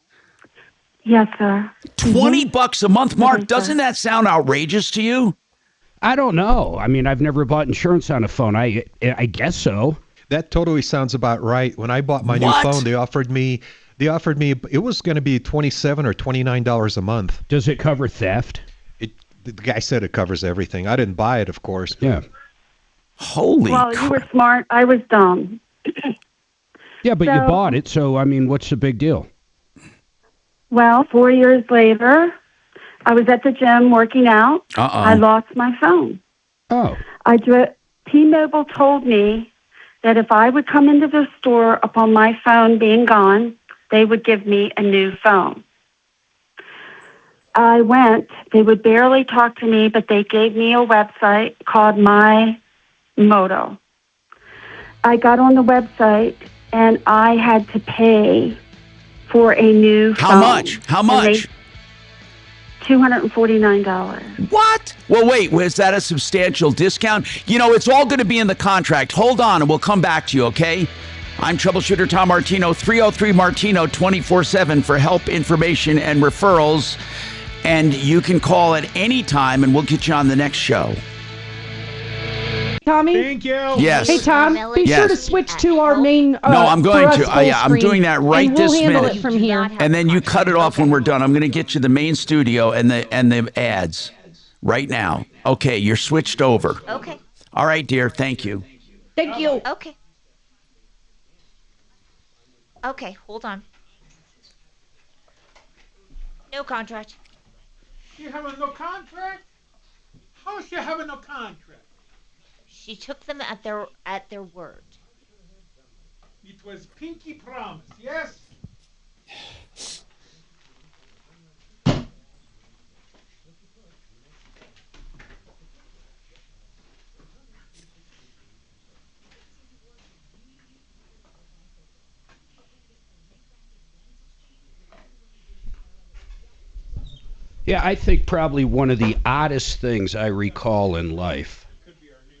Yes, sir. $20 a month, Mark. Doesn't that sound outrageous to you? I don't know. I mean, I've never bought insurance on a phone. I guess so. That totally sounds about right. When I bought my new phone, they offered me it was going to be $27 or $29 a month. Does it cover theft? The guy said it covers everything. I didn't buy it, of course. Yeah. Holy Well, you were smart. I was dumb. Yeah, but you So- bought it, so I mean, what's the big deal? Well, 4 years later, I was at the gym working out. I lost my phone. Oh. T-Mobile told me that if I would come into the store upon my phone being gone, they would give me a new phone. I went. They would barely talk to me, but they gave me a website called My Moto. I got on the website, and I had to pay for a new phone. How much? How much? $249. What? Well, wait, was that a substantial discount? You know, it's all going to be in the contract. Hold on, and we'll come back to you, okay? I'm Troubleshooter Tom Martino, 303-MARTINO, 24/7 for help, information, and referrals. And you can call at any time, and we'll get you on the next show. Tommy? Thank you. Yes. Hey, Tom, be sure to switch to our main. No, I'm going to. I'm screen, doing that right and we'll this handle minute. it from here. And then you cut it off when we're done. I'm going to get you the main studio and the ads right now. Okay, you're switched over. Okay. All right, dear. Thank you. Thank you. Okay. Okay, hold on. No contract. You having no contract? How is she having no contract? She took them at their word. It was pinky promise, yes? Yeah, I think probably one of the oddest things I recall in life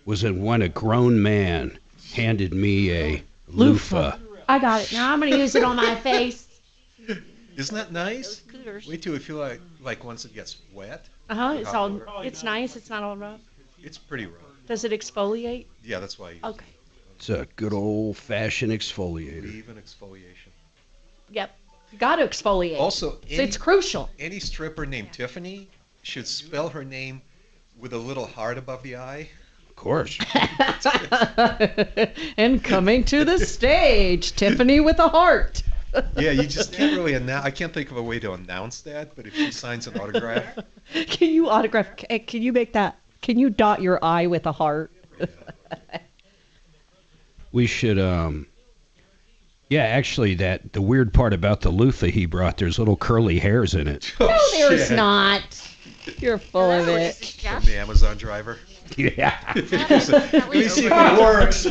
was when a grown man handed me a loofah. I got it. Now I'm going to use it on my face. Isn't that nice? Wait till we feel like once it gets wet. It's nice. It's not all rough. It's pretty rough. Does it exfoliate? Yeah, that's why. Okay. It's a good old-fashioned exfoliator. Even exfoliation. Yep. You got to exfoliate. Also, it's crucial. Any stripper named Tiffany should spell her name with a little heart above the I. Of course. And coming to the stage, Tiffany with a heart. Yeah, you just can't really announce. I can't think of a way to announce that, but if she signs an autograph. Can you autograph? Can you make that? Can you dot your I with a heart? We should, yeah, actually, the weird part about the loofah he brought, there's little curly hairs in it. No, there's not. You're full of it. From the Amazon driver. Yeah. Let me see if it works.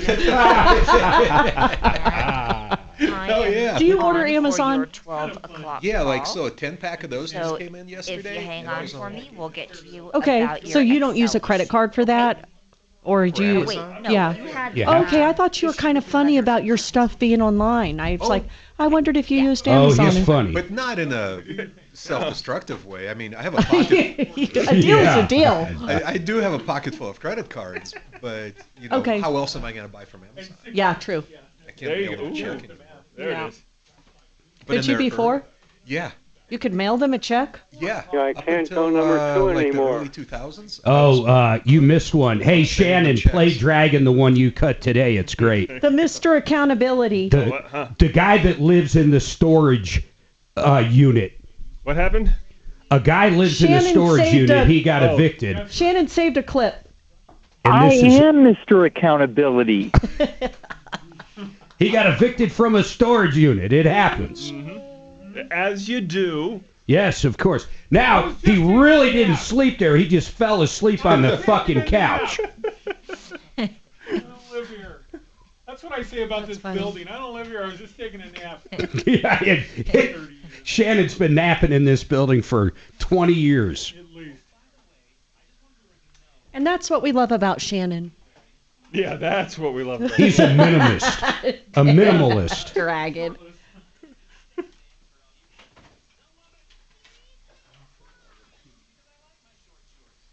Oh, yeah. Do you order Amazon? 12 o'clock Yeah, like call. so a 10-pack of those So just came in yesterday. If you hang on for me, we'll get to you Okay, about so your you don't use a Excel credit card for that? Or do you? Wait, no, yeah. you had Okay, I thought you were kind of funny about your stuff being online. I was like, I wondered if you used Amazon. Oh, he's funny. But not in a self-destructive way. I mean, I have a pocket. A deal is a deal. I do have a pocket full of credit cards, but you know, Okay. how else am I going to buy from Amazon? Yeah, true. I can't be able to check anymore. There Yeah. it is. But Could in you their before? Yeah. You could mail them a check? Yeah. Yeah, I Up can't until, go number two like anymore. the early 2000s. Oh, you missed one. Hey, Shannon, play Dragon, the one you cut today. It's great. The Mr. Accountability. The guy that lives in the storage unit. What happened? A guy lives in the Shannon storage saved unit. a- He got evicted. Shannon saved a clip. And I this is- am Mr. Accountability. He got evicted from a storage unit. It happens. As you do. Yes, of course. Now, he really didn't sleep there. He just fell asleep on the fucking couch. I don't live here. That's what I say about this building. I don't live here. I was just taking a nap. Yeah, Shannon's been napping in this building for 20 years. At least. And that's what we love about Shannon. Yeah, that's what we love about He's a minimalist. A minimalist. Dragon.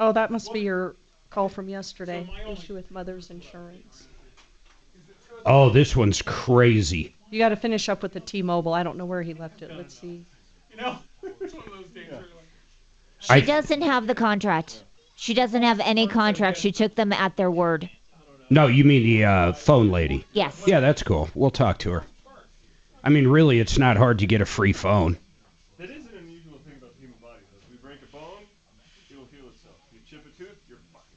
Oh, that must be your call from yesterday. Issue with mother's insurance. Oh, this one's crazy. You got to finish up with the T-Mobile. I don't know where he left it. Let's see. You know, it's one of those days where She doesn't have the contract. She doesn't have any contract. She took them at their word. No, you mean the phone lady? Yes. Yeah, that's cool. We'll talk to her. I mean, really, it's not hard to get a free phone. That isn't an feel itself. You chip a tooth, you're fucked.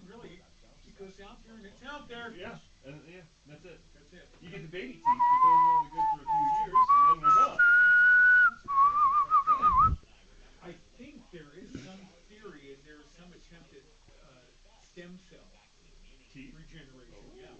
Really? It goes out there and it's out there. Yeah, that's it. That's it. You get the baby teeth, but those are only good for a few years, and then they're gone. I think there is some theory, and there's some attempt at stem cell regeneration. Yeah.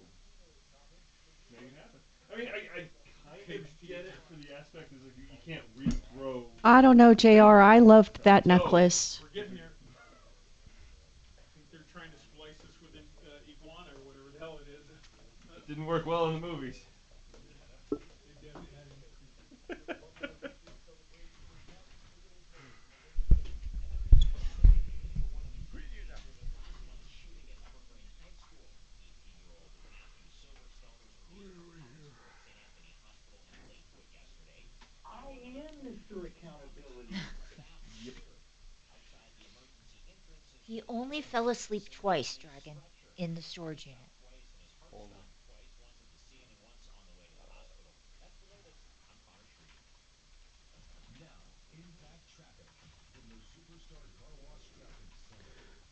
Maybe it happens. I mean, I kind of get it for the aspect is like you can't regrow. I don't know, JR. I loved that necklace. We're getting there. I think they're trying to splice us with an iguana or whatever the hell it is. It didn't work well in the movies. He only fell asleep twice, Dragon, in the storage unit.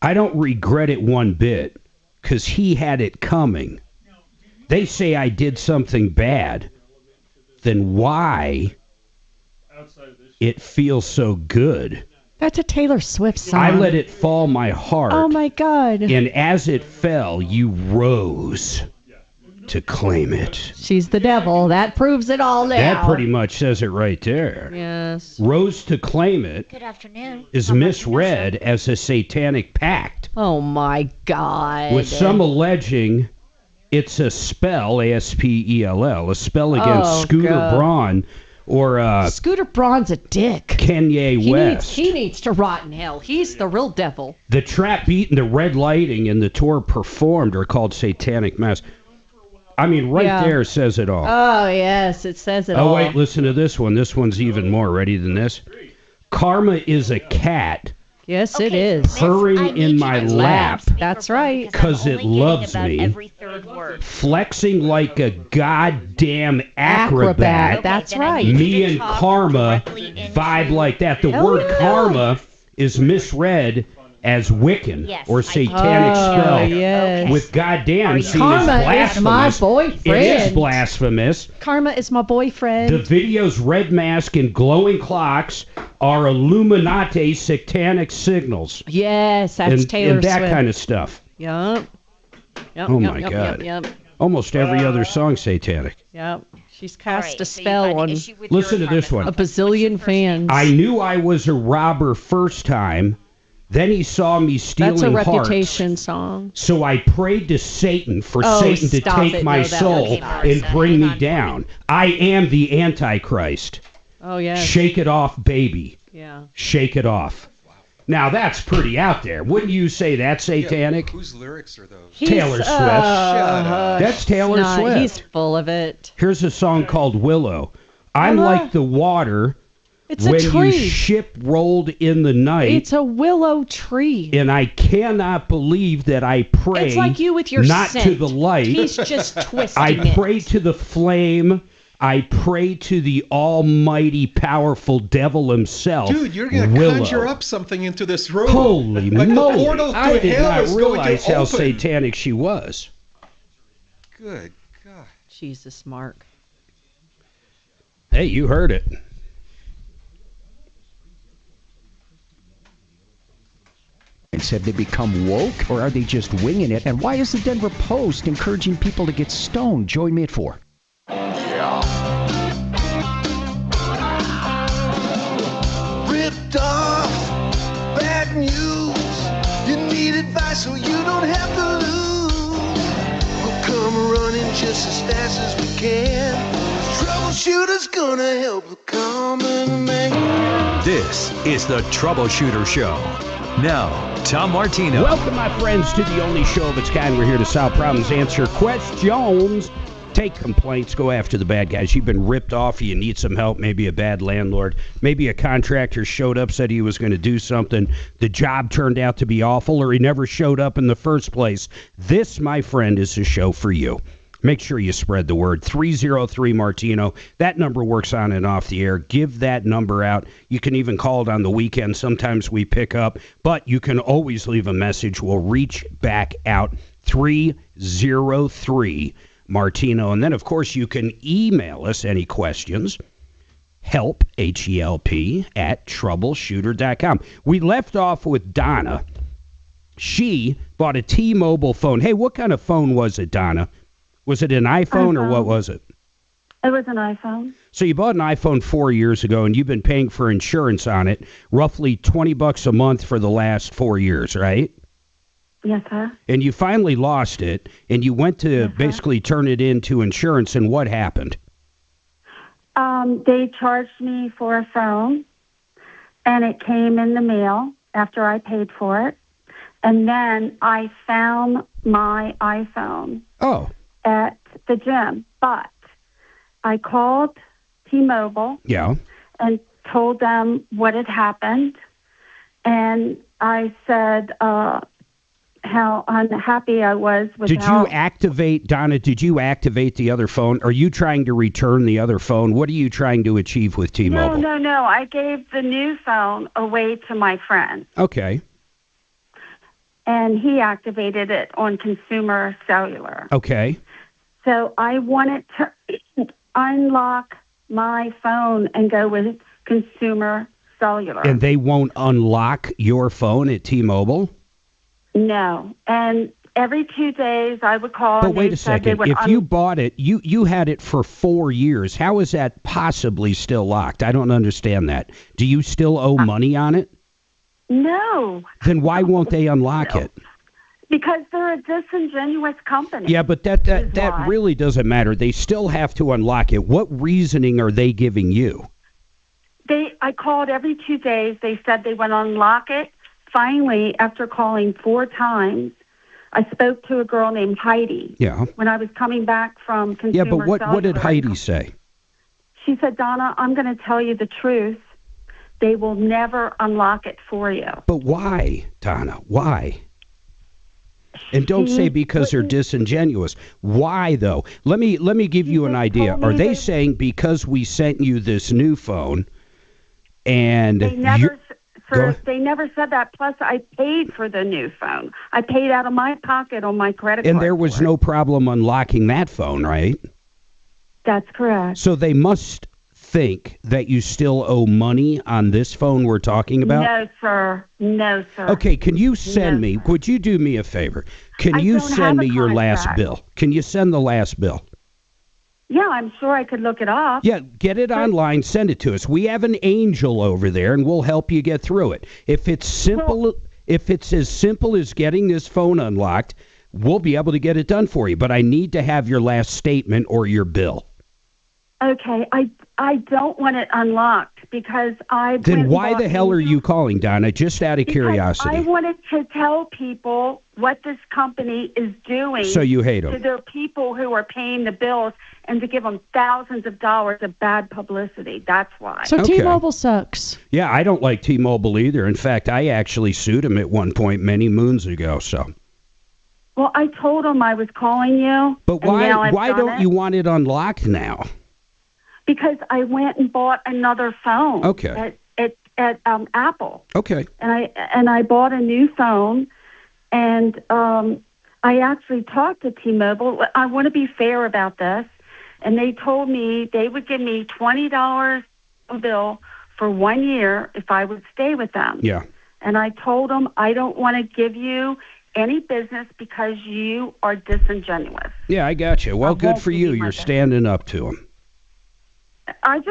I don't regret it one bit, because he had it coming. They say I did something bad. Then why it feels so good? That's a Taylor Swift song. I let it fall my heart. Oh my God. And as it fell, you rose to claim it. She's the devil. That proves it all now. That pretty much says it right there. Yes. Rose to claim it Good afternoon. is misread as a satanic pact, Oh my God. with some alleging it's a spell, A-S-P-E-L-L, a spell against Oh, Scooter God. Braun or Scooter Braun's a dick. Kanye West. He needs to rot in hell. He's the real devil. The trap beat and the red lighting and the tour performed are called satanic mass. I mean, right Yeah. there says it all. Oh, yes. It says it all. Oh, wait, listen to this one. This one's even more. Ready than this? Karma is a cat Yes, it is. purring in my lap That's right. because it loves me, Every third word. flexing like a goddamn acrobat. That's right. Me and Karma vibe like that. The Hell word yeah. karma is misread as Wiccan Yes, or I- satanic Oh, spell. yes. With goddamn seen as Karma is blasphemous. my It boyfriend. is blasphemous. Karma is my boyfriend. The video's red mask and glowing clocks are Illuminati satanic signals. Yes, that's and, Taylor and that Swift. kind of stuff. Yep. Yep. Oh yep, my yep, God. Yep. Almost every other song satanic. Yep. She's cast right, a so you spell find an on issue with Listen to your this one. a bazillion fans. I knew I was a robber first time. Then he saw me stealing That's a hearts. Reputation song. So I prayed to Satan for Oh, Satan to stop take it. my No, that soul wasn't and bring me down. I am the Antichrist. Oh, yes. Shake it off, baby. Yeah. Shake it off. Now that's pretty out there. Wouldn't you say that's satanic? Whose lyrics are those? Taylor Swift. Shut up. That's Taylor Nah, Swift. He's full of it. Here's a song called Willow. I'm like the water It's a when tree. you ship rolled in the night. It's a willow tree. And I cannot believe that I pray It's like you with your not scent. to the light. He's just twisting I it. pray to the flame. I pray to the almighty, powerful devil himself. Dude, you're going to Willow. conjure up something into this room. Holy like moly. the portal to I did hell not is going realize to how open. satanic she was. Good God. Jesus, Mark. Hey, you heard it. Have they become woke, or are they just winging it? And why is the Denver Post encouraging people to get stoned? Join me at 4. Ripped off, bad news. You need advice so you don't have to lose. We'll come running just as fast as we can. Troubleshooter's gonna help the common man. This is the Troubleshooter Show. Now, Tom Martino. Welcome, my friends, to the only show of its kind. We're here to solve problems, answer questions, take complaints, go after the bad guys. You've been ripped off, you need some help, maybe a bad landlord, maybe a contractor showed up, said he was going to do something, the job turned out to be awful, or he never showed up in the first place. This, my friend, is a show for you. Make sure you spread the word. 303 Martino. That number works on and off the air. Give that number out. You can even call it on the weekend. Sometimes we pick up, but you can always leave a message. We'll reach back out. 303 Martino. And then, of course, you can email us any questions. Help, H-E-L-P, at troubleshooter.com. We left off with Donna. She bought a T-Mobile phone. Hey, what kind of phone was it, Donna? Was it an iPhone or what was it? It was an iPhone. So you bought an iPhone 4 years ago, and you've been paying for insurance on it, roughly $20 a month for the last 4 years, right? Yes, sir. And you finally lost it, and you went to basically turn it into insurance, and what happened? They charged me for a phone, and it came in the mail after I paid for it. And then I found my iPhone. Oh. At the gym, but I called T-Mobile. Yeah. And told them what had happened, and I said how unhappy I was with. Did you activate, Donna? Did you activate the other phone? Are you trying to return the other phone? What are you trying to achieve with T-Mobile? No. I gave the new phone away to my friend. Okay. And he activated it on Consumer Cellular. Okay. So I wanted to unlock my phone and go with Consumer Cellular. And they won't unlock your phone at T-Mobile? No. And every 2 days I would call. But wait a second. If you bought it, you had it for 4 years. How is that possibly still locked? I don't understand that. Do you still owe money on it? No. Then why won't they unlock it? Because they're a disingenuous company. Yeah, but that really doesn't matter. They still have to unlock it. What reasoning are they giving you? I called every 2 days. They said they would unlock it. Finally, after calling 4 times, I spoke to a girl named Heidi. Yeah. When I was coming back from Consumer Yeah, but what did Heidi say? She said, Donna, I'm going to tell you the truth. They will never unlock it for you. But why, Donna? Why? And don't say because they're disingenuous. Why, though? Let me give you an idea. Are they saying because we sent you this new phone and they never said that. Plus, I paid for the new phone. I paid out of my pocket on my credit card. And there was no problem unlocking that phone, right? That's correct. So they must think that you still owe money on this phone we're talking about? No, sir. Okay, can you send me, would you do me a favor? Can you send me your last bill? Can you send the last bill? Yeah, I'm sure I could look it up. Yeah, get it online, send it to us. We have an angel over there, and we'll help you get through it. If it's simple, if it's as simple as getting this phone unlocked, we'll be able to get it done for you. But I need to have your last statement or your bill. Okay, I don't want it unlocked because Then why the hell are you calling, Donna? Just out of curiosity. I wanted to tell people what this company is doing. So you hate them. To their people who are paying the bills and to give them thousands of dollars of bad publicity. That's why. So T-Mobile sucks. Yeah, I don't like T-Mobile either. In fact, I actually sued them at one point many moons ago. So. Well, I told them I was calling you. But why don't you want it unlocked now? Because I went and bought another phone. Okay. At Apple. Okay. And I bought a new phone, and I actually talked to T-Mobile. I want to be fair about this, and they told me they would give me $20 a bill for 1 year if I would stay with them. Yeah. And I told them I don't want to give you any business because you are disingenuous. Yeah, I got you. Well, good for you. You're standing up to them. And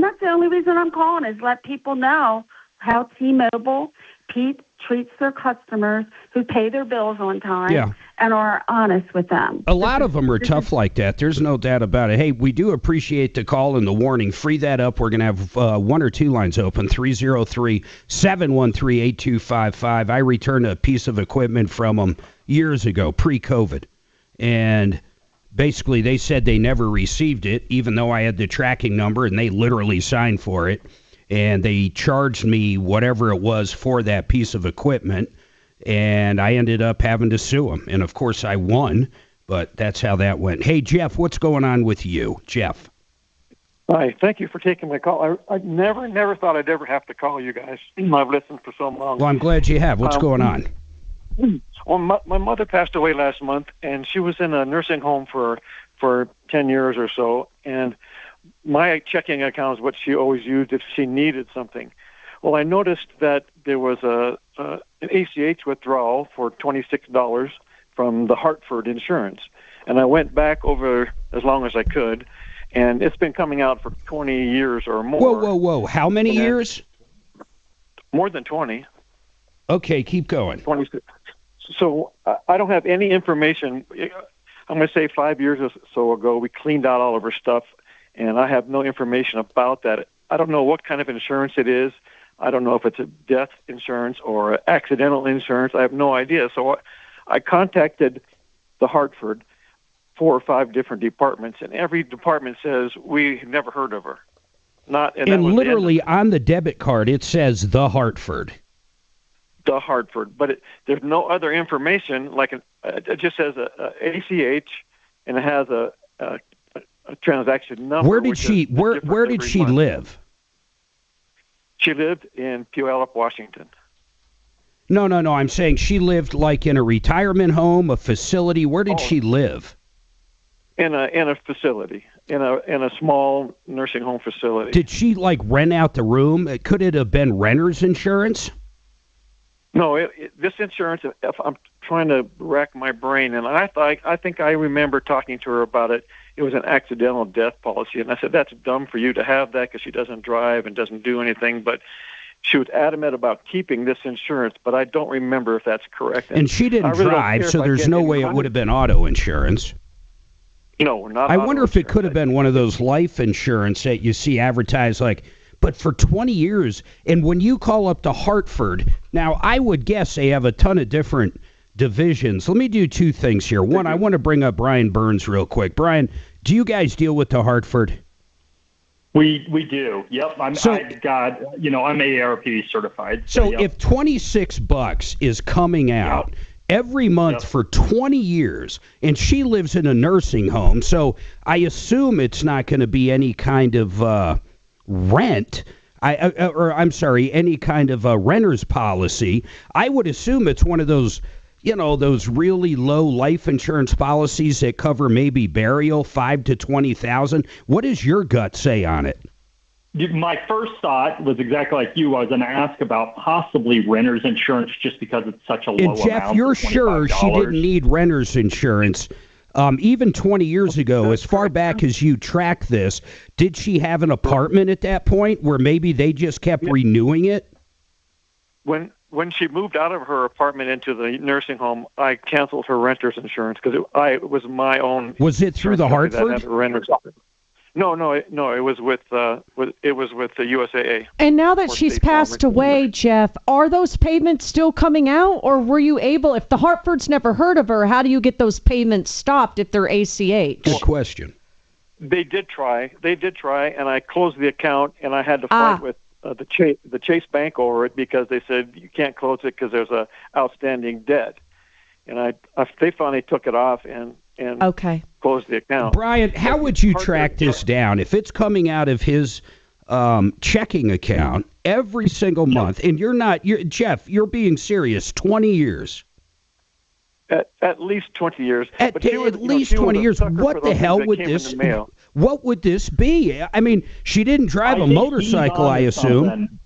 that's the only reason I'm calling is let people know how T-Mobile, Pete, treats their customers who pay their bills on time and are honest with them. A lot of them are tough like that. There's no doubt about it. Hey, we do appreciate the call and the warning. Free that up. We're going to have 1 or 2 lines open, 303-713-8255. I returned a piece of equipment from them years ago, pre-COVID. And basically, they said they never received it, even though I had the tracking number, and they literally signed for it. And they charged me whatever it was for that piece of equipment, and I ended up having to sue them. And, of course, I won, But that's how that went. Hey, Jeff, what's going on with you? Jeff. Hi, thank you for taking my call. I never thought I'd ever have to call you guys. I've listened for so long. Well, I'm glad you have. What's going on? Well, my mother passed away last month, and she was in a nursing home for 10 years or so, and my checking account is what she always used if she needed something. Well, I noticed that there was an ACH withdrawal for $26 from the Hartford insurance, and I went back over as long as I could, and it's been coming out for 20 years or more. Whoa. How many years? More than 20. Okay, keep going. 26. So I don't have any information. I'm going to say 5 years or so ago, we cleaned out all of her stuff, and I have no information about that. I don't know what kind of insurance it is. I don't know if it's a death insurance or accidental insurance. I have no idea. So I contacted the Hartford 4 or 5 different departments, and every department says we never heard of her. And literally on the debit card, it says the Hartford. The Hartford, but there's no other information. Like it just says a ACH, and it has a transaction number. Where did she live? She lived in Puyallup, Washington. No. I'm saying she lived like in a retirement home, a facility. Where did she live? In a facility, in a small nursing home facility. Did she like rent out the room? Could it have been renter's insurance? No, this insurance. If I'm trying to rack my brain, and I think I remember talking to her about it. It was an accidental death policy, and I said that's dumb for you to have that because she doesn't drive and doesn't do anything. But she was adamant about keeping this insurance, but I don't remember if that's correct. And she didn't drive, so there's no way it would have been auto insurance. No, not. I wonder if it could have been one of those life insurance that you see advertised like. But for 20 years, and when you call up to Hartford, now I would guess they have a ton of different divisions. Let me do 2 things here. One, I want to bring up Brian Burns real quick. Brian, do you guys deal with the Hartford? We do. Yep. I'm AARP certified. So yep. If $26 is coming out every month for 20 years, and she lives in a nursing home, so I assume it's not going to be any kind of rent, any kind of a renter's policy. I would assume it's one of those, those really low life insurance policies that cover maybe burial, $5,000 to $20,000. What does your gut say on it? My first thought was exactly like you. I was going to ask about possibly renter's insurance just because it's such a low amount. And Jeff, you're sure she didn't need renter's insurance? Even 20 years ago, as far back as you track this, did she have an apartment at that point where maybe they just kept renewing it? When she moved out of her apartment into the nursing home, I canceled her renter's insurance because it was my own. Was it through the Hartford? No. It was with the USAA. And now that she's passed away, Jeff, are those payments still coming out, or were you able? If the Hartford's never heard of her, how do you get those payments stopped if they're ACH? Good question. They did try, and I closed the account, and I had to fight with the Chase Bank over it because they said you can't close it because there's a outstanding debt, and they finally took it off and close the account. Brian, how would you track this down? If it's coming out of his checking account every single month, and Jeff, you're being serious, 20 years. At least 20 years. At least 20 years. What the hell would this? What would this be? I mean, she didn't drive a motorcycle, I assume.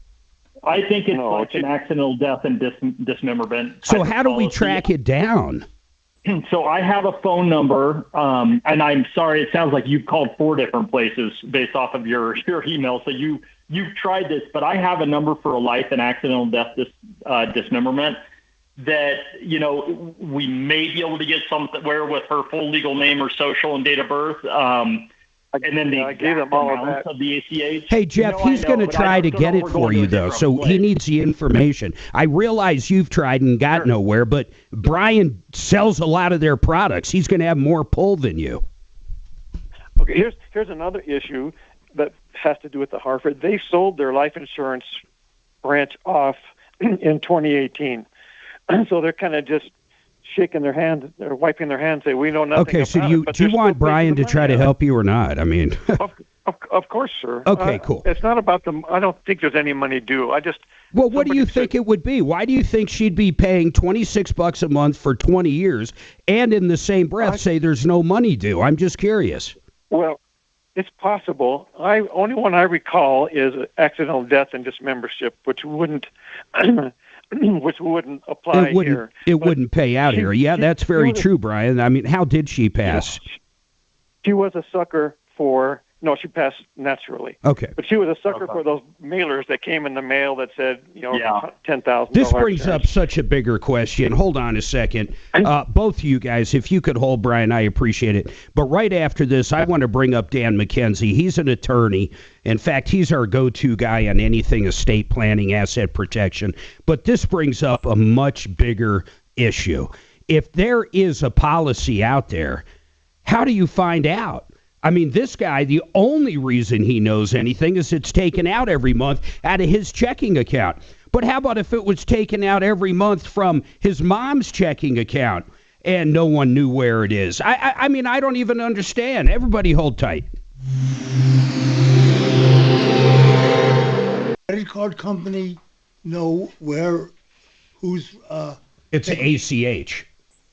I think it's like an accidental death and dismemberment. So how do we track it down? So I have a phone number, and I'm sorry, it sounds like you've called 4 different places based off of your email. So you've tried this, but I have a number for a life and accidental death dismemberment that, we may be able to get somewhere with her full legal name or social and date of birth. And then I gave them all of the ACH. Hey, Jeff, he's going to try to get it for you, though, so he needs the information. I realize you've tried and got nowhere, but Brian sells a lot of their products. He's going to have more pull than you. Okay, here's another issue that has to do with the Hartford. They sold their life insurance branch off in 2018, so they're kind of just shaking their hand or wiping their hands, say, "We know nothing." Okay, so about do it, but you they're still want Brian taking to the try money to out. help you or not? I mean, Of course, sir. Okay, cool. It's not about them. I don't think there's any money due. well, what do you think it would be? Why do you think she'd be paying $26 a month for 20 years and in the same breath say there's no money due? I'm just curious. Well, it's possible. Only one I recall is accidental death and dismembership, which wouldn't apply here. It wouldn't pay out here. Yeah, that's very true, Brian. I mean, how did she pass? She was a sucker for. No, she passed naturally. Okay. But she was a sucker for those mailers that came in the mail that said, $10,000. This brings up such a bigger question. Hold on a second. Both of you guys, if you could hold Brian, I appreciate it. But right after this, I want to bring up Dan McKenzie. He's an attorney. In fact, he's our go-to guy on anything estate planning, asset protection. But this brings up a much bigger issue. If there is a policy out there, how do you find out? I mean, this guy, the only reason he knows anything is it's taken out every month out of his checking account. But how about if it was taken out every month from his mom's checking account and no one knew where it is? I mean, I don't even understand. Everybody hold tight. Credit card company know who's It's ACH.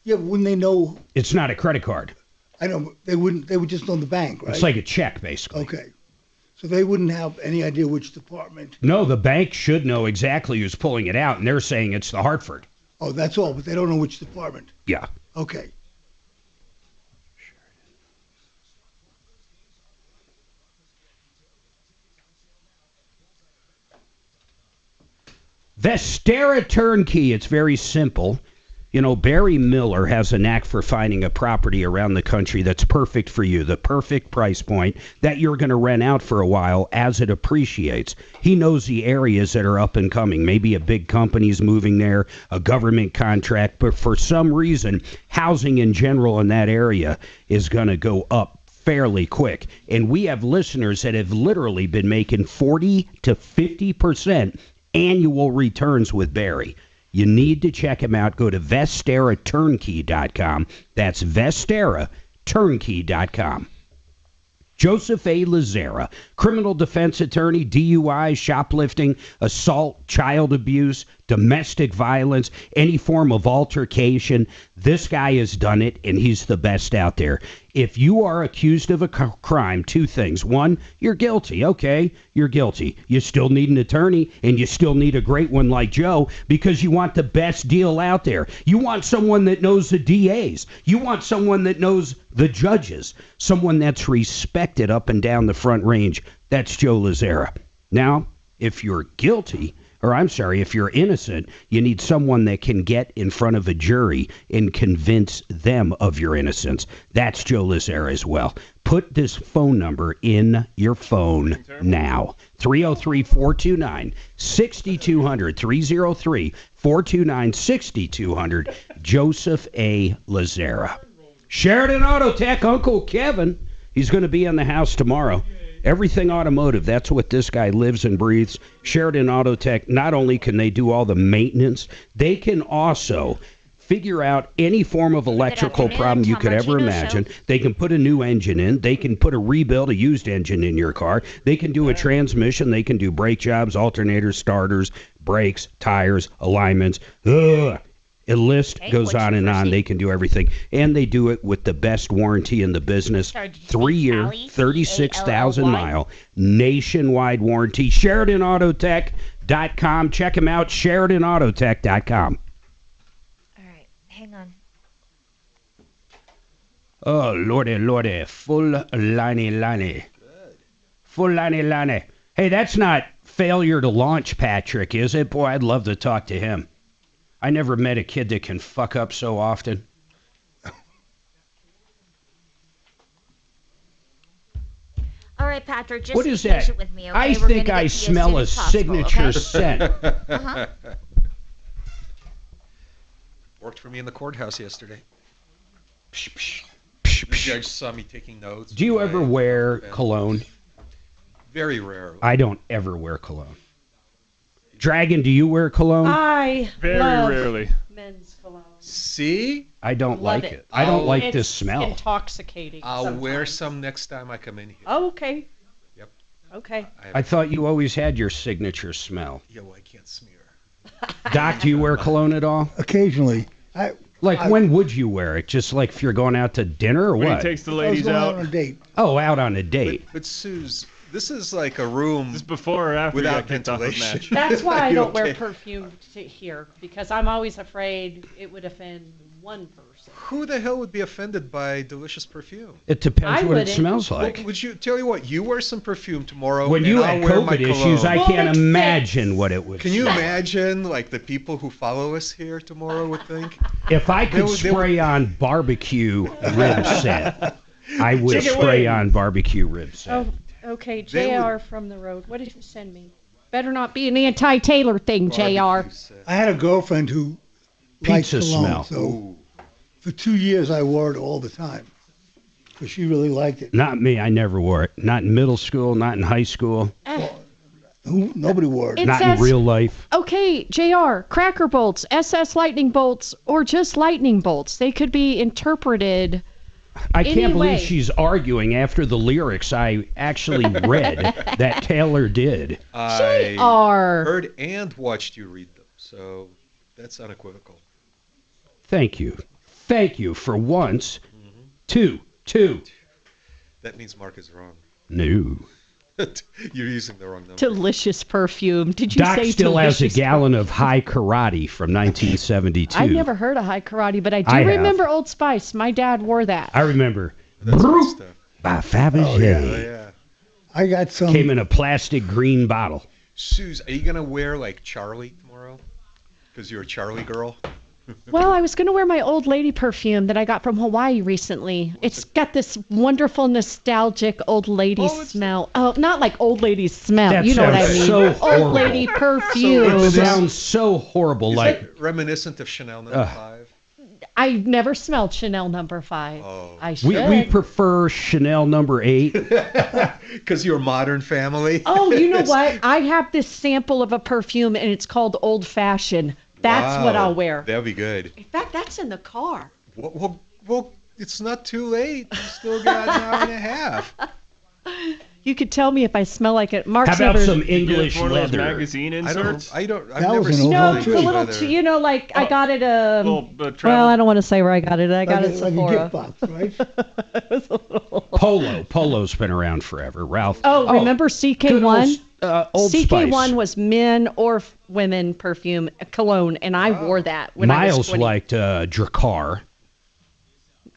Yeah, but wouldn't they know? It's not a credit card. I know, but they wouldn't. They would just know the bank, right? It's like a check, basically. Okay. So they wouldn't have any idea which department. No, the bank should know exactly who's pulling it out, and they're saying it's the Hartford. Oh, that's all, but they don't know which department. Yeah. Okay. Vestera Turnkey. It's very simple. You know, Barry Miller has a knack for finding a property around the country that's perfect for you, the perfect price point that you're going to rent out for a while as it appreciates. He knows the areas that are up and coming. Maybe a big company's moving there, a government contract, but for some reason, housing in general in that area is going to go up fairly quick. And we have listeners that have literally been making 40 to 50% annual returns with Barry. You need to check him out. Go to VesteraTurnkey.com. That's VesteraTurnkey.com. Joseph A. Lazera, criminal defense attorney, DUI, shoplifting, assault, child abuse, domestic violence, any form of altercation. This guy has done it, and he's the best out there. If you are accused of a crime, two things. One, you're guilty. Okay, you're guilty. You still need an attorney, and you still need a great one like Joe because you want the best deal out there. You want someone that knows the DAs. You want someone that knows the judges, someone that's respected up and down the Front Range. That's Joe Lazera. Now, if you're guilty, if you're innocent, you need someone that can get in front of a jury and convince them of your innocence. That's Joe Lazera as well. Put this phone number in your phone now. 303-429-6200. 303-429-6200. Joseph A. Lazera. Sheridan Auto Tech, Uncle Kevin. He's going to be in the house tomorrow. Everything automotive, that's what this guy lives and breathes. Sheridan Auto Tech, not only can they do all the maintenance, they can also figure out any form of electrical problem you could ever imagine. They can put a new engine in. They can put a used engine in your car. They can do a transmission. They can do brake jobs, alternators, starters, brakes, tires, alignments. The list goes on and on. They can do everything. And they do it with the best warranty in the business. 3-year, 36,000-mile nationwide warranty. SheridanAutotech.com. Check them out. SheridanAutotech.com. All right. Hang on. Oh, lordy. Full liney. Full liney. Hey, that's not failure to launch Patrick, is it? Boy, I'd love to talk to him. I never met a kid that can fuck up so often. All right, Patrick, just what be is that? patient with me, okay? I think I smell a signature scent. Uh-huh. Worked for me in the courthouse yesterday. The judge saw me taking notes. Do you ever wear cologne? Very rarely. I don't ever wear cologne. Dragon, do you wear cologne? I Very love rarely. men's cologne. See? I don't Love like it. I don't like this smell. Intoxicating. I'll wear some next time I come in here. Oh, okay. Yep. Okay. I thought you always had your signature smell. Yeah, well, I can't smear. Doc, do you wear cologne at all? Occasionally. When would you wear it? Just like if you're going out to dinner or When what? he takes the ladies out. on a date. Oh, out on a date. But Suze, this is like a room. This is before or after without you got kicked off the ventilation. match. That's why I You don't wear okay? perfume here, because I'm always afraid it would offend one person. Who the hell would be offended by delicious perfume? It depends I what it wouldn't. smells like. Would you tell you what? You wear some perfume tomorrow. When and you I'll had wear my COVID issues, cologne. I can't imagine what it would. Can you imagine, like the people who follow us here tomorrow would think? If I could They would- spray on barbecue rib set, I would Chicken spray wing. on barbecue rib set. Oh, okay. They JR from the road. What did you send me? Better not be an anti-Taylor thing, JR. I had a girlfriend who liked Pizza cologne, smell. so for 2 years I wore it all the time because she really liked it. Not me. I never wore it. Not in middle school. Not in high school. Nobody wore it. It Not says- in real life. Okay, JR, cracker bolts, SS lightning bolts, or just lightning bolts. They could be interpreted. I can't Anyway. believe she's arguing after the lyrics I actually read that Taylor did. I JR. heard and watched you read them, so that's unequivocal. Thank you. Thank you for once. Two. That means Mark is wrong. No. You're using the wrong number. Delicious perfume. Did you Doc say still has a delicious gallon of high karate from 1972. I never heard of high karate, but I do I have. remember Old Spice. My dad wore that. I remember. That's good stuff. By Fabergé. Oh, yeah. I got some. Came in a plastic green bottle. Suze, are you going to wear like Charlie tomorrow? Because you're a Charlie girl? Well, I was going to wear my old lady perfume that I got from Hawaii recently. It's got this wonderful, nostalgic old lady smell. Oh, not like old lady smell. That You know what I sounds mean. so Old horrible. lady perfume. It sounds so horrible. Is Like that reminiscent of Chanel No. 5? I never smelled Chanel number 5. I should. we prefer Chanel number 8. Because you're a modern family? Oh, you know what? I have this sample of a perfume, and it's called Old Fashioned. That's what Wow, I'll wear. That'd be good. In fact, that's in the car. Well, it's not too late. You still got an hour and a half. You could tell me if I smell like it. Mark's How about never. some English one of those leather? magazine inserts? I've That never was an seen No, old the one, little, leather. you know, like I got it. Little, Well, I don't want to say where I got it. I got it like a Sephora. gift box, right? Polo's been around forever. Ralph. Oh, remember CK1? Old CK1 Spice. was men or women perfume cologne, and I wore that when I was Miles 20. liked Drakkar.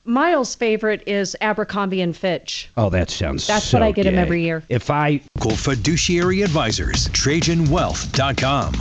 Miles' favorite is Abercrombie and Fitch. Oh, that sounds That's so what I get him gay. every year. If I Fiduciary Advisors, TrajanWealth.com.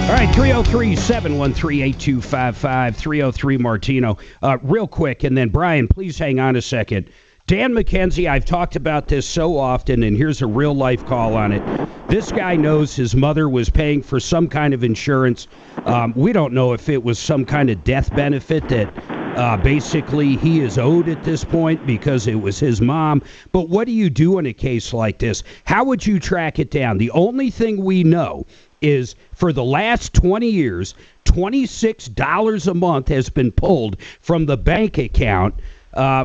All right, 303-713-8255, 303 Martino. Real quick, and then Brian, please hang on a second. Dan McKenzie, I've talked about this so often, and here's a real life call on it. This guy knows his mother was paying for some kind of insurance. We don't know if it was some kind of death benefit that basically he is owed at this point because it was his mom. But what do you do in a case like this? How would you track it down? The only thing we know is for the last 20 years, $26 a month has been pulled from the bank account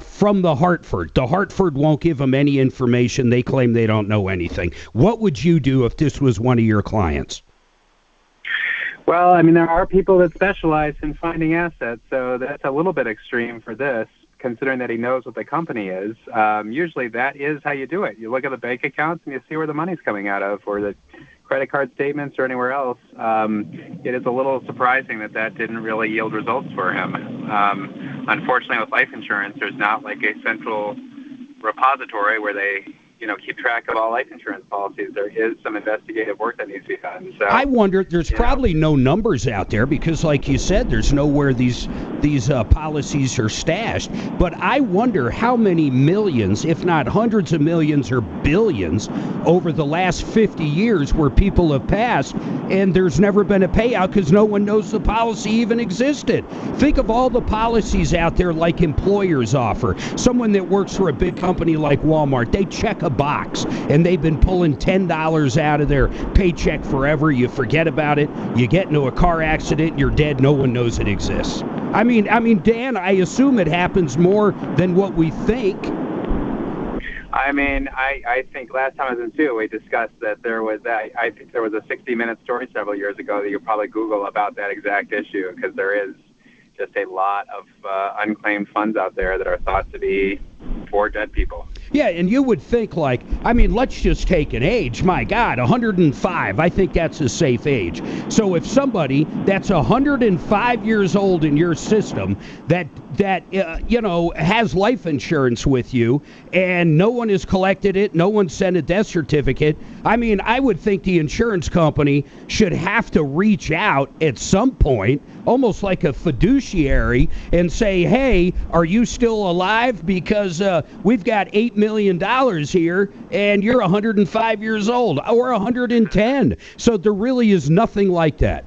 from the Hartford. The Hartford won't give them any information. They claim they don't know anything. What would you do if this was one of your clients? Well, I mean, there are people that specialize in finding assets, so that's a little bit extreme for this, considering that he knows what the company is. Usually that is how you do it. You look at the bank accounts and you see where the money's coming out of, or the credit card statements or anywhere else. It is a little surprising that didn't really yield results for him. Unfortunately, with life insurance, there's not like a central repository where they keep track of all life insurance policies. There is some investigative work that needs to be done. So I wonder, there's probably no numbers out there because, like you said, there's nowhere these policies are stashed. But I wonder how many millions, if not hundreds of millions or billions, over the last 50 years where people have passed and there's never been a payout because no one knows the policy even existed. Think of all the policies out there like employers offer. Someone that works for a big company like Walmart, they check a box and they've been pulling $10 out of their paycheck forever. You forget about it. You get into a car accident, you're dead. No one knows it exists. I mean, Dan, I assume it happens more than what we think. I mean, I think last time I was in studio, we discussed that there was I think there was a 60-minute story several years ago that you probably Google about that exact issue, because there is just a lot of unclaimed funds out there that are thought to be for dead people. Yeah, and you would think, like, I mean, let's just take an age. My God, 105. I think that's a safe age. So if somebody that's 105 years old in your system that has life insurance with you and no one has collected it, no one sent a death certificate, I mean, I would think the insurance company should have to reach out at some point, almost like a fiduciary, and say, hey, are you still alive? Because we've got $8 million here and you're 105 years old, or 110. So there really is nothing like that.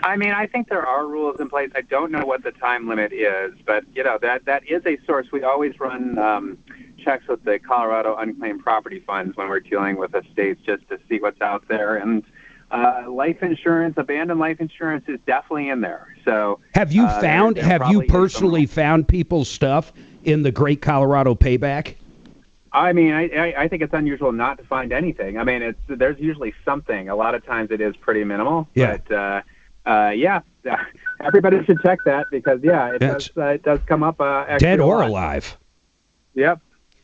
I mean, I think there are rules in place. I don't know what the time limit is, but that is a source. We always run checks with the Colorado Unclaimed Property Funds when we're dealing with estates, just to see what's out there. And life insurance, abandoned life insurance, is definitely in there. So have you personally found people's stuff in the Great Colorado Payback? I mean, I think it's unusual not to find anything. I mean, there's usually something. A lot of times it is pretty minimal. Yeah. But everybody should check that, because it does come up dead or alive. Yep.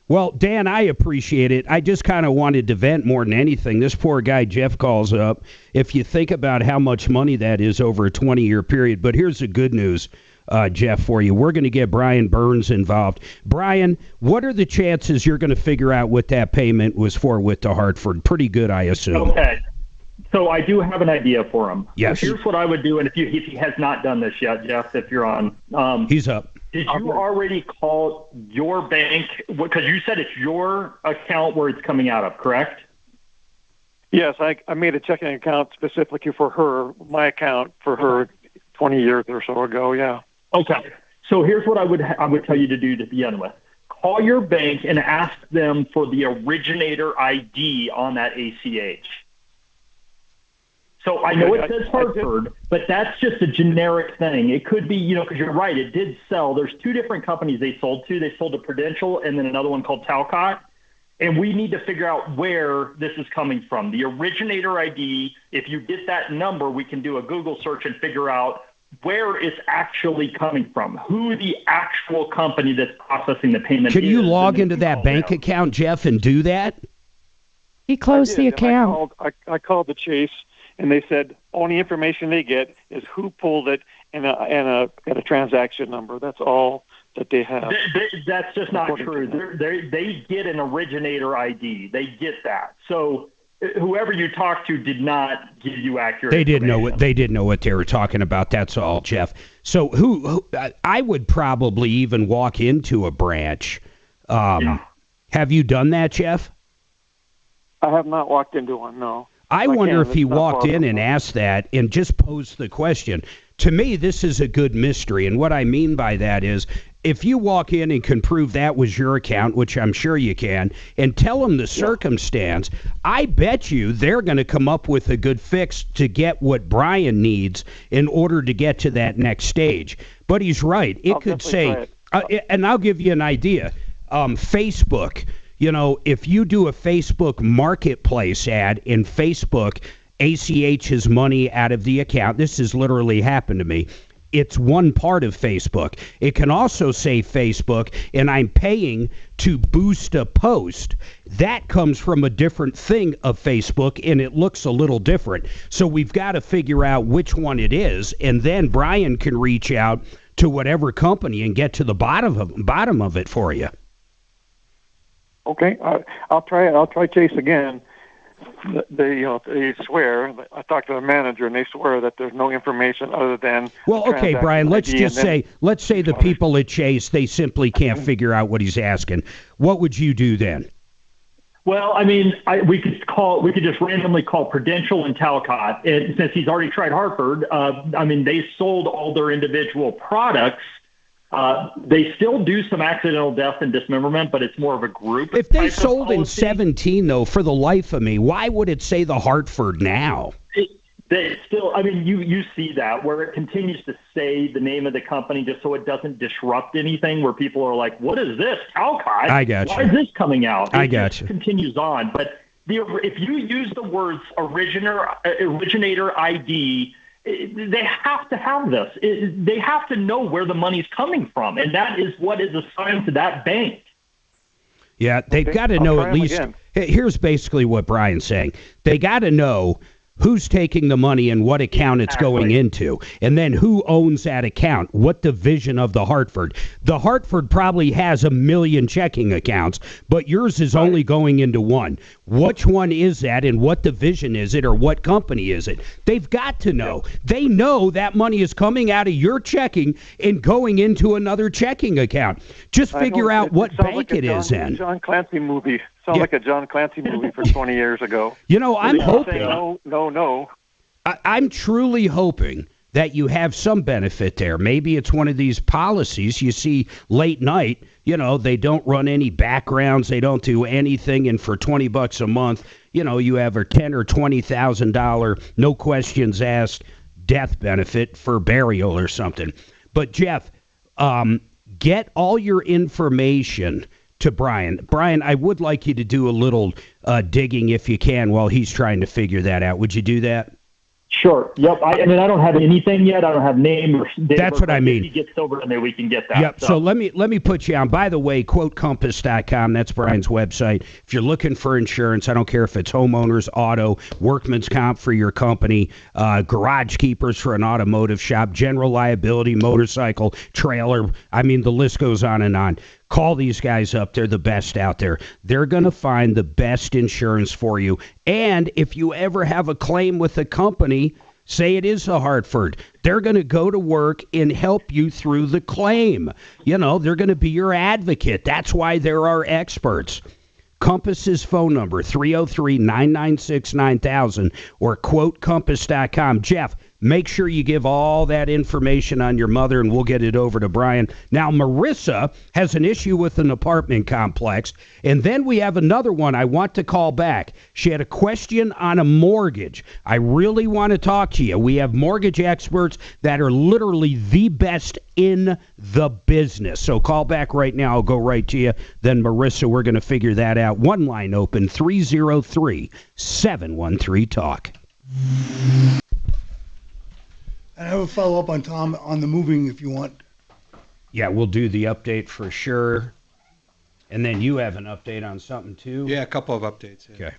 Well, Dan, I appreciate it. I just kind of wanted to vent more than anything. This poor guy, Jeff, calls up. If you think about how much money that is over a 20-year period. But here's the good news, Jeff, for you. We're going to get Brian Burns involved. Brian, what are the chances you're going to figure out what that payment was for with the Hartford? Pretty good, I assume. Okay. So I do have an idea for him. Yes. Here's what I would do, and if he has not done this yet, Jeff, if you're on. He's up. Did you already call your bank? Because you said it's your account where it's coming out of, correct? Yes, I made a checking account specifically for her, my account for her 20 years or so ago, yeah. Okay. So here's what I would tell you to do to begin with. Call your bank and ask them for the originator ID on that ACH. So I know it says Hartford, but that's just a generic thing. It could be, because you're right, it did sell. There's two different companies they sold to. They sold to Prudential and then another one called Talcott. And we need to figure out where this is coming from. The originator ID, if you get that number, we can do a Google search and figure out where it's actually coming from, who the actual company that's processing the payment is. Can you log into that bank account, Jeff, and do that? He closed the account. I called the Chase, and they said only information they get is who pulled it and a transaction number. That's all that they have. That's just not true. They get an originator ID. They get that. So whoever you talked to did not give you accurate. They didn't know what they were talking about. That's all, Jeff. So who I would probably even walk into a branch. Have you done that, Jeff? I have not walked into one. No. I wonder if he walked in and asked that and just posed the question. To me, this is a good mystery. And what I mean by that is, if you walk in and can prove that was your account, which I'm sure you can, and tell them the circumstance, I bet you they're going to come up with a good fix to get what Brian needs in order to get to that next stage. But he's right. It could say, and I'll give you an idea, Facebook. If you do a Facebook marketplace ad in Facebook, ACH's money out of the account. This has literally happened to me. It's one part of Facebook. It can also say Facebook, and I'm paying to boost a post. That comes from a different thing of Facebook, and it looks a little different. So we've got to figure out which one it is, and then Brian can reach out to whatever company and get to the bottom of it for you. Okay, I'll try it. I'll try Chase again. They swear. I talked to the manager, and they swear that there's no information other than. Well, okay, Brian. Let's just say the people at Chase, they simply can't figure out what he's asking. What would you do then? Well, I mean, we could just randomly call Prudential and Talcott, and since he's already tried Hartford, I mean, they sold all their individual products. They still do some accidental death and dismemberment, but it's more of a group. If they sold in 17, though, for the life of me, why would it say the Hartford now? They still, I mean, you see that where it continues to say the name of the company just so it doesn't disrupt anything. Where people are like, "What is this, Talcott? I got you. Why is this coming out?" I got you. Continues on, but if you use the words originator ID. They have to have this. They have to know where the money's coming from, and that is what is assigned to that bank. Yeah, they've got to know at least. Here's basically what Brian's saying. They got to know who's taking the money and what account it's going into, and then who owns that account, what division of the Hartford. The Hartford probably has 1 million checking accounts, but yours is only going into one. Which one is that, and what division is it, or what company is it? They've got to know. They know that money is coming out of your checking and going into another checking account. Just figure out what bank it is in. John Clancy movie. Sounds like a John Clancy movie for 20 years ago. You know, I'm hoping. No. I'm truly hoping that you have some benefit there. Maybe it's one of these policies you see late night. You know, they don't run any backgrounds. They don't do anything. And for $20 a month, you know, you have a $10,000 or $20,000, no questions asked, death benefit for burial or something. But Jeff, get all your information to Brian. Brian, I would like you to do a little digging if you can while he's trying to figure that out. Would you do that? Sure. Yep. I mean, I don't have anything yet. I don't have name or date. That's what I mean. If he gets over and then we can get that. Yep. So let me put you on. By the way, quotecompass.com. That's Brian's website. If you're looking for insurance, I don't care if it's homeowners, auto, workman's comp for your company, garage keepers for an automotive shop, general liability, motorcycle, trailer. I mean, the list goes on and on. Call these guys up. They're the best out there. They're going to find the best insurance for you. And if you ever have a claim with a company, say it is the Hartford, they're going to go to work and help you through the claim. You know, they're going to be your advocate. That's why there are experts. Compass's phone number, 303-996-9000 or quotecompass.com. Jeff, make sure you give all that information on your mother, and we'll get it over to Brian. Now, Marissa has an issue with an apartment complex, and then we have another one I want to call back. She had a question on a mortgage. I really want to talk to you. We have mortgage experts that are literally the best in the business. So call back right now. I'll go right to you. Then, Marissa, we're going to figure that out. One line open, 303-713-TALK. And I will follow up on Tom on the moving if you want. Yeah, we'll do the update for sure. And then you have an update on something too? Yeah, a couple of updates. Yeah. Okay.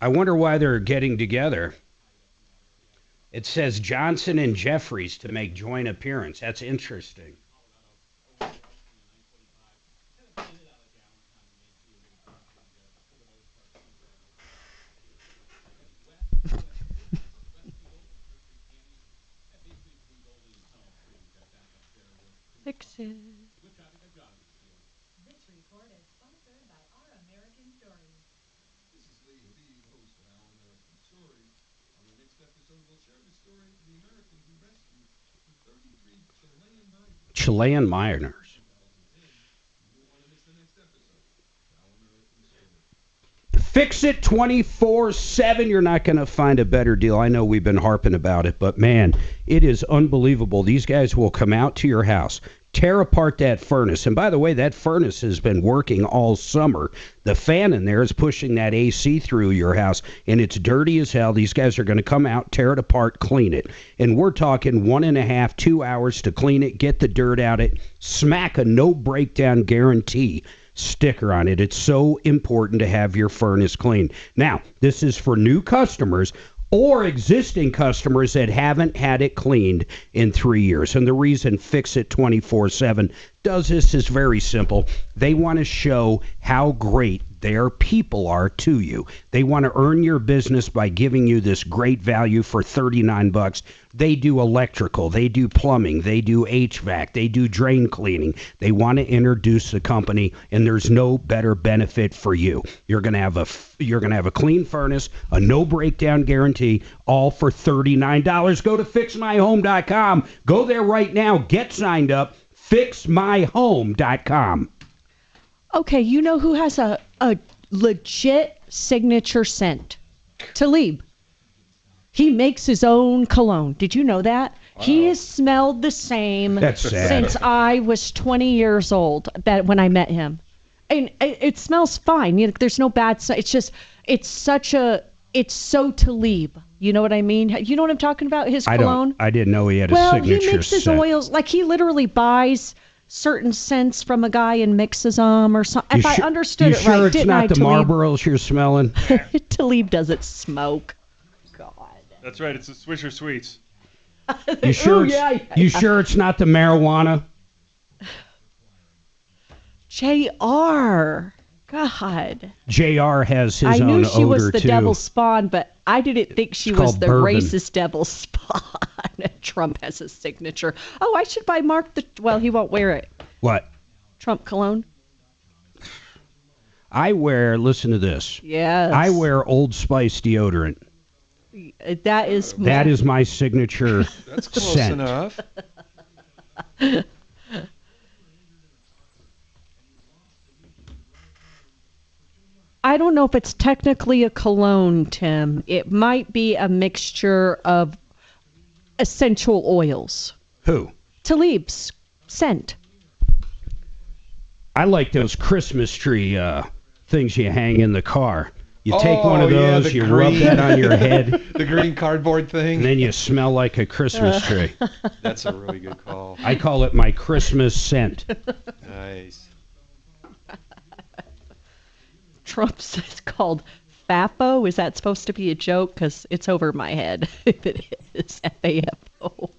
I wonder why they're getting together. It says Johnson and Jeffries to make joint appearance. That's interesting. Fix it. Chilean miners. Fix It 24/7. You're not going to find a better deal. I know we've been harping about it, but man, it is unbelievable. These guys will come out to your house, tear apart that furnace. And by the way, that furnace has been working all summer. The fan in there is pushing that AC through your house, and it's dirty as hell. These guys are going to come out, tear it apart, clean it. And we're talking 1.5, 2 hours to clean it, get the dirt out it, smack a no breakdown guarantee sticker on it. It's so important to have your furnace clean. Now, this is for new customers or existing customers that haven't had it cleaned in 3 years. And the reason Fix It 24/7 does this is very simple. They want to show how great their people are to you. They want to earn your business by giving you this great value for $39. They do electrical, they do plumbing, they do HVAC, they do drain cleaning. They want to introduce the company, and there's no better benefit for you. You're going to have a clean furnace, a no breakdown guarantee, all for $39. Go to fixmyhome.com. Go there right now. Get signed up. fixmyhome.com. Okay, you know who has a legit signature scent? Talib. He makes his own cologne. Did you know that? Wow. He has smelled the same since I was 20 years old, that when I met him. And it smells fine. You know, there's no bad smell. It's just, it's so Talib. You know what I mean? You know what I'm talking about? His cologne? I didn't know he had a signature scent. Well, he makes his oils. Like, he literally buys certain scents from a guy and mixes them or something. If I understood it right, you sure it's not the Marlboros you're smelling? Talib doesn't smoke. God. That's right. It's the Swisher Sweets. You sure? You sure it's not the marijuana? JR. God. JR has his own odor, too. I knew she was the devil's spawn, but I didn't think she was the bourbon. racist devil's spawn. Trump has his signature. Oh, I should buy Mark well, he won't wear it. What? Trump cologne? Listen to this. Yes. I wear Old Spice deodorant. That is my signature That's close scent. enough. I don't know if it's technically a cologne, Tim. It might be a mixture of essential oils. Who? Talib's scent. I like those Christmas tree things you hang in the car. You take one of those, you rub that on your head. The green cardboard thing. And then you smell like a Christmas tree. That's a really good call. I call it my Christmas scent. Nice. Trump's is called FAFO. Is that supposed to be a joke? Because it's over my head if it is FAFO.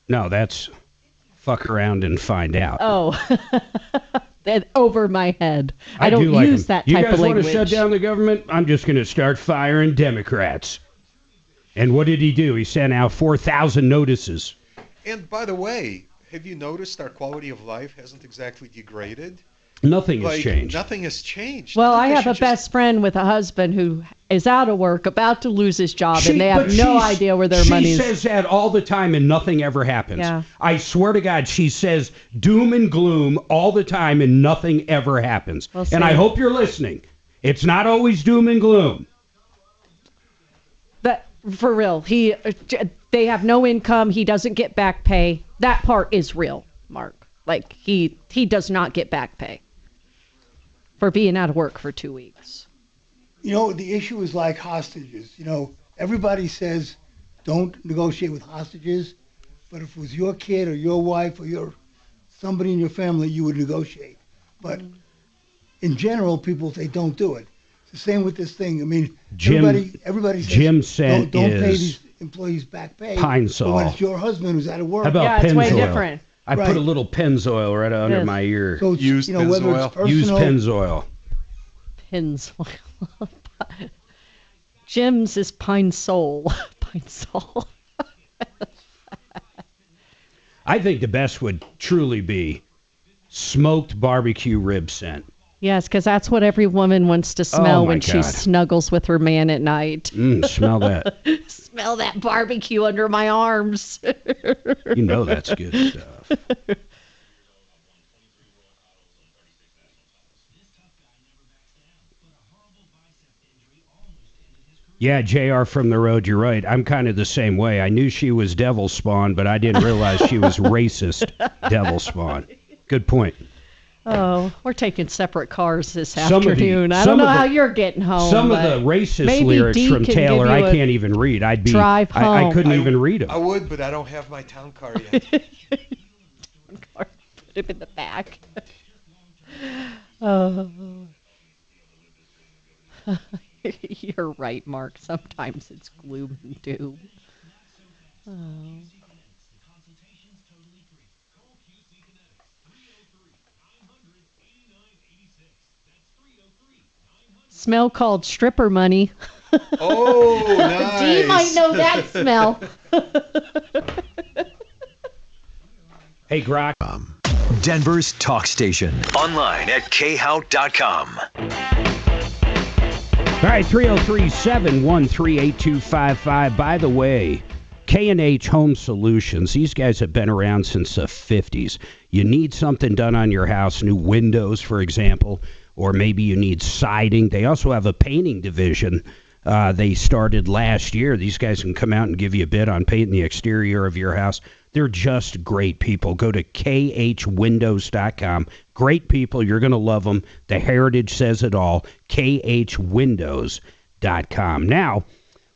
No, that's fuck around and find out. Oh. Over my head. I don't use that type of language. You guys want to shut down the government? I'm just going to start firing Democrats. And what did he do? He sent out 4,000 notices. And by the way, have you noticed our quality of life hasn't exactly degraded? Nothing has changed. Nothing has changed. Well, I have a best friend with a husband who is out of work, about to lose his job, and they have no idea where their money is. She says that all the time, and nothing ever happens. Yeah. I swear to God, she says doom and gloom all the time, and nothing ever happens. We'll and I hope you're listening. It's not always doom and gloom. But for real, they have no income. He doesn't get back pay. That part is real, Mark. Like, he does not get back pay for being out of work for 2 weeks. You know, the issue is like hostages. You know, everybody says don't negotiate with hostages, but if it was your kid or your wife or somebody in your family, you would negotiate. But in general, people say don't do it. It's the same with this thing. I mean, everybody says don't pay these employees back pay. Pine Sol. But when it's your husband who's out of work. How about it's way Pennzoil? different. I put a little Pennzoil right under my ear. So used Pennzoil. Used Pennzoil. Pennzoil. Jim's is Pine Sol. Pine Sol. I think the best would truly be smoked barbecue rib scent. Yes, because that's what every woman wants to smell when she snuggles with her man at night. Smell that. Smell that barbecue under my arms. You know that's good stuff. Yeah, JR from the road, you're right. I'm kind of the same way. I knew she was devil spawn, but I didn't realize she was racist devil spawn. Good point. Oh, we're taking separate cars this afternoon. I don't know how you're getting home. Some of the racist lyrics from Taylor I can't even read. Drive home. I couldn't even read them. I would, but I don't have my town car yet. Put him in the back. Oh. You're right, Mark. Sometimes it's gloom and doom. Oh. Smell called stripper money. Oh, nice. Dee might know that smell. Hey, Grok. Denver's talk station. Online at khout.com. All right, 303-713-8255. By the way, K&H Home Solutions, these guys have been around since the 50s. You need something done on your house, new windows, for example, or maybe you need siding. They also have a painting division. They started last year. These guys can come out and give you a bid on painting the exterior of your house. They're just great people. Go to khwindows.com. Great people. You're going to love them. The heritage says it all. khwindows.com. Now,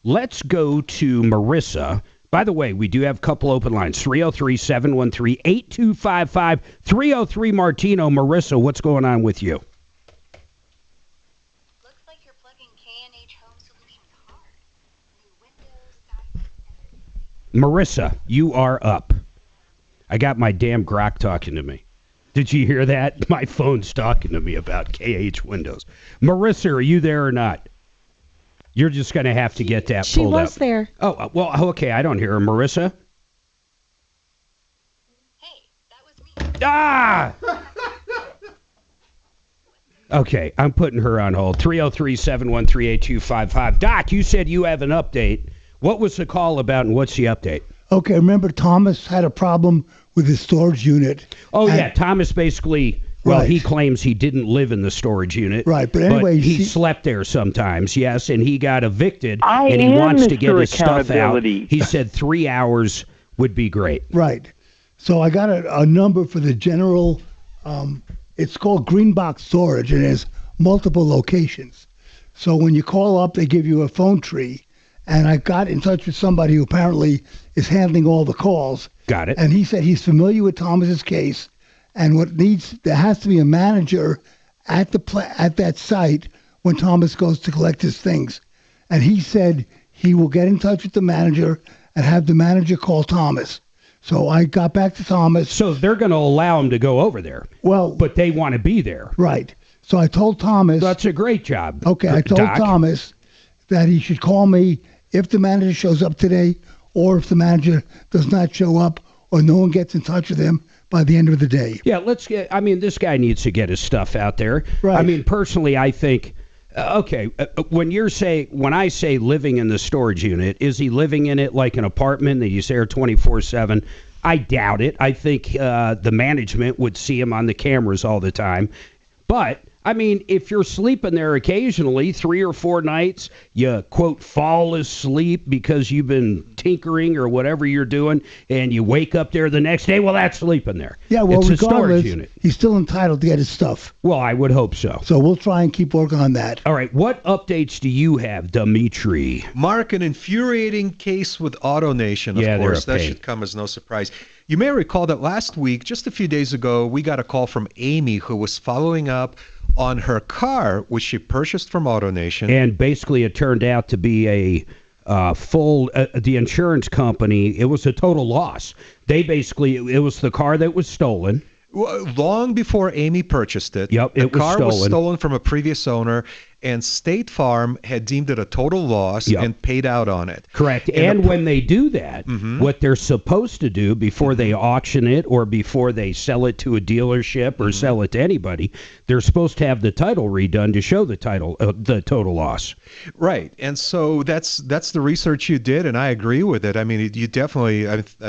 let's go to Marissa. By the way, we do have a couple open lines. 303-713-8255. 303 Martino. Marissa, what's going on with you? Marissa, you are up. I got my damn Grok talking to me. Did you hear that? My phone's talking to me about KH Windows. Marissa, are you there or not? You're just going to have to get that pulled up. She was there. Oh, well, okay, I don't hear her. Marissa? Hey, that was me. Ah! Okay, I'm putting her on hold. 303-713-8255. Doc, you said you have an update. What was the call about and what's the update? Okay, remember Thomas had a problem with his storage unit. Oh, yeah, Thomas basically, well, he claims he didn't live in the storage unit. Right, but anyway. He slept there sometimes, yes, and he got evicted, and he wants to get his stuff out. He said 3 hours would be great. Right. So I got a number for the general, it's called Green Box Storage, and it has multiple locations. So when you call up, they give you a phone tree. And I got in touch with somebody who apparently is handling all the calls. Got it. And he said he's familiar with Thomas's case, and there has to be a manager at that site when Thomas goes to collect his things. And he said he will get in touch with the manager and have the manager call Thomas. So I got back to Thomas. So they're going to allow him to go over there. Well, but they want to be there. Right. So I told Thomas. That's a great job. Okay, I told Thomas that he should call me if the manager shows up today, or if the manager does not show up, or no one gets in touch with him by the end of the day. Yeah, this guy needs to get his stuff out there. Right. I mean, personally, I think, when I say living in the storage unit, is he living in it like an apartment that he's there 24/7? I doubt it. I think the management would see him on the cameras all the time. But I mean, if you're sleeping there occasionally, 3 or 4 nights, you, quote, fall asleep because you've been tinkering or whatever you're doing, and you wake up there the next day, well, that's sleeping there. Yeah, well, it's a storage regardless, unit. He's still entitled to get his stuff. Well, I would hope so. So we'll try and keep working on that. All right, what updates do you have, Dimitri? Mark, an infuriating case with AutoNation, of course. That should come as no surprise. You may recall that last week, just a few days ago, we got a call from Amy who was following up on her car, which she purchased from AutoNation. And basically it turned out to be a the insurance company, it was a total loss. It was the car that was stolen. Long before Amy purchased it, the car was stolen from a previous owner, and State Farm had deemed it a total loss and paid out on it. Correct. And when they do that, what they're supposed to do before they auction it or before they sell it to a dealership or sell it to anybody, they're supposed to have the title redone to show the total loss. Right. And so that's the research you did, and I agree with it. I mean, I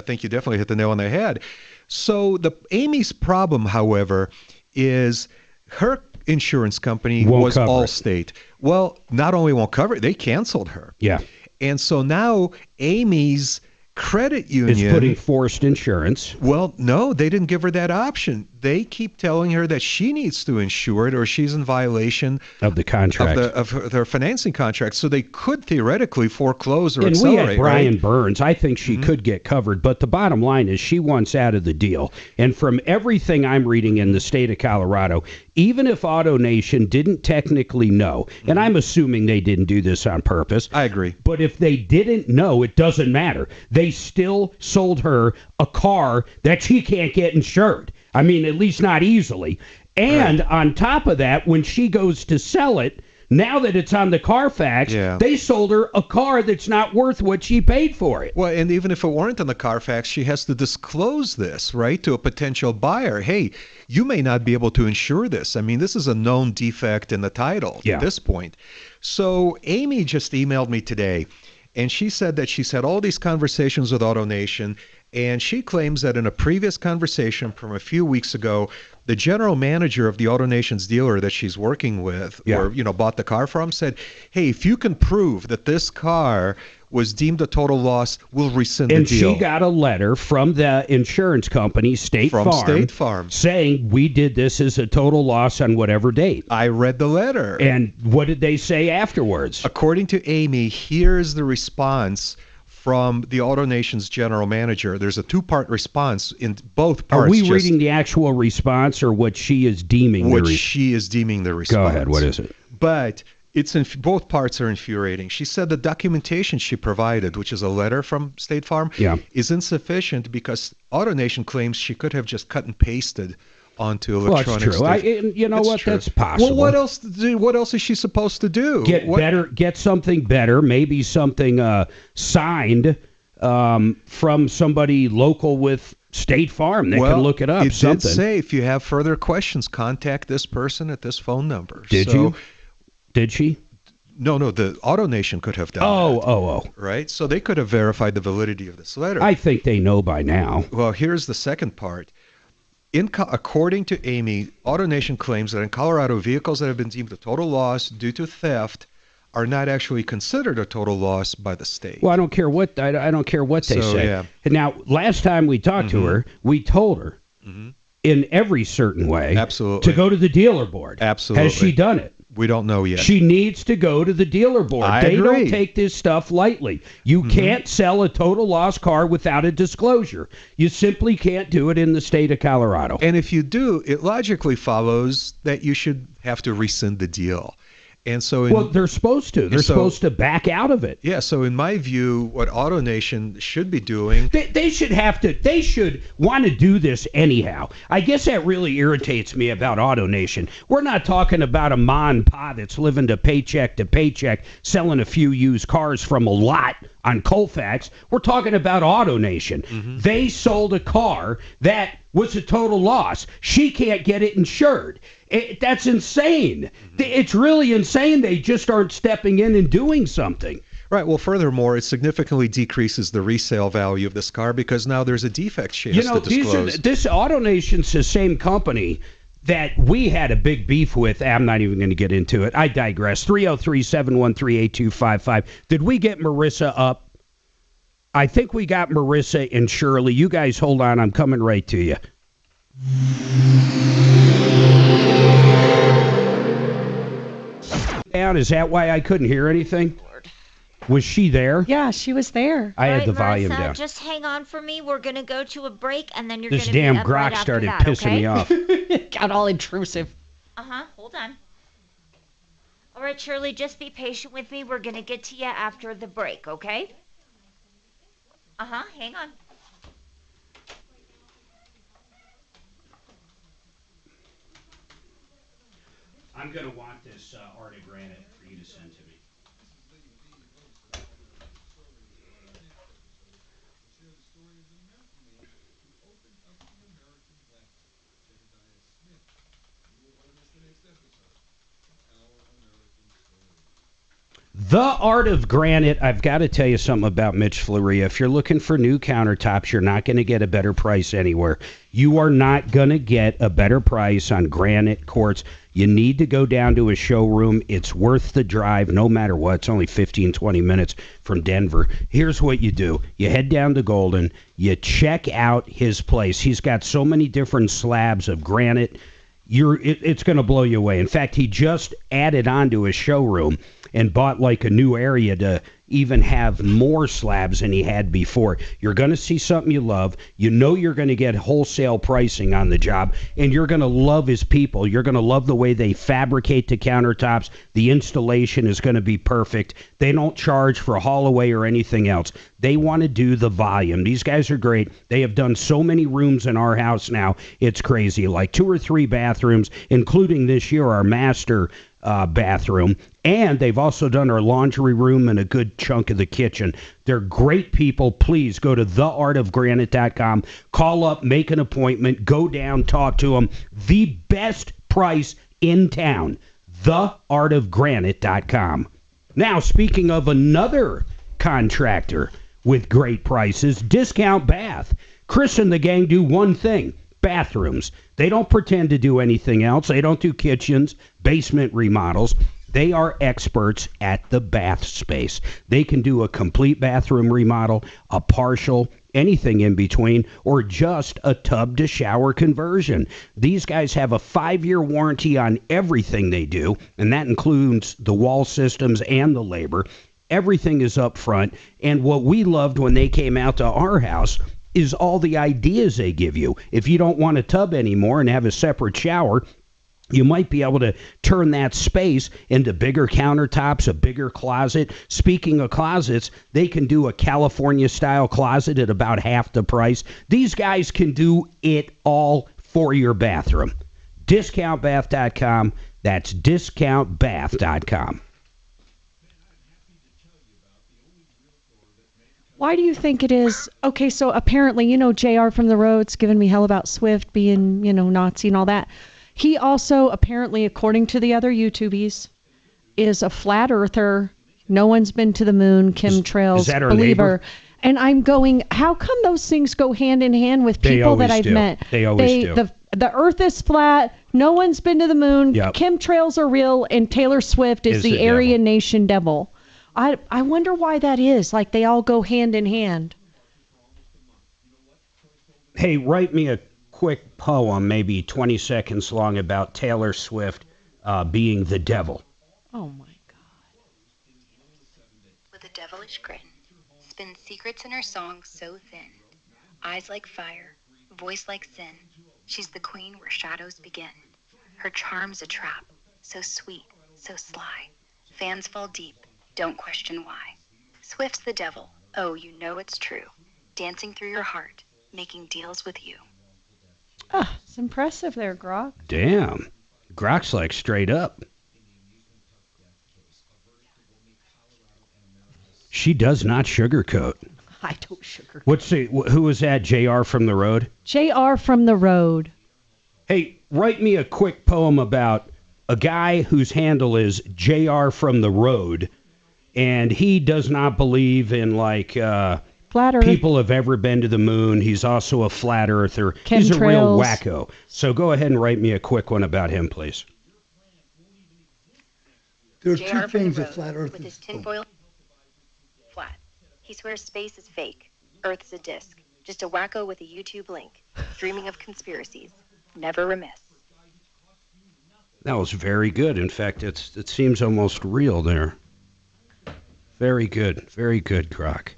think you definitely hit the nail on the head. So Amy's problem, however, is her insurance company was Allstate, Well, not only won't cover it, they canceled her. Yeah. And so now Amy's credit union is putting forced insurance. Well, no, they didn't give her that option. They keep telling her that she needs to insure it or she's in violation of the contract of their financing contract. So they could theoretically foreclose or and accelerate. We had Brian right? Burns. I think she could get covered, but the bottom line is she wants out of the deal. And from everything I'm reading in the state of Colorado, even if AutoNation didn't technically know, and I'm assuming they didn't do this on purpose. I agree. But if they didn't know, it doesn't matter. They still sold her a car that she can't get insured. I mean, at least not easily. And on top of that, when she goes to sell it, now that it's on the Carfax, they sold her a car that's not worth what she paid for it. Well, and even if it weren't on the Carfax, she has to disclose this, right, to a potential buyer. Hey, you may not be able to insure this. I mean, this is a known defect in the title at this point. So Amy just emailed me today, and she said that she's had all these conversations with AutoNation, and she claims that in a previous conversation from a few weeks ago, the general manager of the AutoNation's dealer that she's working with or, bought the car from said, hey, if you can prove that this car was deemed a total loss, we'll rescind the deal. And she got a letter from the insurance company, State Farm, saying we did this as a total loss on whatever date. I read the letter. And what did they say afterwards? According to Amy, here's the response from the AutoNation's general manager. There's a two-part response in both parts. Are we reading the actual response or what she is deeming what she is deeming the response? Go ahead. What is it? But it's both parts are infuriating. She said the documentation she provided, which is a letter from State Farm, is insufficient because AutoNation claims she could have just cut and pasted onto electronic stuff. Well, that's true. You know what? True. That's possible. Well, what else is she supposed to do? Get something better, maybe something signed from somebody local with State Farm. They can look it up. It did say if you have further questions, contact this person at this phone number. Did she? No, the AutoNation could have done that. Right? So they could have verified the validity of this letter. I think they know by now. Well, here's the second part. According to Amy, AutoNation claims that in Colorado, vehicles that have been deemed a total loss due to theft are not actually considered a total loss by the state. Well, I don't care what they say. Yeah. Now, last time we talked to her, we told her in every certain way to go to the dealer board. Absolutely. Has she done it? We don't know yet. She needs to go to the dealer board. They don't take this stuff lightly. You can't sell a total loss car without a disclosure. You simply can't do it in the state of Colorado. And if you do, it logically follows that you should have to rescind the deal. And so they're supposed to. They're supposed to back out of it. Yeah, so in my view, what AutoNation should be doing... They should want to do this anyhow. I guess that really irritates me about AutoNation. We're not talking about a ma and pa that's living to paycheck, selling a few used cars from a lot on Colfax. We're talking about AutoNation. They sold a car that was a total loss. She can't get it insured. That's insane. It's really insane. They just aren't stepping in and doing something. Right. Well, furthermore, it significantly decreases the resale value of this car because now there's a defect she has to disclose. This AutoNation's the same company that we had a big beef with. I'm not even going to get into it. I digress. 303-713-8255. Did we get Marissa up? I think we got Marissa and Shirley. You guys hold on. I'm coming right to you. Is that why I couldn't hear anything? Was she there? Yeah, she was there. I had the volume Marissa, down. Just hang on for me. We're going to go to a break, and then you're going to be up right grok after started that, pissing me off. Got all intrusive. Hold on. All right, Shirley, just be patient with me. We're going to get to you after the break, okay? Hang on. I'm going to want this Arctic Granite for you to send to me. The Art of Granite. I've got to tell you something about Mitch Floria. If you're looking for new countertops, you're not going to get a better price anywhere. You are not going to get a better price on granite quartz. You need to go down to a showroom. It's worth the drive no matter what. It's only 15, 20 minutes from Denver. Here's what you do. You head down to Golden. You check out his place. He's got so many different slabs of granite. It's going to blow you away. In fact, he just added on to his showroom and bought like a new area to even have more slabs than he had before. You're going to see something you love. You know you're going to get wholesale pricing on the job, and you're going to love his people. You're going to love the way they fabricate the countertops. The installation is going to be perfect. They don't charge for haul away or anything else. They want to do the volume. These guys are great. They have done so many rooms in our house now. It's crazy. Like 2 or 3 bathrooms, including this year our master bathroom, and they've also done our laundry room and a good chunk of the kitchen. They're great people. Please go to theartofgranite.com, call up, make an appointment, go down, talk to them. The best price in town, theartofgranite.com. Now, speaking of another contractor with great prices, Discount Bath. Chris and the gang do one thing: bathrooms. They don't pretend to do anything else. They don't do kitchens, basement remodels. They are experts at the bath space. They can do a complete bathroom remodel, a partial, anything in between, or just a tub to shower conversion. These guys have a 5-year warranty on everything they do, and that includes the wall systems and the labor. Everything is up front, and what we loved when they came out to our house is all the ideas they give you. If you don't want a tub anymore and have a separate shower, you might be able to turn that space into bigger countertops, a bigger closet. Speaking of closets, they can do a California-style closet at about half the price. These guys can do it all for your bathroom. DiscountBath.com. That's DiscountBath.com. Why do you think it is? Okay, so apparently, JR from the Road's giving me hell about Swift being, Nazi and all that. He also, apparently, according to the other YouTubies, is a flat earther. No one's been to the moon, chemtrails, believer. Neighbor? And I'm going, how come those things go hand in hand with people that I've met? They always do. The earth is flat. No one's been to the moon. Yep. Chemtrails are real. And Taylor Swift is the Aryan Nation devil. I wonder why that is. Like, they all go hand in hand. Hey, write me a quick poem, maybe 20 seconds long, about Taylor Swift being the devil. Oh, my God. With a devilish grin, spins secrets in her songs so thin. Eyes like fire, voice like sin. She's the queen where shadows begin. Her charm's a trap, so sweet, so sly. Fans fall deep. Don't question why. Swift's the devil. Oh, you know it's true. Dancing through your heart, making deals with you. Ah, it's impressive there, Grok. Damn. Grok's like straight up. She does not sugarcoat. I don't sugarcoat. Who was that? JR from the Road? JR from the Road. Hey, write me a quick poem about a guy whose handle is JR from the Road. And he does not believe in, flat Earth. People have ever been to the moon. He's also a flat earther. Chemtrails. He's a real wacko. So go ahead and write me a quick one about him, please. There are two things that flat Earth with his tinfoil flat. He swears space is fake. Earth's a disc. Just a wacko with a YouTube link. Dreaming of conspiracies. Never remiss. That was very good. In fact, it seems almost real there. Very good. Very good, Grok.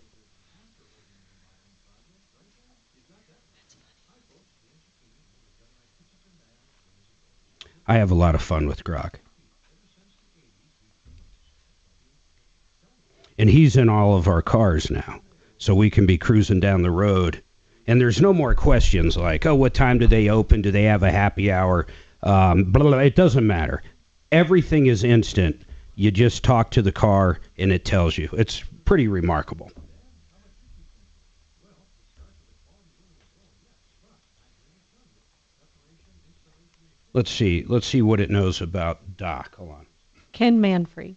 I have a lot of fun with Grok. And he's in all of our cars now. So we can be cruising down the road. And there's no more questions like, oh, what time do they open? Do they have a happy hour? Blah, blah. It doesn't matter. Everything is instant. You just talk to the car, and it tells you. It's pretty remarkable. Let's see what it knows about Doc. Hold on. Ken Manfrey.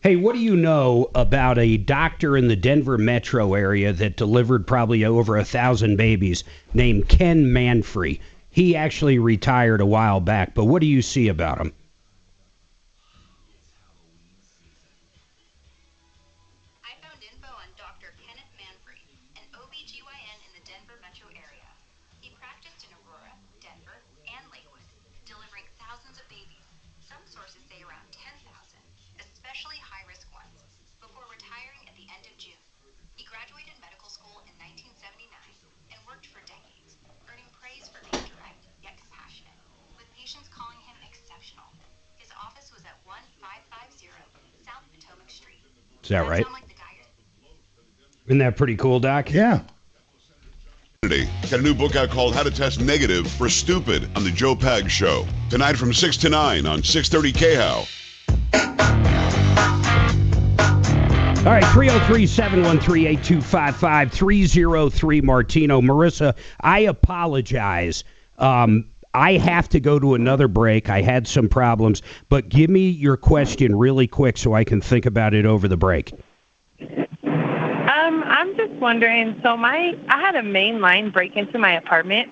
Hey, what do you know about a doctor in the Denver metro area that delivered probably over 1,000 babies named Ken Manfrey? He actually retired a while back, but what do you see about him? I found info on Dr. Kenneth Manfrey, an OBGYN in the Denver metro area. He practiced in Aurora, Denver, and Lakewood, delivering thousands of babies. Some sources say around 10,000, especially high-risk ones, before retiring at the end of June. He graduated medical school in 1979 and worked for decades, earning praise for being direct yet compassionate, with patients calling him exceptional. His office was at 1550 South Potomac Street. Is that right? Sound like the guy Isn't that pretty cool, Doc? Yeah. Got a new book out called How to Test Negative for Stupid on the Joe Pag Show. Tonight from 6 to 9 on 630 KHOW. All right, 303-713-8255, 303 Martino. Marissa, I apologize. I have to go to another break. I had some problems, but give me your question really quick so I can think about it over the break. I'm just wondering, so I had a main line break into my apartment.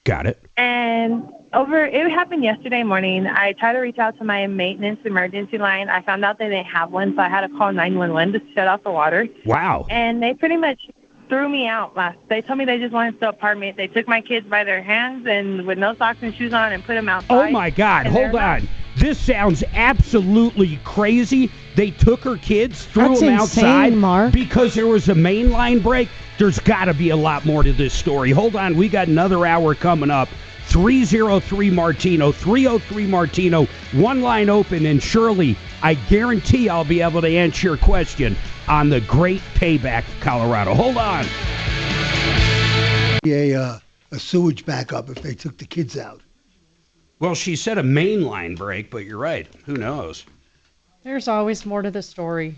Got it. And it happened yesterday morning. I tried to reach out to my maintenance emergency line. I found out they didn't have one, so I had to call 911 to shut off the water. Wow. And they pretty much threw me out They told me they just wanted the apartment. They took my kids by their hands and with no socks and shoes on and put them outside. Oh, my God. Hold on. This sounds absolutely crazy. They took her kids, threw them outside Mark. Because there was a main line break. There's got to be a lot more to this story. Hold on. We got another hour coming up. 303 Martino, 303 Martino, one line open, and Shirley, I guarantee I'll be able to answer your question on the Great Payback of Colorado. Hold on. A sewage backup if they took the kids out. Well, she said a main line break, but you're right. Who knows? There's always more to the story.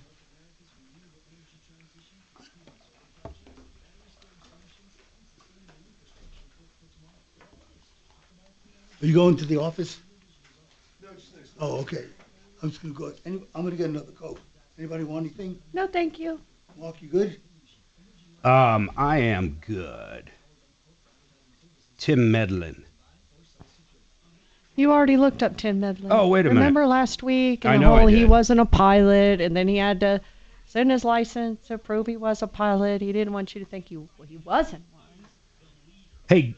Are you going to the office? No, just next. Oh, okay. I'm just going to go. I'm going to get another coat. Anybody want anything? No, thank you. Mark, you good? I am good. Tim Medlin. You already looked up Tim Medlin. Oh, wait a minute. Remember last week? And I the know whole I he did. wasn't a pilot, and then he had to send his license to prove he was a pilot. He didn't want you to think he wasn't one. Hey.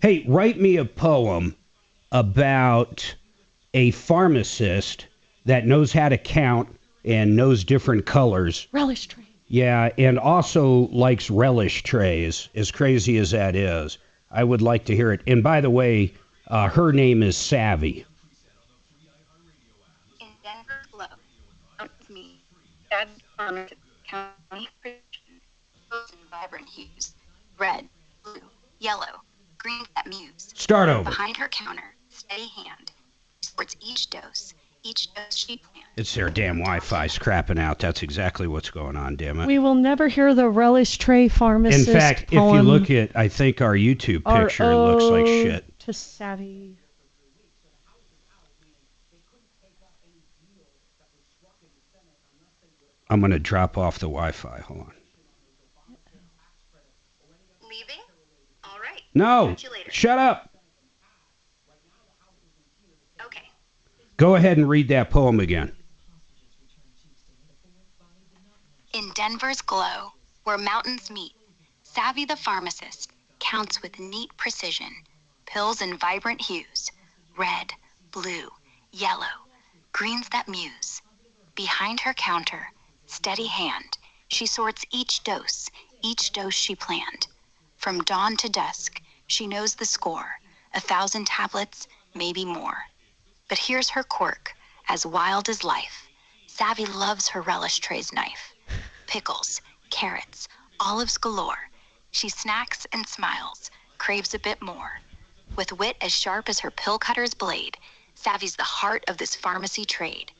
Hey, write me a poem about a pharmacist that knows how to count and knows different colors. Relish tray. Yeah, and also likes relish trays, as crazy as that is. I would like to hear it. And by the way, her name is Savvy. in Denver, Glow. It's me, Dad Farmer County Christian, goes in vibrant hues, red, blue, yellow, green that muse. Start over. Behind her counter, steady hand, sorts each dose she planned. It's their damn Wi-Fi crapping out. That's exactly what's going on, damn it. We will never hear the relish tray pharmacist In fact, poem. if you look at, I think our YouTube picture Our looks like ode shit. to Savvy. I'm going to drop off the Wi-Fi. Hold on. Leaving? All right. No, Catch you later. shut up. Okay. Go ahead and read that poem again. In Denver's glow, where mountains meet, Savvy the pharmacist counts with neat precision pills in vibrant hues, red, blue, yellow, greens that muse. Behind her counter, steady hand, she sorts each dose she planned. From dawn to dusk, she knows the score, 1,000 tablets, maybe more. But here's her quirk, as wild as life. Savvy loves her relish trays knife. Pickles, carrots, olives galore. She snacks and smiles, craves a bit more. With wit as sharp as her pill cutter's blade, Savvy's the heart of this pharmacy trade.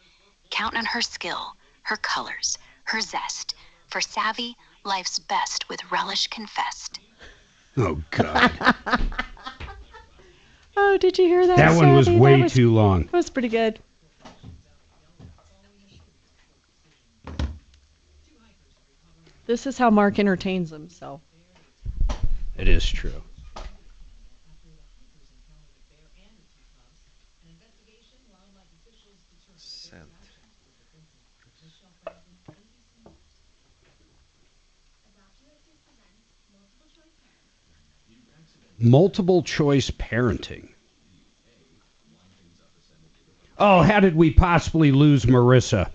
Count on her skill, her colors, her zest. For Savvy, life's best with relish confessed. Oh, God. Oh, did you hear that? That one was Savvy? way too long. That was pretty good. This is how Mark entertains himself. It is true. Sent. Multiple choice parenting. Oh, how did we possibly lose Marissa?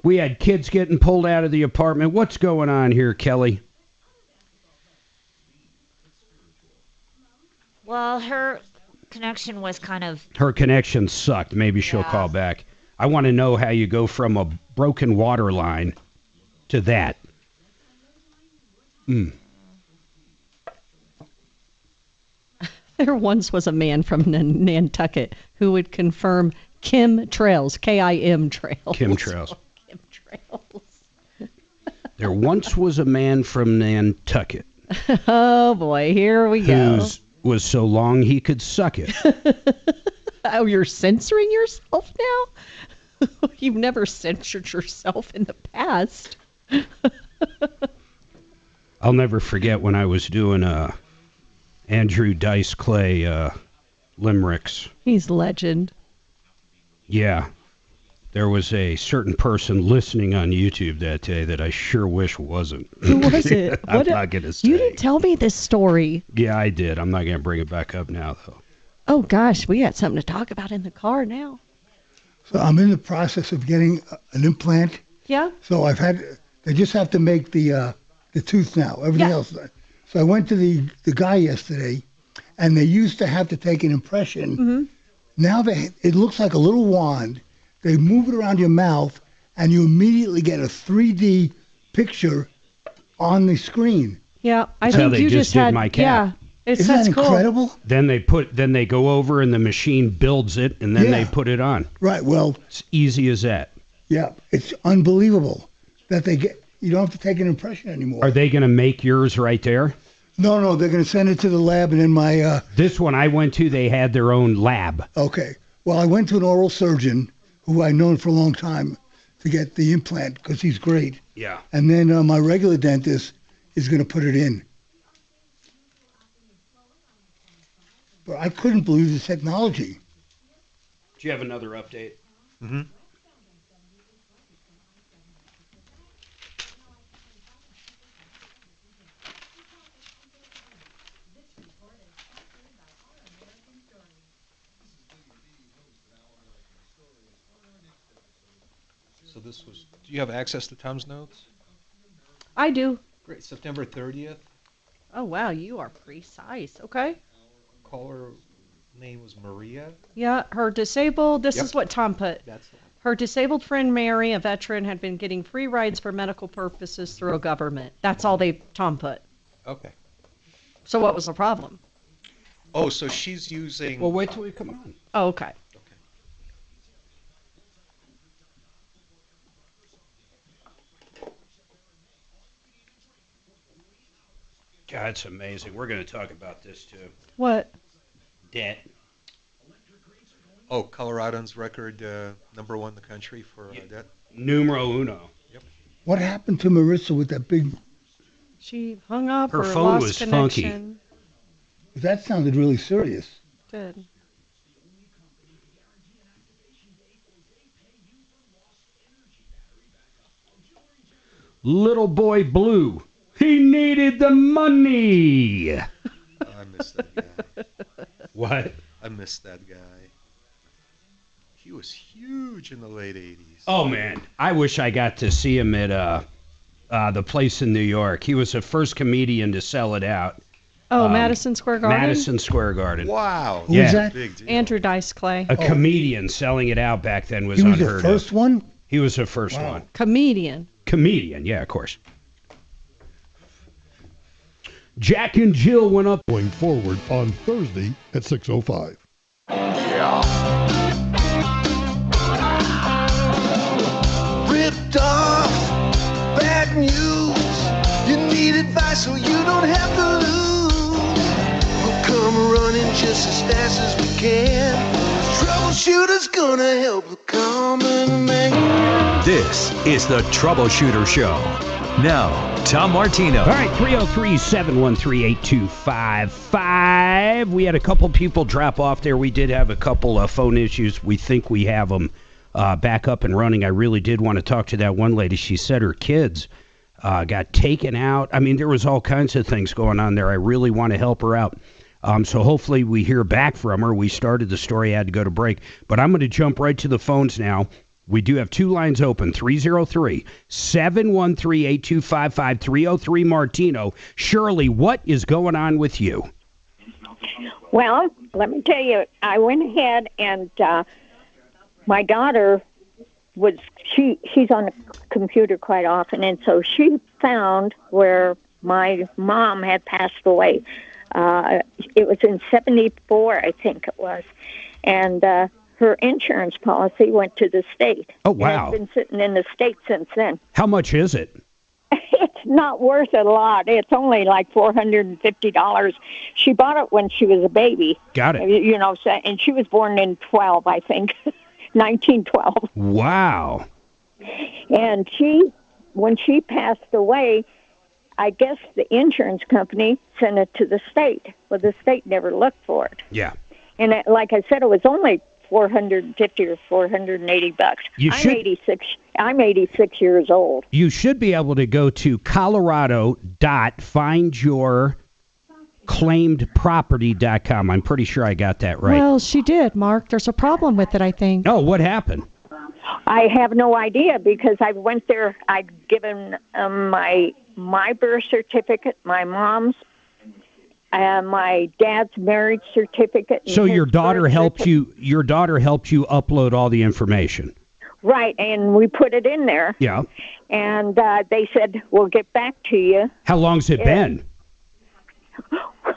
We had kids getting pulled out of the apartment. What's going on here, Kelly? Well, her connection was kind of... Her connection sucked. Maybe she'll call back. I want to know how you go from a broken water line to that. There once was a man from Nantucket who would confirm Kim Trails, K-I-M Trails. Kim Trails. Kim Trails. There once was a man from Nantucket. Oh, boy, here we go. Whose was so long he could suck it. Oh, you're censoring yourself now? You've never censored yourself in the past. I'll never forget when I was doing Andrew Dice Clay limericks. He's legend. Yeah. There was a certain person listening on YouTube that day that I sure wish wasn't. Who was it? I'm not going to say. You didn't tell me this story. Yeah, I did. I'm not going to bring it back up now, though. Oh, gosh, we got something to talk about in the car now. So I'm in the process of getting an implant. Yeah? So they just have to make the tooth now. Everything else. So I went to the guy yesterday, and they used to have to take an impression. Mm-hmm. Now it looks like a little wand. They move it around your mouth, and you immediately get a 3D picture on the screen. Yeah, I That's think how they you just did my cat. Yeah, Isn't that incredible? Cool. Then they go over and the machine builds it, and then they put it on. Right. Well, it's easy as that. Yeah, it's unbelievable that you don't have to take an impression anymore. Are they going to make yours right there? No, they're going to send it to the lab, and then my... This one I went to, they had their own lab. Okay. Well, I went to an oral surgeon who I've known for a long time to get the implant because he's great. Yeah. And then my regular dentist is going to put it in. But I couldn't believe the technology. Do you have another update? Mm-hmm. So this was. Do you have access to Tom's notes? I do. Great. September 30th. Oh, wow, you are precise. Okay. Caller name was Maria. Yeah, her disabled, this is what Tom put. Her disabled friend Mary, a veteran, had been getting free rides for medical purposes through a government. That's all Tom put. Okay. So what was the problem? Oh, so she's using. Well, wait till we come on. Oh, okay. God, it's amazing. We're going to talk about this, too. What? Debt. Oh, Colorado's record #1 in the country for debt. Numero uno. Yep. What happened to Marissa with that big... She hung up Her or phone lost was connection. That sounded really serious. Did. Little boy Blue. He needed the money. I miss that guy. What? I miss that guy. He was huge in the late 80s. Oh, man. I wish I got to see him at the place in New York. He was the first comedian to sell it out. Oh, Madison Square Garden? Madison Square Garden. Wow. Who's that? Big deal. Andrew Dice Clay. A comedian selling it out back then was He was unheard the first of. one? He was the first one. Comedian. Comedian, yeah, of course. Jack and Jill went up. Going forward on Thursday at 6:05. Ripped off, bad news. You need advice so you don't have to lose. Well, come running just as fast as we can. Troubleshooter's gonna help the common man. This is the Troubleshooter Show. Now, Tom Martino. All right, 303-713-8255. We had a couple people drop off there. We did have a couple of phone issues. We think we have them back up and running. I really did want to talk to that one lady. She said her kids got taken out. I mean, there was all kinds of things going on there. I really want to help her out. So hopefully we hear back from her. We started the story, had to go to break. But I'm going to jump right to the phones now. We do have two lines open, 303-713-8255, 303 Martino. Shirley, what is going on with you? Well, let me tell you, I went ahead and my daughter she's on the computer quite often, and so she found where my mom had passed away. It was in 74, I think it was. And her insurance policy went to the state. Oh, wow. And it's been sitting in the state since then. How much is it? It's not worth a lot. It's only like $450. She bought it when she was a baby. Got it. You know, and she was born in 12, I think, 1912. Wow. And when she passed away, I guess the insurance company sent it to the state. Well, the state never looked for it. Yeah. And like I said, it was only $450 or $480. I'm 86 years old. You should be able to go to colorado.findyourclaimedproperty.com. I'm pretty sure I got that right. Well, she did, Mark. There's a problem with it, I think. Oh, what happened? I have no idea because I went there. I'd given my birth certificate, my mom's, my dad's marriage certificate. So your daughter helped you. Your daughter helped you upload all the information. Right, and we put it in there. Yeah. And they said we'll get back to you. How long's it been?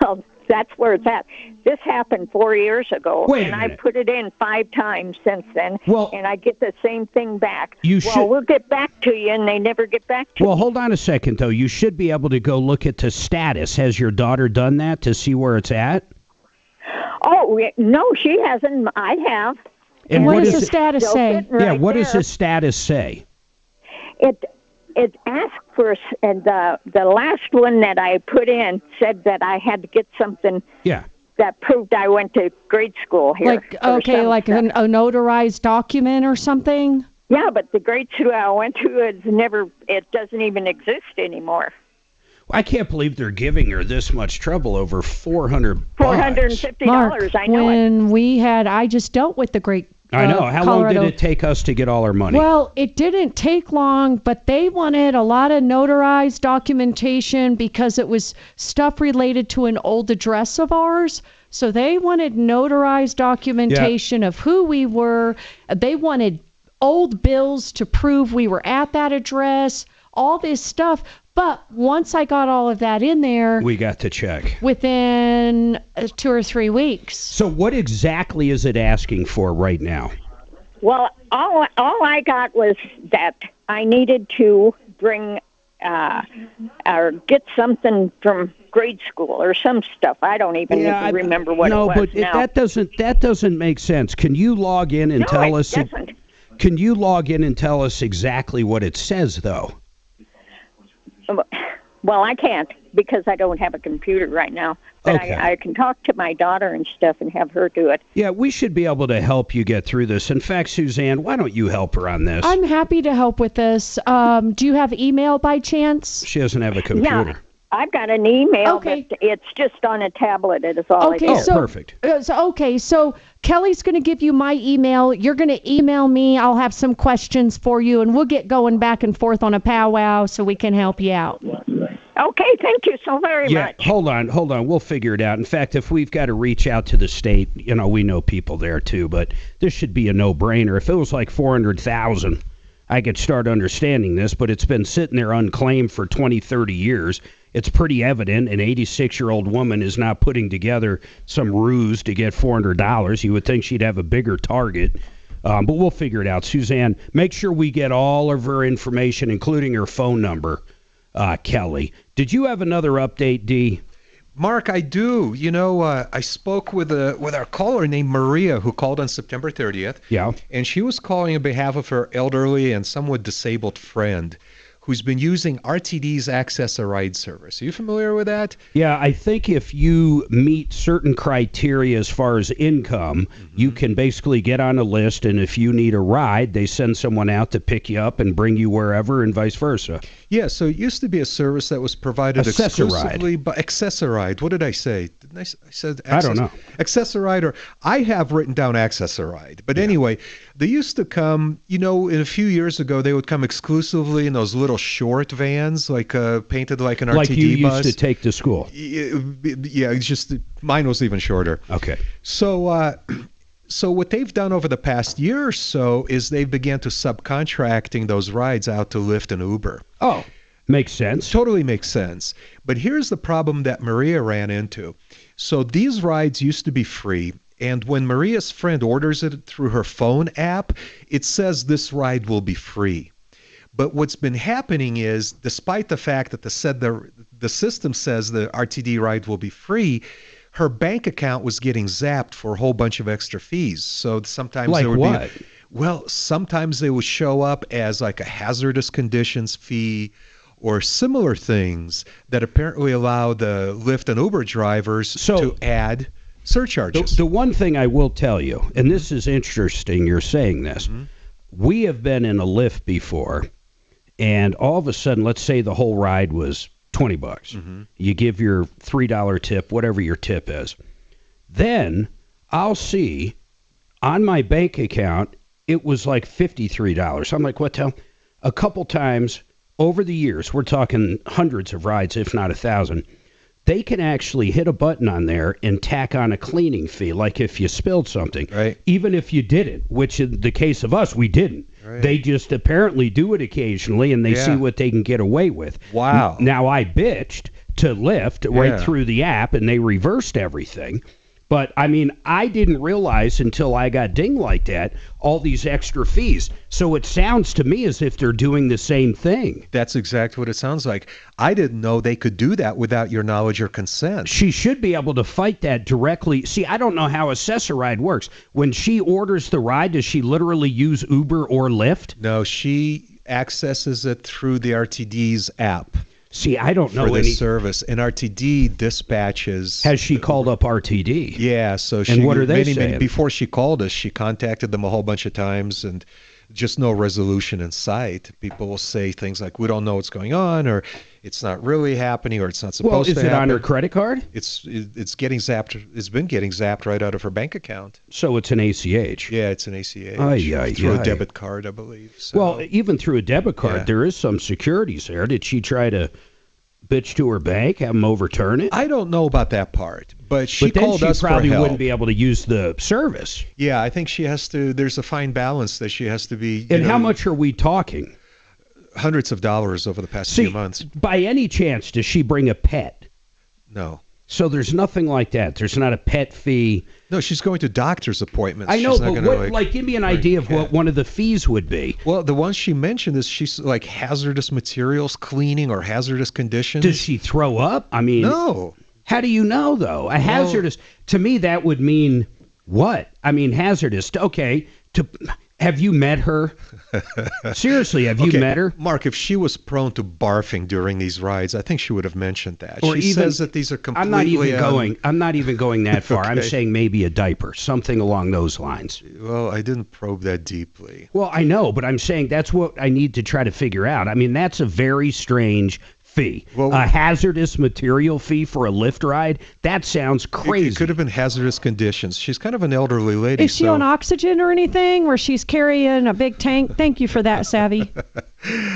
Well, that's where it's at. This happened 4 years ago, Wait a and minute. I put it in 5 times since then. Well, and I get the same thing back. Well, we'll get back to you, and they never get back to Well, hold on a second, though. You should be able to go look at the status. Has your daughter done that to see where it's at? Oh, no, she hasn't. I have. And what does the status say? Yeah, what does the status say? It asked for, and the last one that I put in said that I had to get something that proved I went to grade school here. Like a notarized document or something? Yeah, but the grade school I went to it doesn't even exist anymore. I can't believe they're giving her this much trouble over $450. $450. I know I just dealt with the great. I know. How Colorado. long did it take us to get all our money? Well, it didn't take long, but they wanted a lot of notarized documentation because it was stuff related to an old address of ours. So they wanted notarized documentation of who we were. They wanted old bills to prove we were at that address, all this stuff. But once I got all of that in there, we got to check within 2 or 3 weeks. So what exactly is it asking for right now? Well, all I got was that I needed to bring or get something from grade school or some stuff. I don't even remember what it was. No, but that doesn't make sense. Can you log in and tell us? Can you log in and tell us exactly what it says, though? Well, I can't because I don't have a computer right now. But Okay. I can talk to my daughter and stuff and have her do it. Yeah, we should be able to help you get through this. In fact, Suzanne, why don't you help her on this? I'm happy to help with this. Do you have email by chance? She doesn't have a computer. Yeah, I've got an email, but it's just on a tablet. It is all. Okay, perfect. So Kelly's going to give you my email. You're going to email me. I'll have some questions for you, and we'll get going back and forth on a powwow so we can help you out. Okay, thank you so very much. Hold on. We'll figure it out. In fact, if we've got to reach out to the state, we know people there too, but this should be a no-brainer. If it was like $400,000, I could start understanding this, but it's been sitting there unclaimed for 20, 30 years. It's pretty evident an 86-year-old woman is not putting together some ruse to get $400. You would think she'd have a bigger target, but we'll figure it out. Suzanne, make sure we get all of her information, including her phone number, Kelly. Did you have another update, D? Mark, I do. You know, I spoke with our caller named Maria who called on September 30th. Yeah. And she was calling on behalf of her elderly and somewhat disabled friend who's been using RTD's Access a Ride service. Are you familiar with that? Yeah, I think if you meet certain criteria as far as income, you can basically get on a list, and if you need a ride, they send someone out to pick you up and bring you wherever and vice versa. Yeah, so it used to be a service that was provided exclusively by Access-a-Ride. What did I say? Didn't I said I don't know. Access-a-Ride, or I have written down Access-a-Ride. But anyway, they used to come, you know, in a few years ago, they would come exclusively in those little short vans, like painted like an RTD bus. Like you used to take to school. Yeah, it's just mine was even shorter. Okay. So what they've done over the past year or so is they began to subcontracting those rides out to Lyft and Uber. Oh, makes sense. Totally makes sense. But here's the problem that Maria ran into. So these rides used to be free, and when Maria's friend orders it through her phone app, it says this ride will be free. But what's been happening is, despite the fact that the system says the RTD ride will be free, her bank account was getting zapped for a whole bunch of extra fees. So sometimes like there would what? Sometimes they would show up as like a hazardous conditions fee or similar things that apparently allow the Lyft and Uber drivers to add surcharges. The one thing I will tell you, and this is interesting, you're saying this. We have been in a Lyft before, and all of a sudden, let's say the whole ride was $20. You give your $3 tip, whatever your tip is. Then I'll see on my bank account, it was like $53. I'm like, what the hell? A couple times over the years, we're talking hundreds of rides, if not 1,000, they can actually hit a button on there and tack on a cleaning fee, like if you spilled something. Right. Even if you didn't, which in the case of us, we didn't. Right. They just apparently do it occasionally, and they see what they can get away with. Wow. Now, I bitched to Lyft right through the app, and they reversed everything. But, I mean, I didn't realize until I got dinged like that, all these extra fees. So it sounds to me as if they're doing the same thing. That's exactly what it sounds like. I didn't know they could do that without your knowledge or consent. She should be able to fight that directly. See, I don't know how Access-a-Ride works. When she orders the ride, does she literally use Uber or Lyft? No, she accesses it through the RTD's app. See, I don't know for this any service, and RTD dispatches. Has she called up RTD? Yeah, so she. And what are they saying? Before she called us, she contacted them a whole bunch of times, and just no resolution in sight. People will say things like, "We don't know what's going on," or "It's not really happening," or "It's not supposed to happen." Well, is it on her credit card? It's getting zapped. It's been getting zapped right out of her bank account. So it's an ACH. Yeah, it's an ACH. Through a debit card, I believe. So. Well, even through a debit card, there is some securities there. Did she try to bitch to her bank, have them overturn it? I don't know about that part, but she called us for help. Probably wouldn't be able to use the service. Yeah, I think she has to. There's a fine balance that she has to be. And how much are we talking? Hundreds of dollars over the past few months. By any chance, does she bring a pet? No. So there's nothing like that. There's not a pet fee. No, she's going to doctor's appointments. I know, she's but what, give me an idea of what one of the fees would be. Well, the one she mentioned is she's like hazardous materials cleaning or hazardous conditions. Does she throw up? I mean, no. How do you know, though? Hazardous, to me, that would mean what? I mean, hazardous. Okay, have you met her? Seriously, have you met her? Mark, if she was prone to barfing during these rides, I think she would have mentioned that. Or she says that these are completely... I'm not even going that far. I'm saying maybe a diaper, something along those lines. Well, I didn't probe that deeply. Well, I know, but I'm saying that's what I need to try to figure out. I mean, that's a very strange fee. Well, a hazardous material fee for a Lyft ride? That sounds crazy. It could have been hazardous conditions. She's kind of an elderly lady. Is she on oxygen or anything where she's carrying a big tank? Thank you for that, Savvy.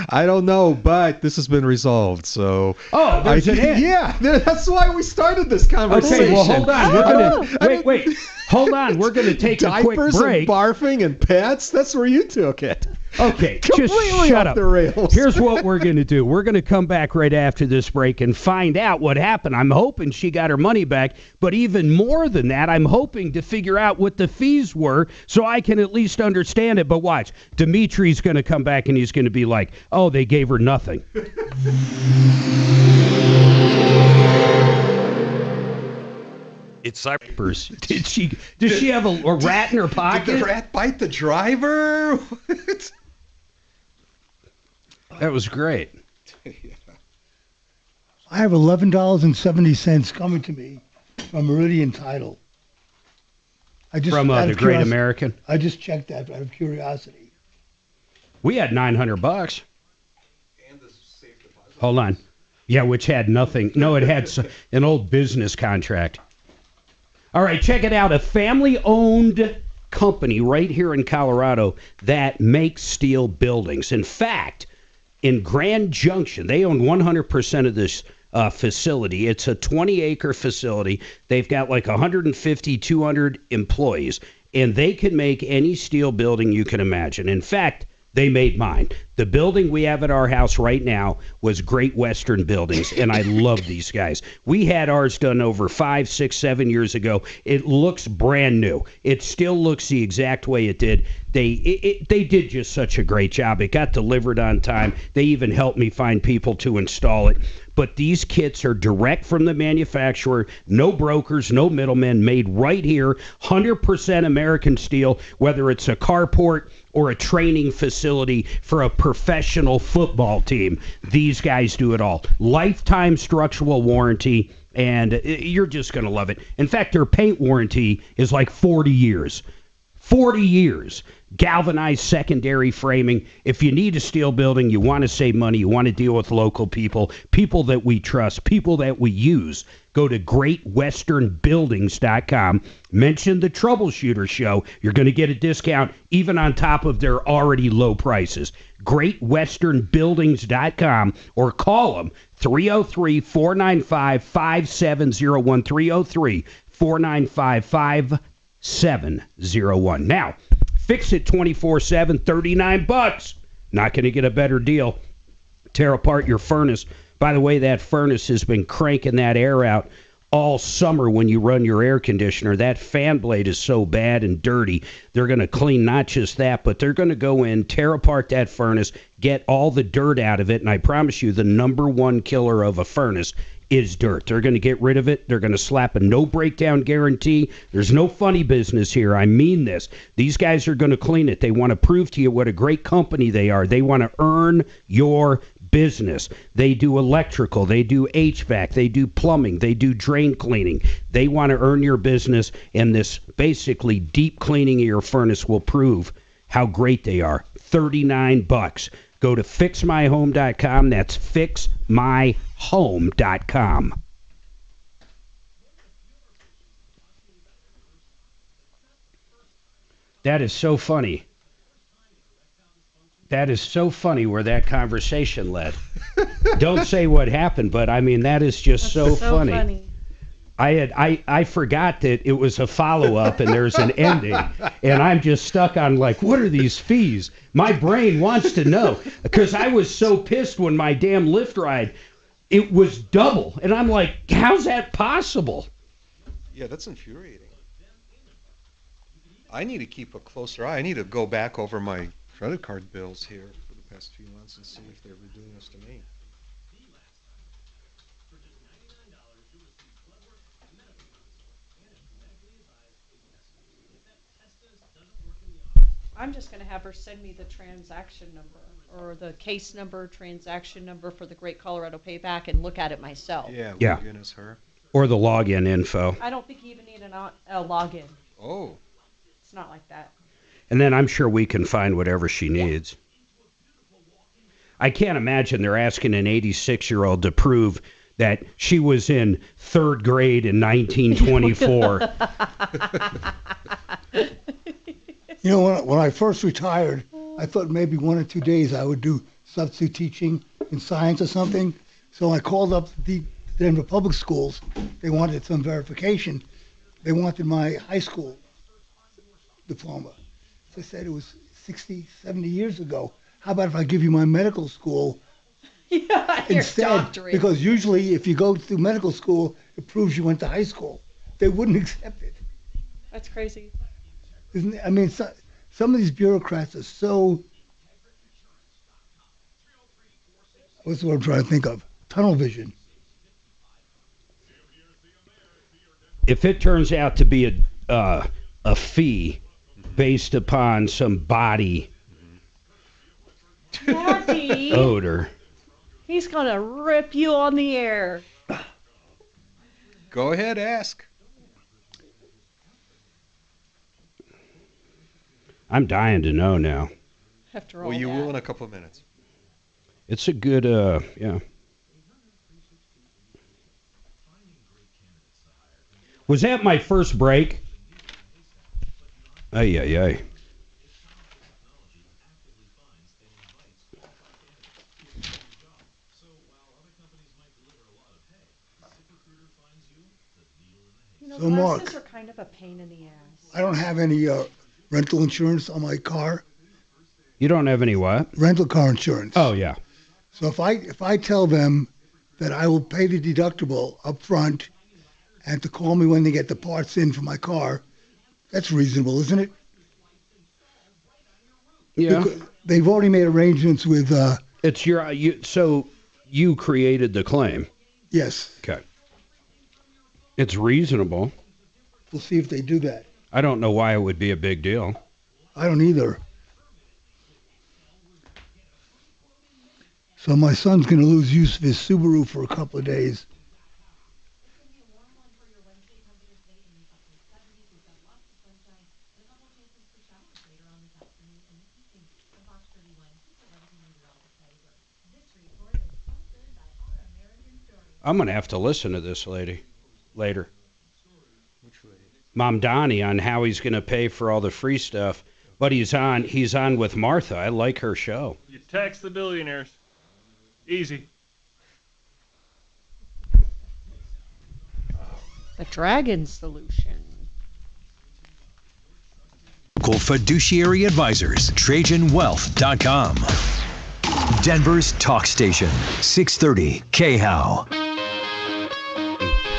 I don't know, but this has been resolved, so... Oh, there's an end. Yeah, that's why we started this conversation. Okay, well, hold on. Wait. Hold on. We're going to take a quick break. Diapers and barfing and pets? That's where you took it. Okay, just shut up. The rails. Here's what we're going to do. We're going to come back right after this break and find out what happened. I'm hoping she got her money back, but even more than that, I'm hoping to figure out what the fees were so I can at least understand it. But watch, Dimitri's going to come back and he's going to be like, oh, they gave her nothing. It's cyber. Did she have a rat in her pocket? Did the rat bite the driver? That was great. I have $11.70 coming to me from Meridian Title. From the Great American? I just checked that out of curiosity. We had $900. Hold on. Yeah, which had nothing. No, it had an old business contract. All right, check it out. A family-owned company right here in Colorado that makes steel buildings. In fact, in Grand Junction, they own 100% of this facility. It's a 20-acre facility. They've got like 150, 200 employees, and they can make any steel building you can imagine. In fact, they made mine. The building we have at our house right now was Great Western Buildings, and I love these guys. We had ours done over 5, 6, 7 years ago. It looks brand new. It still looks the exact way it did. They did just such a great job. It got delivered on time. They even helped me find people to install it. But these kits are direct from the manufacturer, no brokers, no middlemen, made right here, 100% American steel, whether it's a carport or a training facility for a professional football team. These guys do it all. Lifetime structural warranty, and you're just going to love it. In fact, their paint warranty is like 40 years. 40 years. Galvanized secondary framing. If you need a steel building, you want to save money, you want to deal with local people, people that we trust, people that we use, go to greatwesternbuildings.com. Mention the Troubleshooter Show. You're going to get a discount even on top of their already low prices. greatwesternbuildings.com or call them 303-495-5701, 303-495-5701. Now, fix it 24/7, $39. Not going to get a better deal. Tear apart your furnace. By the way, that furnace has been cranking that air out all summer when you run your air conditioner. That fan blade is so bad and dirty. They're going to clean not just that, but they're going to go in, tear apart that furnace, get all the dirt out of it, and I promise you the number one killer of a furnace is dirt. They're going to get rid of it. They're going to slap a no breakdown guarantee. There's no funny business here. I mean this. These guys are going to clean it. They want to prove to you what a great company they are. They want to earn your business. They do electrical. They do HVAC. They do plumbing. They do drain cleaning. They want to earn your business, and this basically deep cleaning of your furnace will prove how great they are. $39. Go to fixmyhome.com. That's fixmyhome.com. That is so funny. That is so funny where that conversation led. Don't say what happened, but I mean, that is just so funny. I forgot that it was a follow-up and there's an ending, and I'm just stuck on like, what are these fees? My brain wants to know, because I was so pissed when my damn lift ride, it was double, and I'm like, how's that possible? Yeah, that's infuriating. I need to keep a closer eye. I need to go back over my credit card bills here for the past few months and see if they're doing this to me. I'm just going to have her send me the transaction number or the case number, transaction number for the Great Colorado Payback and look at it myself. Yeah, login is her. Or the login info. I don't think you even need a login. Oh. It's not like that. And then I'm sure we can find whatever she needs. I can't imagine they're asking an 86-year-old to prove that she was in third grade in 1924. You know, when I first retired, I thought maybe 1 or 2 days I would do substitute teaching in science or something. So I called up the Denver Public Schools. They wanted some verification. They wanted my high school diploma. So I said it was 60, 70 years ago. How about if I give you my medical school instead? Because usually if you go through medical school, it proves you went to high school. They wouldn't accept it. That's crazy. Isn't it? I mean, some of these bureaucrats are so, what's the word I'm trying to think of? Tunnel vision. if it turns out to be a fee based upon some body Daddy, odor. he's gonna rip you on the air. Go ahead, ask. I'm dying to know now. After all Well, you that. will in a couple of minutes. It's a good, yeah. Was that my first break? Ay, ay, ay. You know, So, Mark, glasses are kind of a pain in the ass. I don't have any rental insurance on my car. You don't have any what? Rental car insurance. Oh, yeah. So if I tell them that I will pay the deductible up front and to call me when they get the parts in for my car, that's reasonable, isn't it? Yeah. Because they've already made arrangements with. It's your so you created the claim. Yes. Okay. It's reasonable. We'll see if they do that. I don't know why it would be a big deal. I don't either. So my son's going to lose use of his Subaru for a couple of days. I'm going to have to listen to this lady later. Mom Donnie on how he's going to pay for all the free stuff. But he's on with Martha. I like her show. You tax the billionaires. Easy. The Dragon Solution. Local fiduciary advisors. TrajanWealth.com. Denver's talk station. 630 KHOW.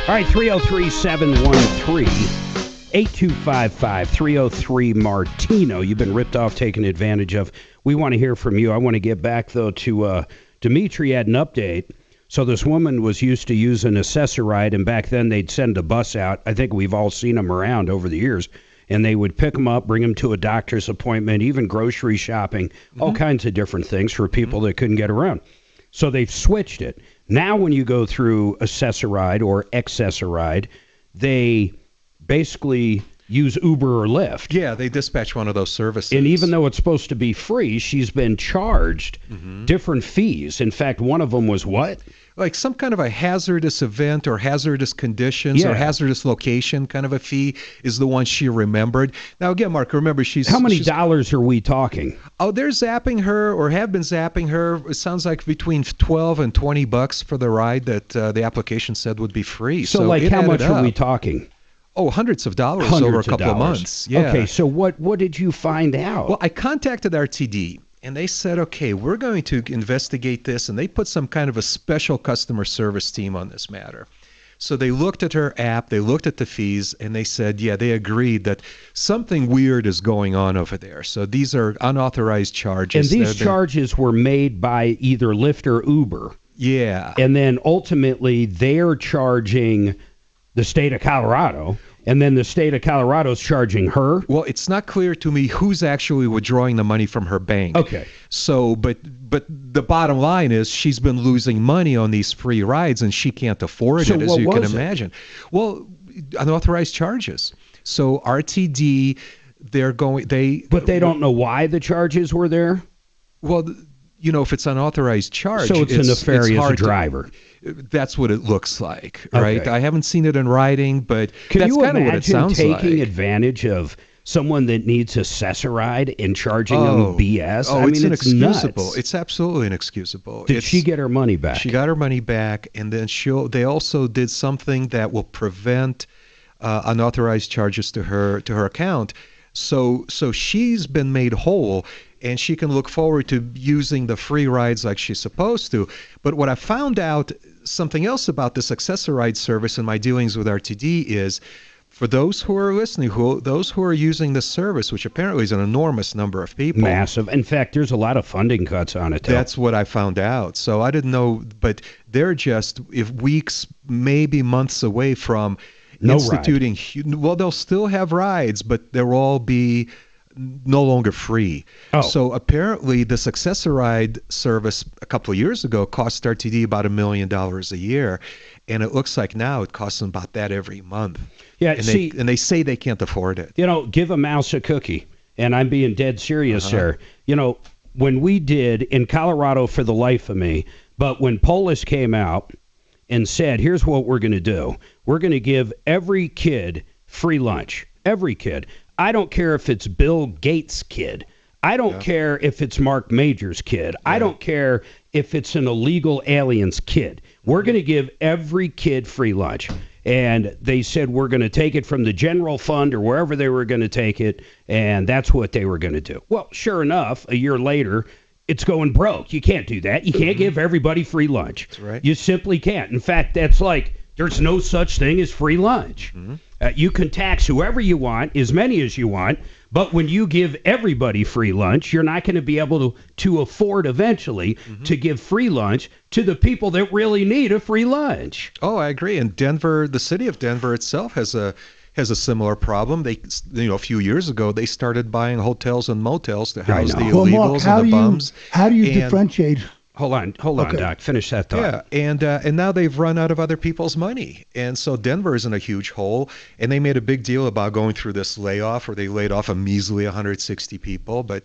All right, 303-713-8255, 303 Martino. You've been ripped off, taken advantage of. We want to hear from you. I want to get back, though, to Dimitri had an update. So this woman was used to using Accessoride, and back then they'd send a bus out. I think we've all seen them around over the years. And they would pick them up, bring them to a doctor's appointment, even grocery shopping, all kinds of different things for people that couldn't get around. So they've switched it. Now when you go through Accessoride or Accessoride, they basically use Uber or Lyft. Yeah, they dispatch one of those services. And even though it's supposed to be free, she's been charged different fees. In fact, one of them was what? Like some kind of a hazardous event or hazardous conditions or hazardous location kind of a fee is the one she remembered. Now, again, Mark, remember How many dollars are we talking? Oh, they're zapping her or have been zapping her. It sounds like between $12 and $20 for the ride that the application said would be free. So like how much are we talking? Oh, hundreds of dollars over a couple of months. Yeah. Okay, so what did you find out? Well, I contacted RTD, and they said, okay, we're going to investigate this, and they put some kind of a special customer service team on this matter. So they looked at her app, they looked at the fees, and they said, yeah, they agreed that something weird is going on over there. So these are unauthorized charges. And these charges were made by either Lyft or Uber. Yeah. And then ultimately they're charging the state of Colorado, and then the state of Colorado is charging her? Well, it's not clear to me who's actually withdrawing the money from her bank. Okay. So, but the bottom line is she's been losing money on these free rides, and she can't afford it, as you can imagine. Well, unauthorized charges. So RTD, But they don't know why the charges were there? Well, you know, if it's unauthorized charge, so it's a nefarious driver. That's what it looks like, right? I haven't seen it in writing, but Can that's you kind of what it sounds taking like. advantage of someone that needs Accessoride and charging them BS? Oh, I mean, it's inexcusable. Nuts. It's absolutely inexcusable. Did she get her money back? She got her money back, and then they also did something that will prevent unauthorized charges to her account. So she's been made whole, and she can look forward to using the free rides like she's supposed to. But what I found out, something else about this Accessoride service in my dealings with RTD is, for those who are listening, those who are using this service, which apparently is an enormous number of people. Massive. In fact, there's a lot of funding cuts on it, though. That's what I found out. So I didn't know, but they're just weeks, maybe months away from No instituting. Well, they'll still have rides, but they'll all be no longer free. Oh. So apparently the successor ride service a couple of years ago cost RTD about $1 million a year, and it looks like now it costs them about that every month. Yeah, and they say they can't afford it. Give a mouse a cookie, and I'm being dead serious here. When we did in Colorado, for the life of me, but when Polis came out and said, here's what we're going to do. We're going to give every kid free lunch. Every kid. I don't care if it's Bill Gates' kid. I don't care if it's Marc Mager's kid. I don't care if it's an illegal alien's kid. We're going to give every kid free lunch. And they said we're going to take it from the general fund or wherever they were going to take it, and that's what they were going to do. Well, sure enough, a year later, it's going broke. You can't do that. You can't give everybody free lunch. That's right. You simply can't. In fact, that's like there's no such thing as free lunch. You can tax whoever you want, as many as you want, but when you give everybody free lunch, you're not going to be able to afford eventually to give free lunch to the people that really need a free lunch. Oh, I agree. And Denver, the city of Denver itself has a similar problem. They, a few years ago, they started buying hotels and motels to house the illegals and the bums. How do you differentiate? Hold on, Doc. Finish that thought. Yeah, and now they've run out of other people's money, and so Denver is in a huge hole. And they made a big deal about going through this layoff, where they laid off a measly 160 people. But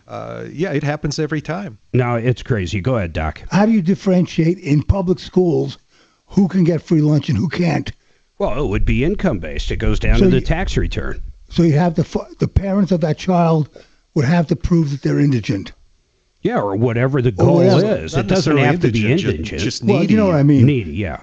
it happens every time. No, it's crazy. Go ahead, Doc. How do you differentiate in public schools who can get free lunch and who can't? Well, it would be income based. It goes down to the tax return. So you have the parents of that child would have to prove that they're indigent. Yeah, or whatever the goal is. It doesn't have to be indigent. Just needy. Well, you know what I mean. Needy, yeah.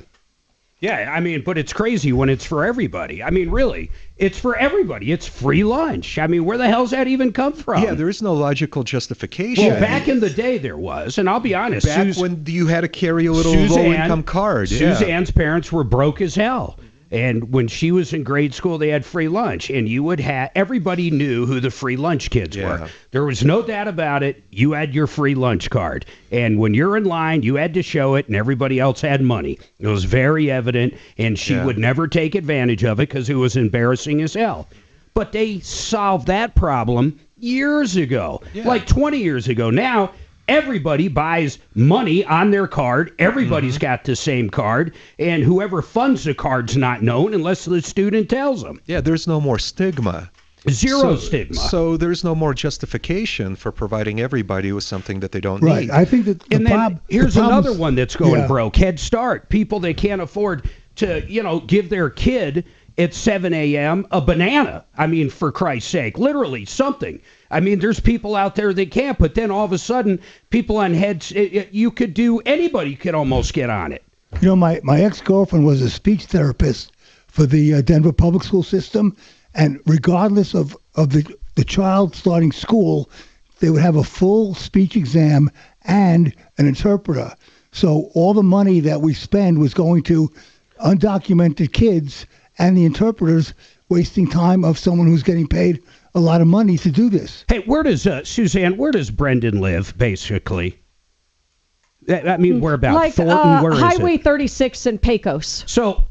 Yeah, I mean, but it's crazy when it's for everybody. I mean, really, it's for everybody. It's free lunch. I mean, where the hell's that even come from? Yeah, there is no logical justification. Well, back in the day there was, and I'll be honest. Back when you had to carry a little low-income card. Suzanne's parents were broke as hell. And when she was in grade school, they had free lunch, and you would have everybody knew who the free lunch kids were. There was no doubt about it. You had your free lunch card, and when you're in line, you had to show it, and everybody else had money. It was very evident, and she would never take advantage of it because it was embarrassing as hell. But they solved that problem years ago, like 20 years ago. Now, everybody buys money on their card. Everybody's got the same card, and whoever funds the card's not known unless the student tells them. Yeah, there's no more stigma. Zero stigma. So there's no more justification for providing everybody with something that they don't need. Right. I think that here's another one that's going broke. Head Start. People that can't afford to, give their kid at 7 a.m. a banana. I mean, for Christ's sake, literally something. I mean, there's people out there that can't, but then all of a sudden, people on heads, anybody could almost get on it. My ex-girlfriend was a speech therapist for the Denver public school system, and regardless of the child starting school, they would have a full speech exam and an interpreter. So all the money that we spend was going to undocumented kids and the interpreters, wasting time of someone who's getting paid a lot of money to do this. Hey, where does Suzanne? Where does Brendan live? Basically, I mean, whereabouts? Like Thornton, where is Highway it? 36 in Pecos. So,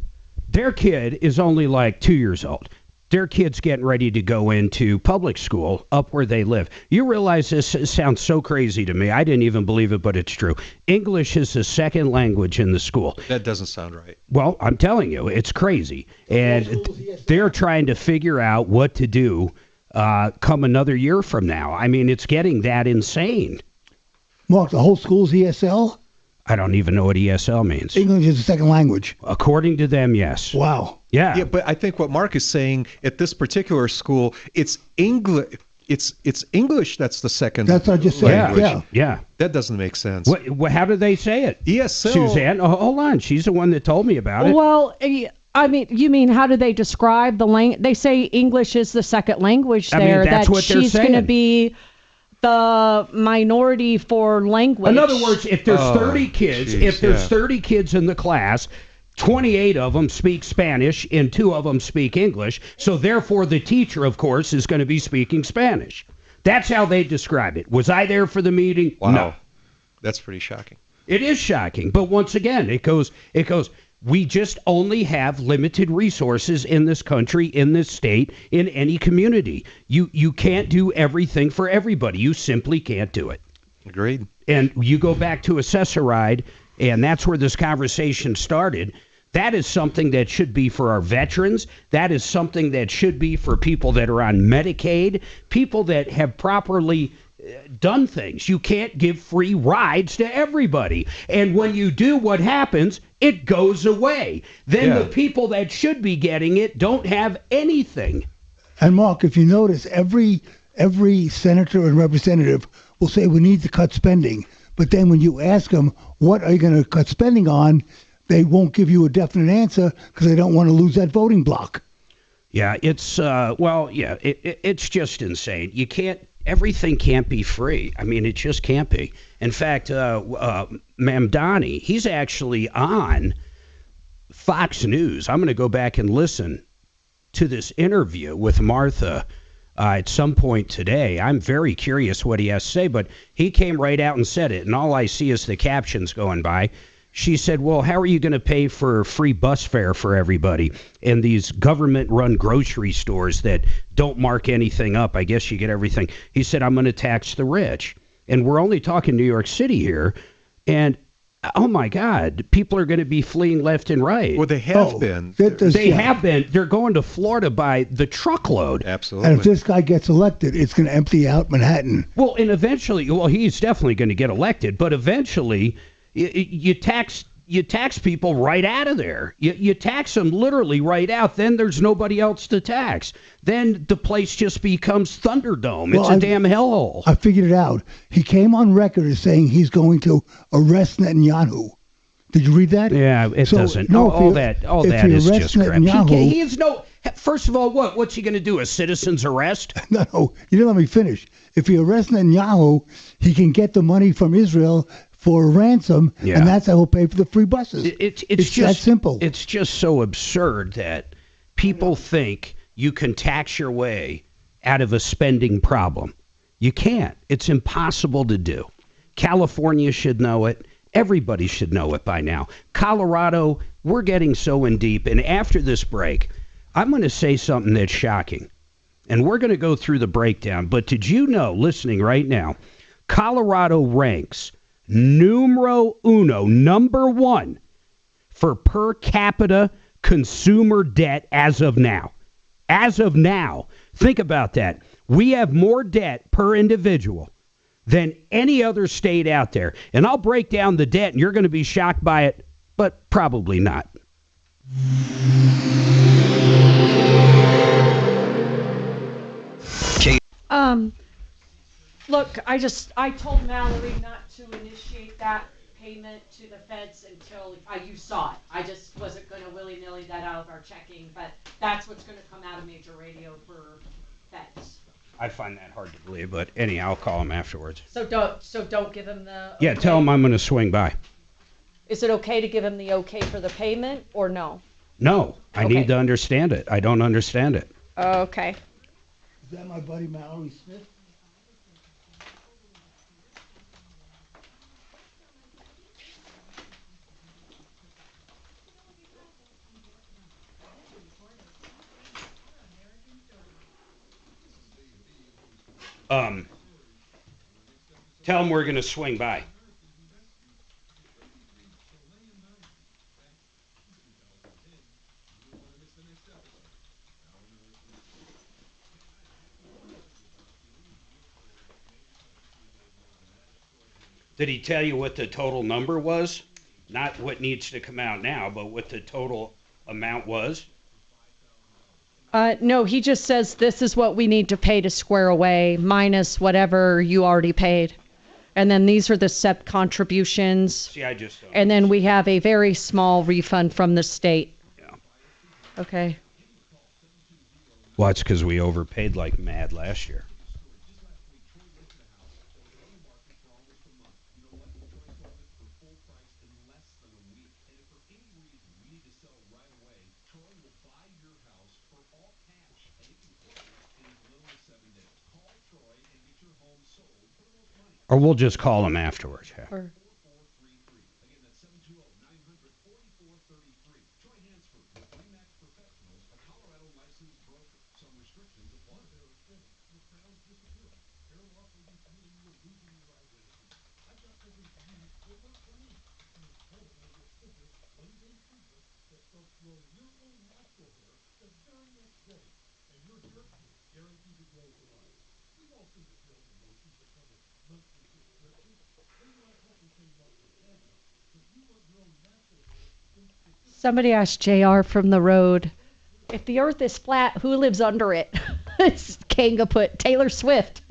their kid is only like 2 years old. Their kid's getting ready to go into public school up where they live. You realize this sounds so crazy to me. I didn't even believe it, but it's true. English is the second language in the school. That doesn't sound right. Well, I'm telling you, it's crazy. And they're trying to figure out what to do come another year from now. I mean, it's getting that insane. Mark, the whole school's ESL? I don't even know what ESL means. English is a second language. According to them, yes. Wow. Yeah. Yeah, but I think what Mark is saying, at this particular school, it's English. It's English that's the second language. That's what I just said. Yeah. That doesn't make sense. How do they say it? ESL. Suzanne, hold on. She's the one that told me about it. Well, I mean, you mean how do they describe the language? They say English is the second language there. That's what they're saying. She's going to be the minority for language. In other words, if there's 30 kids, there's 30 kids in the class, 28 of them speak Spanish and 2 of them speak English. So therefore, the teacher, of course, is going to be speaking Spanish. That's how they describe it. Was I there for the meeting? Wow. No. That's pretty shocking. It is shocking. But once again, it goes, We just only have limited resources in this country, in this state, in any community. You can't do everything for everybody. You simply can't do it. Agreed. And you go back to Accessoride, and that's where this conversation started. That is something that should be for our veterans. That is something that should be for people that are on Medicaid, people that have properly done things. You can't give free rides to everybody. And when you do, what happens? It goes away. Then the people that should be getting it don't have anything. And Mark, if you notice, every senator and representative will say we need to cut spending. But then when you ask them, what are you going to cut spending on, they won't give you a definite answer because they don't want to lose that voting block. Yeah, it's, it's just insane. You can't, everything can't be free. I mean, it just can't be. In fact, Mamdani, he's actually on Fox News. I'm going to go back and listen to this interview with Martha at some point today. I'm very curious what he has to say, but he came right out and said it, and all I see is the captions going by. She said, well, how are you going to pay for free bus fare for everybody in these government-run grocery stores that don't mark anything up? I guess you get everything. He said, I'm going to tax the rich. And we're only talking New York City here. And, oh, my God, people are going to be fleeing left and right. Well, they have been. They have been. They're going to Florida by the truckload. Absolutely. And if this guy gets elected, it's going to empty out Manhattan. Well, and eventually, well, he's definitely going to get elected, but eventually you tax people right out of there. You tax them literally right out. Then there's nobody else to tax. Then the place just becomes Thunderdome. It's a damn hellhole. I figured it out. He came on record as saying he's going to arrest Netanyahu. Did you read that? Yeah, it doesn't. No, all that is just crap. He is no. First of all, what's he going to do? A citizen's arrest? No, you didn't let me finish. If he arrests Netanyahu, he can get the money from Israel for a ransom, and that's how he'll pay for the free buses. It's just that simple. It's just so absurd that people think you can tax your way out of a spending problem. You can't. It's impossible to do. California should know it. Everybody should know it by now. Colorado, we're getting so in deep. And after this break, I'm going to say something that's shocking. And we're going to go through the breakdown. But did you know, listening right now, Colorado ranks numero uno, number one, for per capita consumer debt as of now. As of now. Think about that. We have more debt per individual than any other state out there. And I'll break down the debt, and you're going to be shocked by it, but probably not. Look, I told Mallory not to initiate that payment to the feds until you saw it. I just wasn't going to willy-nilly that out of our checking, but that's what's going to come out of major radio for feds. I find that hard to believe, but anyhow, I'll call him afterwards. So don't give him the Yeah, okay. tell him I'm going to swing by. Is it okay to give him the okay for the payment or no? No, I need to understand it. I don't understand it. Okay. Is that my buddy Mallory Smith? Tell him we're going to swing by. Did he tell you what the total number was? Not what needs to come out now, but what the total amount was? No, he just says this is what we need to pay to square away, minus whatever you already paid. And then these are the SEP contributions. See, I just don't. And then we have a very small refund from the state. Yeah. Okay. Well, it's because we overpaid like mad last year. Or we'll just call him afterwards. Yeah. Somebody asked JR from the road, if the earth is flat, who lives under it? Kanga put Taylor Swift.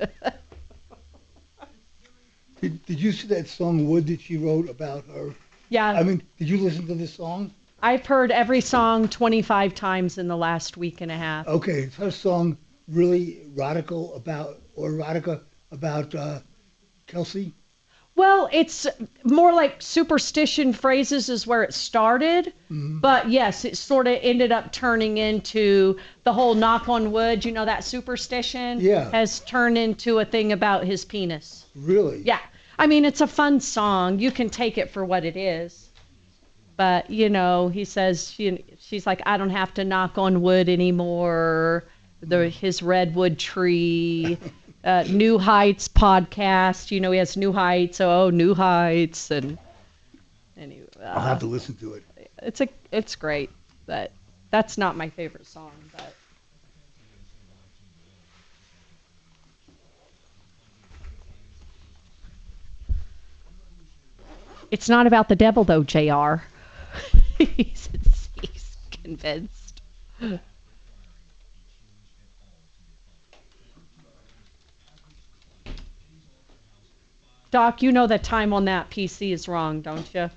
Did you see that song Wood that she wrote about her? Yeah. I mean, did you listen to this song? I've heard every song 25 times in the last week and a half. Okay, is her song really erotica about Kelsey? Well, it's more like superstition phrases is where it started. Mm-hmm. But yes, it sort of ended up turning into the whole knock on wood, you know, that superstition has turned into a thing about his penis. Really? Yeah. I mean, it's a fun song. You can take it for what it is. But, you know, he says, she's like, I don't have to knock on wood anymore. His redwood tree. New Heights podcast, you know, he has New Heights, New Heights, and anyway, I'll have to listen to it. It's great, but that's not my favorite song. But it's not about the devil, though, JR. he's convinced. Doc, you know the time on that PC is wrong, don't you?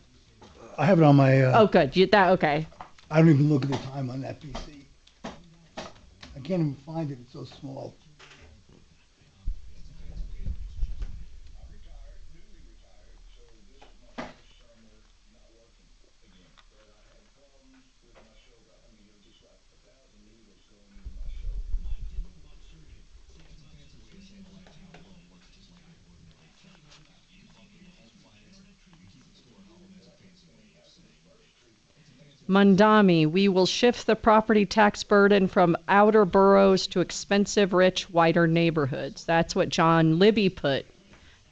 I have it on my... oh, good. Okay. I don't even look at the time on that PC. I can't even find it. It's so small. Mandami, we will shift the property tax burden from outer boroughs to expensive, rich, whiter neighborhoods. That's what John Libby put.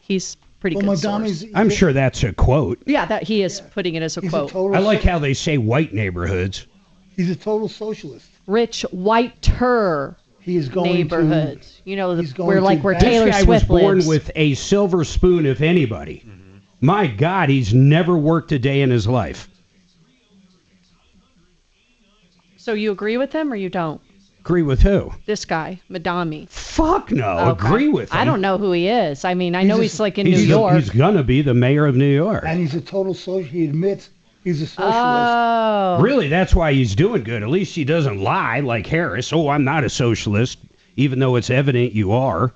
He's pretty good source. I'm sure that's a quote. Yeah, that he is putting it as a quote. I like how they say white neighborhoods. He's a total socialist. Rich, whiter he is going neighborhoods. To, you know, where Taylor this guy Swift was born lives. with a silver spoon, if anybody. Mm-hmm. My God, he's never worked a day in his life. So you agree with him or you don't? Agree with who? This guy, Madami. Fuck no. Okay. Agree with him. I don't know who he is. I mean, I know he's like in New York. He's going to be the mayor of New York. And he's a total socialist. He admits he's a socialist. Oh. Really, that's why he's doing good. At least he doesn't lie like Harris. Oh, I'm not a socialist, even though it's evident you are.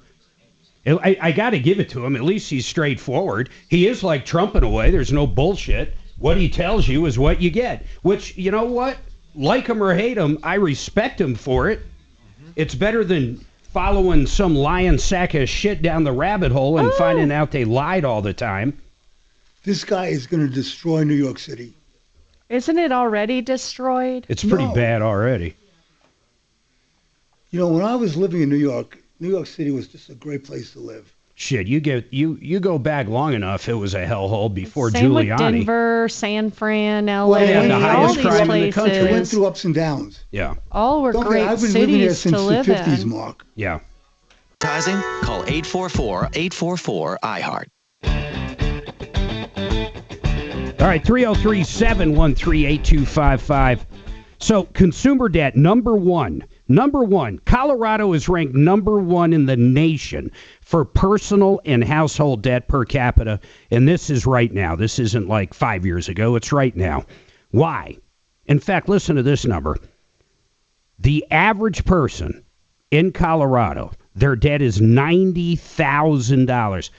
I got to give it to him. At least he's straightforward. He is like Trump in a way. There's no bullshit. What he tells you is what you get. Which, you know what? Like him or hate him, I respect him for it. It's better than following some lying sack of shit down the rabbit hole and finding out they lied all the time. This guy is going to destroy New York City. Isn't it already destroyed? It's pretty bad already. You know, when I was living in New York City was just a great place to live. Shit, you go back long enough, it was a hellhole before Same Giuliani. with Denver, San Fran, LA, Well, they had the all highest these crime places. in the country. It went through ups and downs. Yeah. All were great I've been living there cities since to live the 50s, in. Mark. Yeah. Advertising? Call 844-844-IHEART. All right, 303-713-8255. So, consumer debt, number one. Colorado is ranked number one in the nation for personal and household debt per capita. And this is right now. This isn't like 5 years ago. It's right now. Why? In fact, listen to this number. The average person in Colorado, their debt is $90,000.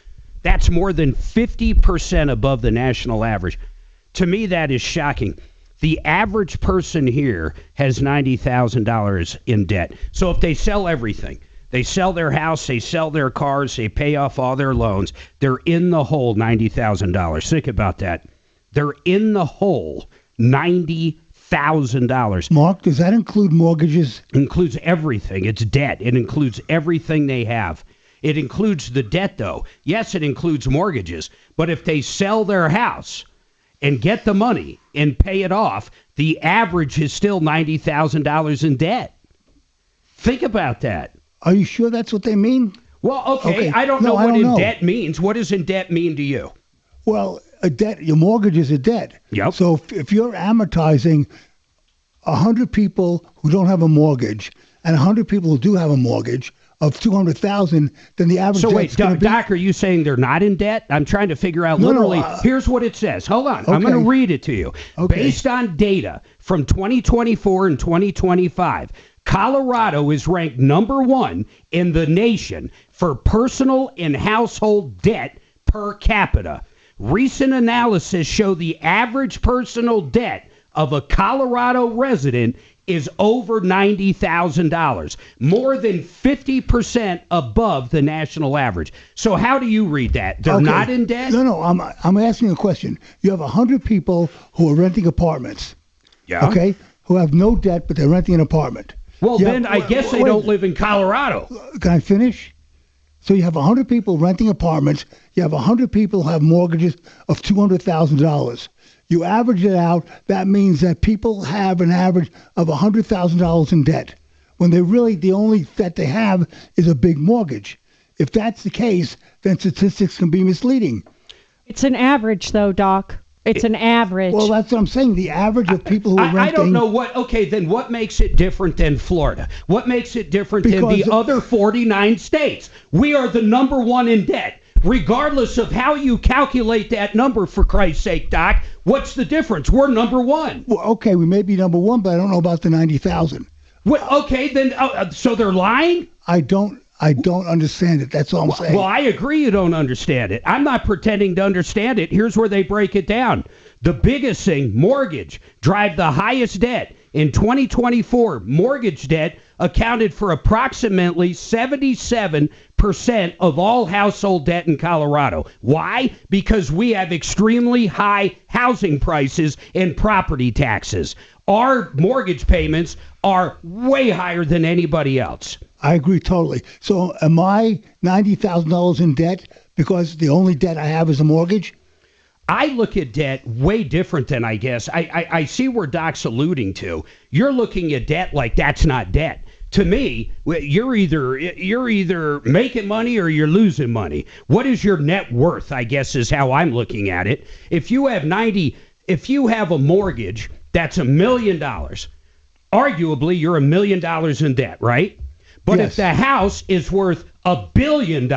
That's more than 50% above the national average. To me, that is shocking. The average person here has $90,000 in debt. So if they sell everything, they sell their house, they sell their cars, they pay off all their loans, they're in the hole $90,000. Think about that. They're in the hole $90,000. Mark, does that include mortgages? Includes everything. It's debt. It includes everything they have. It includes the debt, though. Yes, it includes mortgages. But if they sell their house and get the money and pay it off, the average is still $90,000 in debt. Think about that. Are you sure that's what they mean? Well, okay. I don't know what in debt means. What does in debt mean to you? Well, a debt, your mortgage is a debt. Yep. So if you're amortizing 100 people who don't have a mortgage and 100 people who do have a mortgage of $200,000, then the average. So wait, Doc, are you saying they're not in debt? I'm trying to figure out literally. Here's what it says. Hold on. I'm going to read it to you. Okay. Based on data from 2024 and 2025, Colorado is ranked number 1 in the nation for personal and household debt per capita. Recent analysis show the average personal debt of a Colorado resident is over $90,000, more than 50% above the national average. So how do you read that? They're not in debt? No, I'm asking a question. You have 100 people who are renting apartments. Yeah. Okay? Who have no debt, but they're renting an apartment. Well, then I guess they don't live in Colorado. Can I finish? So you have 100 people renting apartments. You have 100 people who have mortgages of $200,000. You average it out, that means that people have an average of $100,000 in debt, when they really, the only debt they have is a big mortgage. If that's the case, then statistics can be misleading. It's an average, though, Doc. It's an average. Well, that's what I'm saying. The average of people who are renting. I don't know what. Okay, then what makes it different than Florida? What makes it different than the other 49 states? We are the number 1 in debt. Regardless of how you calculate that number, for Christ's sake, Doc, what's the difference? We're number 1. Well, okay, we may be number 1, but I don't know about the 90,000. Well, okay, then, so they're lying? I don't understand it. That's all I'm saying. Well, I agree you don't understand it. I'm not pretending to understand it. Here's where they break it down. The biggest thing, mortgage, drive the highest debt. In 2024, mortgage debt accounted for approximately 77% of all household debt in Colorado. Why? Because we have extremely high housing prices and property taxes. Our mortgage payments are way higher than anybody else. I agree totally. So am I $90,000 in debt because the only debt I have is a mortgage? I look at debt way different than I guess. I see where Doc's alluding to. You're looking at debt like that's not debt. To me, you're either making money or you're losing money. What is your net worth, I guess, is how I'm looking at it. If you have a mortgage that's $1 million, arguably you're $1 million in debt, right? But Yes. if the house is worth $1 billion,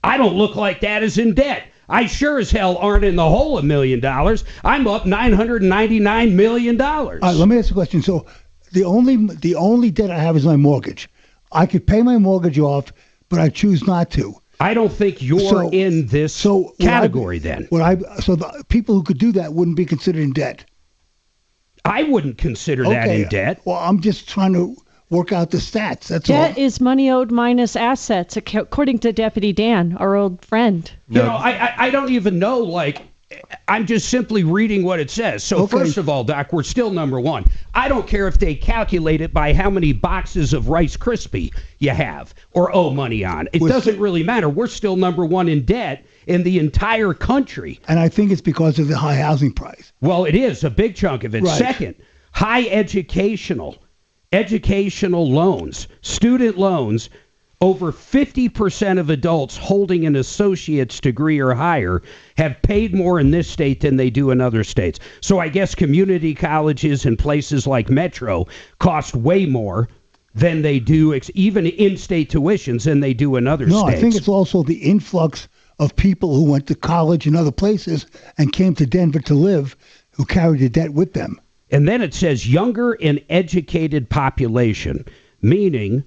I don't look like that as in debt. I sure as hell aren't in the hole $1 million. I'm up $999 million. All right, let me ask you a question. So the only debt I have is my mortgage. I could pay my mortgage off, but I choose not to. I don't think you're in this category then. So the people who could do that wouldn't be considered in debt. I wouldn't consider that in debt. Well, I'm just trying to work out the stats. That's all. Debt is money owed minus assets, according to Deputy Dan, our old friend. You know, I don't even know, like, I'm just simply reading what it says. So first of all, Doc, we're still number 1. I don't care if they calculate it by how many boxes of Rice Krispie you have or owe money on. It doesn't really matter. We're still number 1 in debt in the entire country. And I think it's because of the high housing price. Well, it is a big chunk of it. Right. Second, high educational loans, student loans. Over 50% of adults holding an associate's degree or higher have paid more in this state than they do in other states. So I guess community colleges in places like Metro cost way more than they do, even in-state tuitions, than they do in other states. No, I think it's also the influx of people who went to college in other places and came to Denver to live who carried the debt with them. And then it says younger and educated population, meaning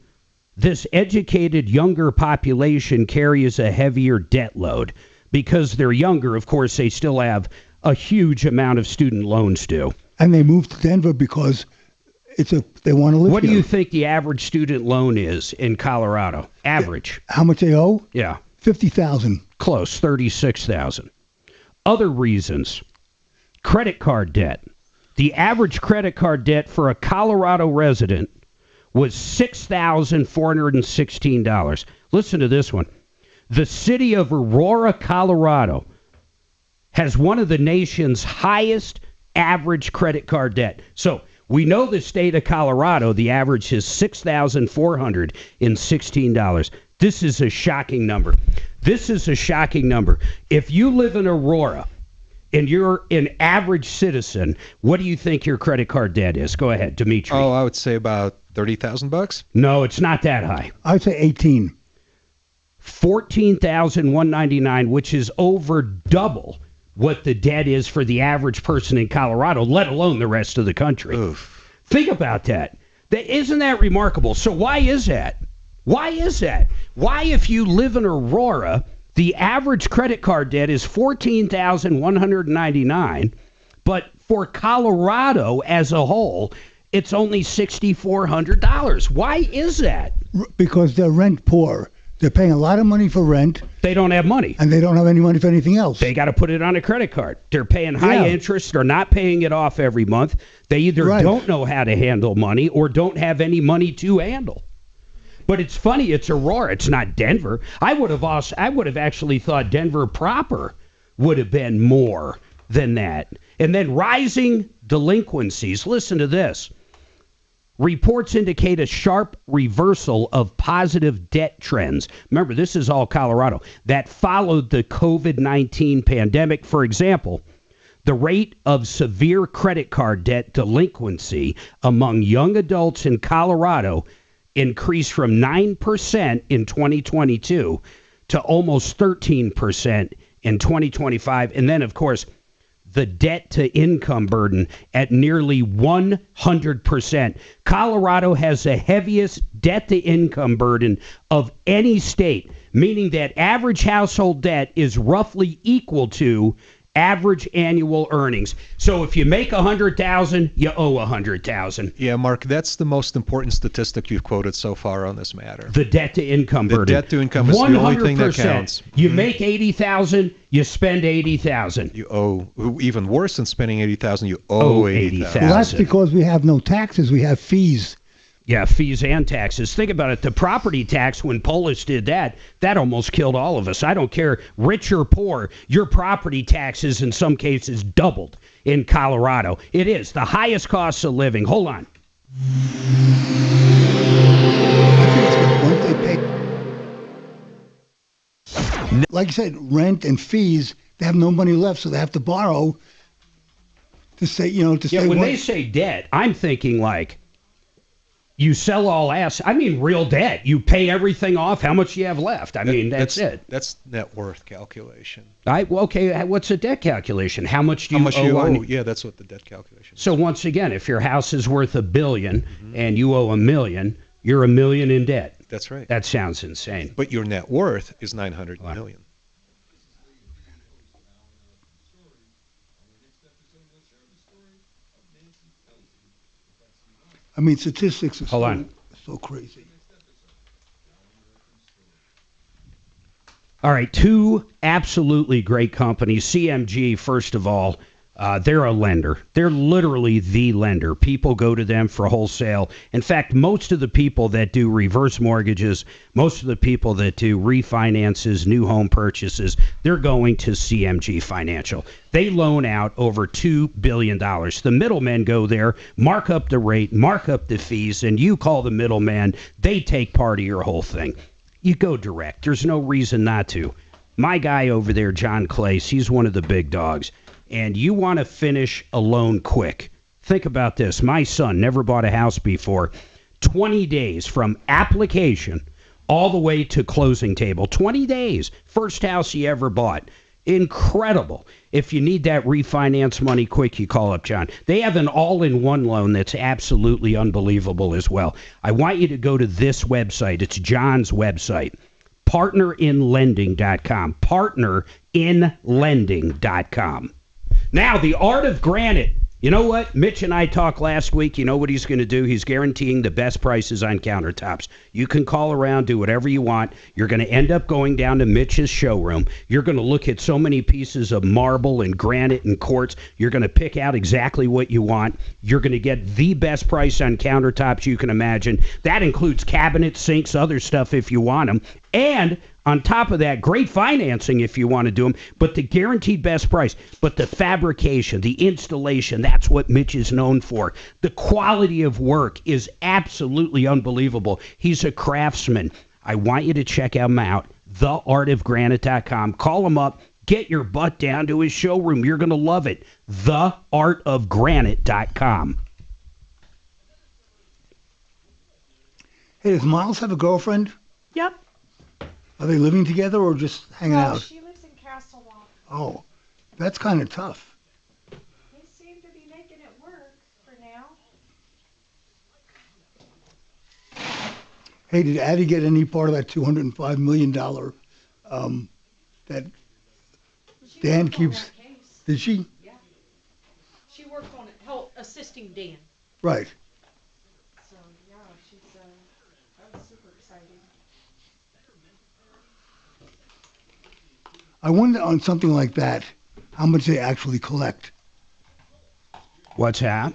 this educated younger population carries a heavier debt load. Because they're younger, of course, they still have a huge amount of student loans due. And they moved to Denver because they want to live What here. do you think the average student loan is in Colorado? Average. How much they owe? Yeah. $50,000. Close, $36,000. Other reasons. Credit card debt. The average credit card debt for a Colorado resident was $6,416. Listen to this one. The city of Aurora, Colorado, has one of the nation's highest average credit card debt. We know the state of Colorado, the average is $6,416. This is a shocking number. If you live in Aurora and you're an average citizen, what do you think your credit card debt is? Go ahead, Dimitri. Oh, I would say about $30,000. No, it's not that high. I'd say 18. $14,199, which is over double what the debt is for the average person in Colorado, let alone the rest of the country. Oof. Think about that. Isn't that remarkable? So why is that? Why, if you live in Aurora, the average credit card debt is $14,199, but for Colorado as a whole, it's only $6,400. Why is that? Because they're rent poor. They're paying a lot of money for rent. They don't have money. And they don't have any money for anything else. They got to put it on a credit card. They're paying high interest. They're not paying it off every month. They either don't know how to handle money or don't have any money to handle. But it's funny, it's Aurora. It's not Denver. I would have actually thought Denver proper would have been more than that. And then rising delinquencies. Listen to this. Reports indicate a sharp reversal of positive debt trends. Remember, this is all Colorado. That followed the COVID-19 pandemic. For example, the rate of severe credit card debt delinquency among young adults in Colorado increased from 9% in 2022 to almost 13% in 2025. And then, of course, the debt-to-income burden at nearly 100%. Colorado has the heaviest debt-to-income burden of any state, meaning that average household debt is roughly equal to average annual earnings. So if you make $100,000, you owe $100,000. Yeah, Mark, that's the most important statistic you've quoted so far on this matter. The debt-to-income burden. The debt-to-income is 100%. The only thing that counts. You make $80,000, you spend $80,000. You owe, even worse than spending $80,000, you owe $80,000. Well, that's because we have no taxes. We have fees. Yeah, fees and taxes. Think about it. The property tax, when Polis did that almost killed all of us. I don't care, rich or poor, your property taxes in some cases doubled in Colorado. It is the highest cost of living. Hold on. Like I said, rent and fees, they have no money left, so they have to borrow to say, when they say debt, I'm thinking like, you sell all real debt. You pay everything off. How much you have left? That's it. That's net worth calculation. Okay, what's a debt calculation? How much do you owe? Yeah, that's what the debt calculation is. So once again, if your house is worth $1 billion and you owe $1 million, you're $1 million in debt. That's right. That sounds insane. But your net worth is $900 million. Statistics are so crazy. All right, two absolutely great companies. CMG, first of all, they're a lender. They're literally the lender. People go to them for wholesale. In fact, most of the people that do reverse mortgages, most of the people that do refinances, new home purchases, they're going to CMG Financial. They loan out over $2 billion. The middlemen go there, mark up the rate, mark up the fees, and you call the middleman. They take part of your whole thing. You go direct. There's no reason not to. My guy over there, John Clace, he's one of the big dogs. And you want to finish a loan quick. Think about this. My son never bought a house before. 20 days from application all the way to closing table. 20 days. First house he ever bought. Incredible. If you need that refinance money quick, you call up John. They have an all-in-one loan that's absolutely unbelievable as well. I want you to go to this website. It's John's website. Partnerinlending.com. Partnerinlending.com. Now, the art of granite. You know what? Mitch and I talked last week. You know what he's going to do? He's guaranteeing the best prices on countertops. You can call around, do whatever you want. You're going to end up going down to Mitch's showroom. You're going to look at so many pieces of marble and granite and quartz. You're going to pick out exactly what you want. You're going to get the best price on countertops you can imagine. That includes cabinets, sinks, other stuff if you want them. And on top of that, great financing if you want to do them, but the guaranteed best price. But the fabrication, the installation, that's what Mitch is known for. The quality of work is absolutely unbelievable. He's a craftsman. I want you to check him out, theartofgranite.com. Call him up. Get your butt down to his showroom. You're going to love it. Theartofgranite.com. Hey, does Miles have a girlfriend? Yep. Are they living together or just hanging out? She lives in Castle Rock. Oh, that's kind of tough. They seem to be making it work for now. Hey, did Addie get any part of that $205 million that Dan keeps? Did she? Yeah. She worked on it, help assisting Dan. Right. So yeah, that was super exciting. I wonder on something like that, how much they actually collect. What's that?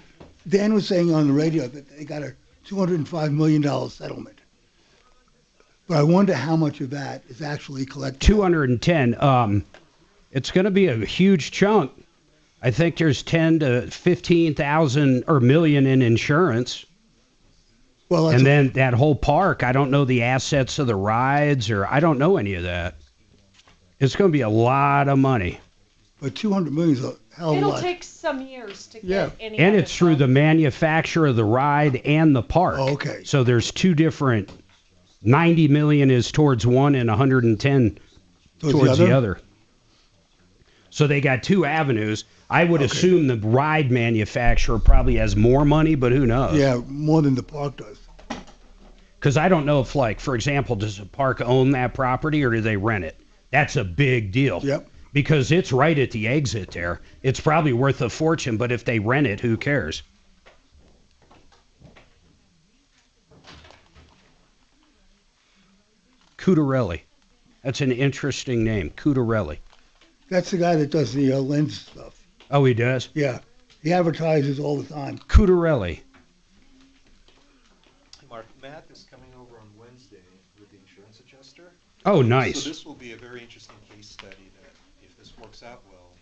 Dan was saying on the radio that they got a $205 million settlement. But I wonder how much of that is actually collected. 210. It's going to be a huge chunk. I think there's 10 to 15,000 or million in insurance. Well, and then that whole park, I don't know the assets of the rides, or I don't know any of that. It's going to be a lot of money. But 200 million is a hell of a lot. It'll take some years to get any. And it's through the manufacturer of the ride and the park. Oh, okay. So there's two different. 90 million is towards one and 110 towards the other. So they got two avenues. I would assume the ride manufacturer probably has more money, but who knows? Yeah, more than the park does. Because I don't know if, like, for example, does the park own that property or do they rent it? That's a big deal. Yep. Because it's right at the exit there. It's probably worth a fortune, but if they rent it, who cares? Cutarelli. That's an interesting name, Cutarelli. That's the guy that does the lens stuff. Oh, he does? Yeah. He advertises all the time. Cutarelli. Mark, Matt is coming over on Wednesday with the insurance adjuster. Oh, nice. So this will be a very interesting case study that if this works out well,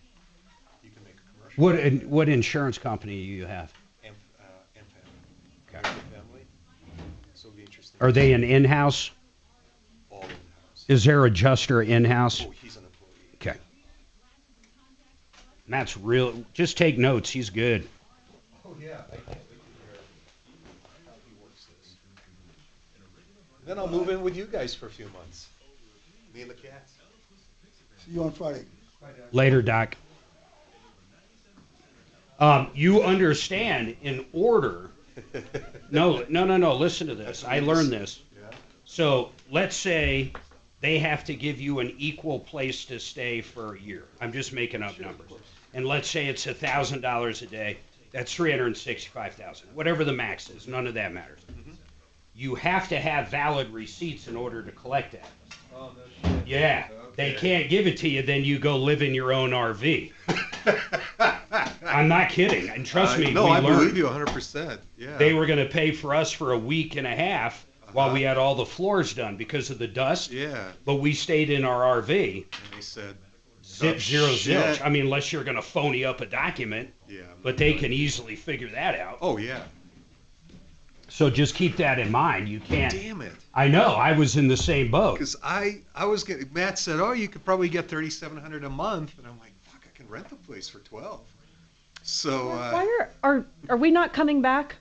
you can make a commercial. What insurance company do you have? Okay. Family. So it'll be interesting. Are they an in-house? All in-house. Is there adjuster in-house? Oh, he's an employee. Okay. Matt's real. Just take notes. He's good. Oh, yeah. I can't wait to hear how he works this. Then I'll move in with you guys for a few months. Me and the cats. See you on Friday. Later, Doc. You understand, in order... No. Listen to this. I learned this. Yeah. So let's say they have to give you an equal place to stay for a year. I'm just making up numbers. And let's say it's $1,000 a day. That's $365,000. Whatever the max is, none of that matters. Mm-hmm. You have to have valid receipts in order to collect that. Oh, no shit. Yeah. Okay. They can't give it to you, then you go live in your own RV. I'm not kidding. And trust me, no, we I learned. believe you 100%. Yeah. They were going to pay for us for a week and a half while we had all the floors done because of the dust. Yeah. But we stayed in our RV. And they said, Zip, zero, shit. zilch. I mean, unless you're going to phony up a document. Yeah. But they can easily figure that out. Oh, yeah. So just keep that in mind. You can't. Damn it. I know. I was in the same boat. Because I was getting, Matt said, oh, you could probably get $3,700 a month. And I'm like, fuck, I can rent the place for $12. So, Why are we not coming back?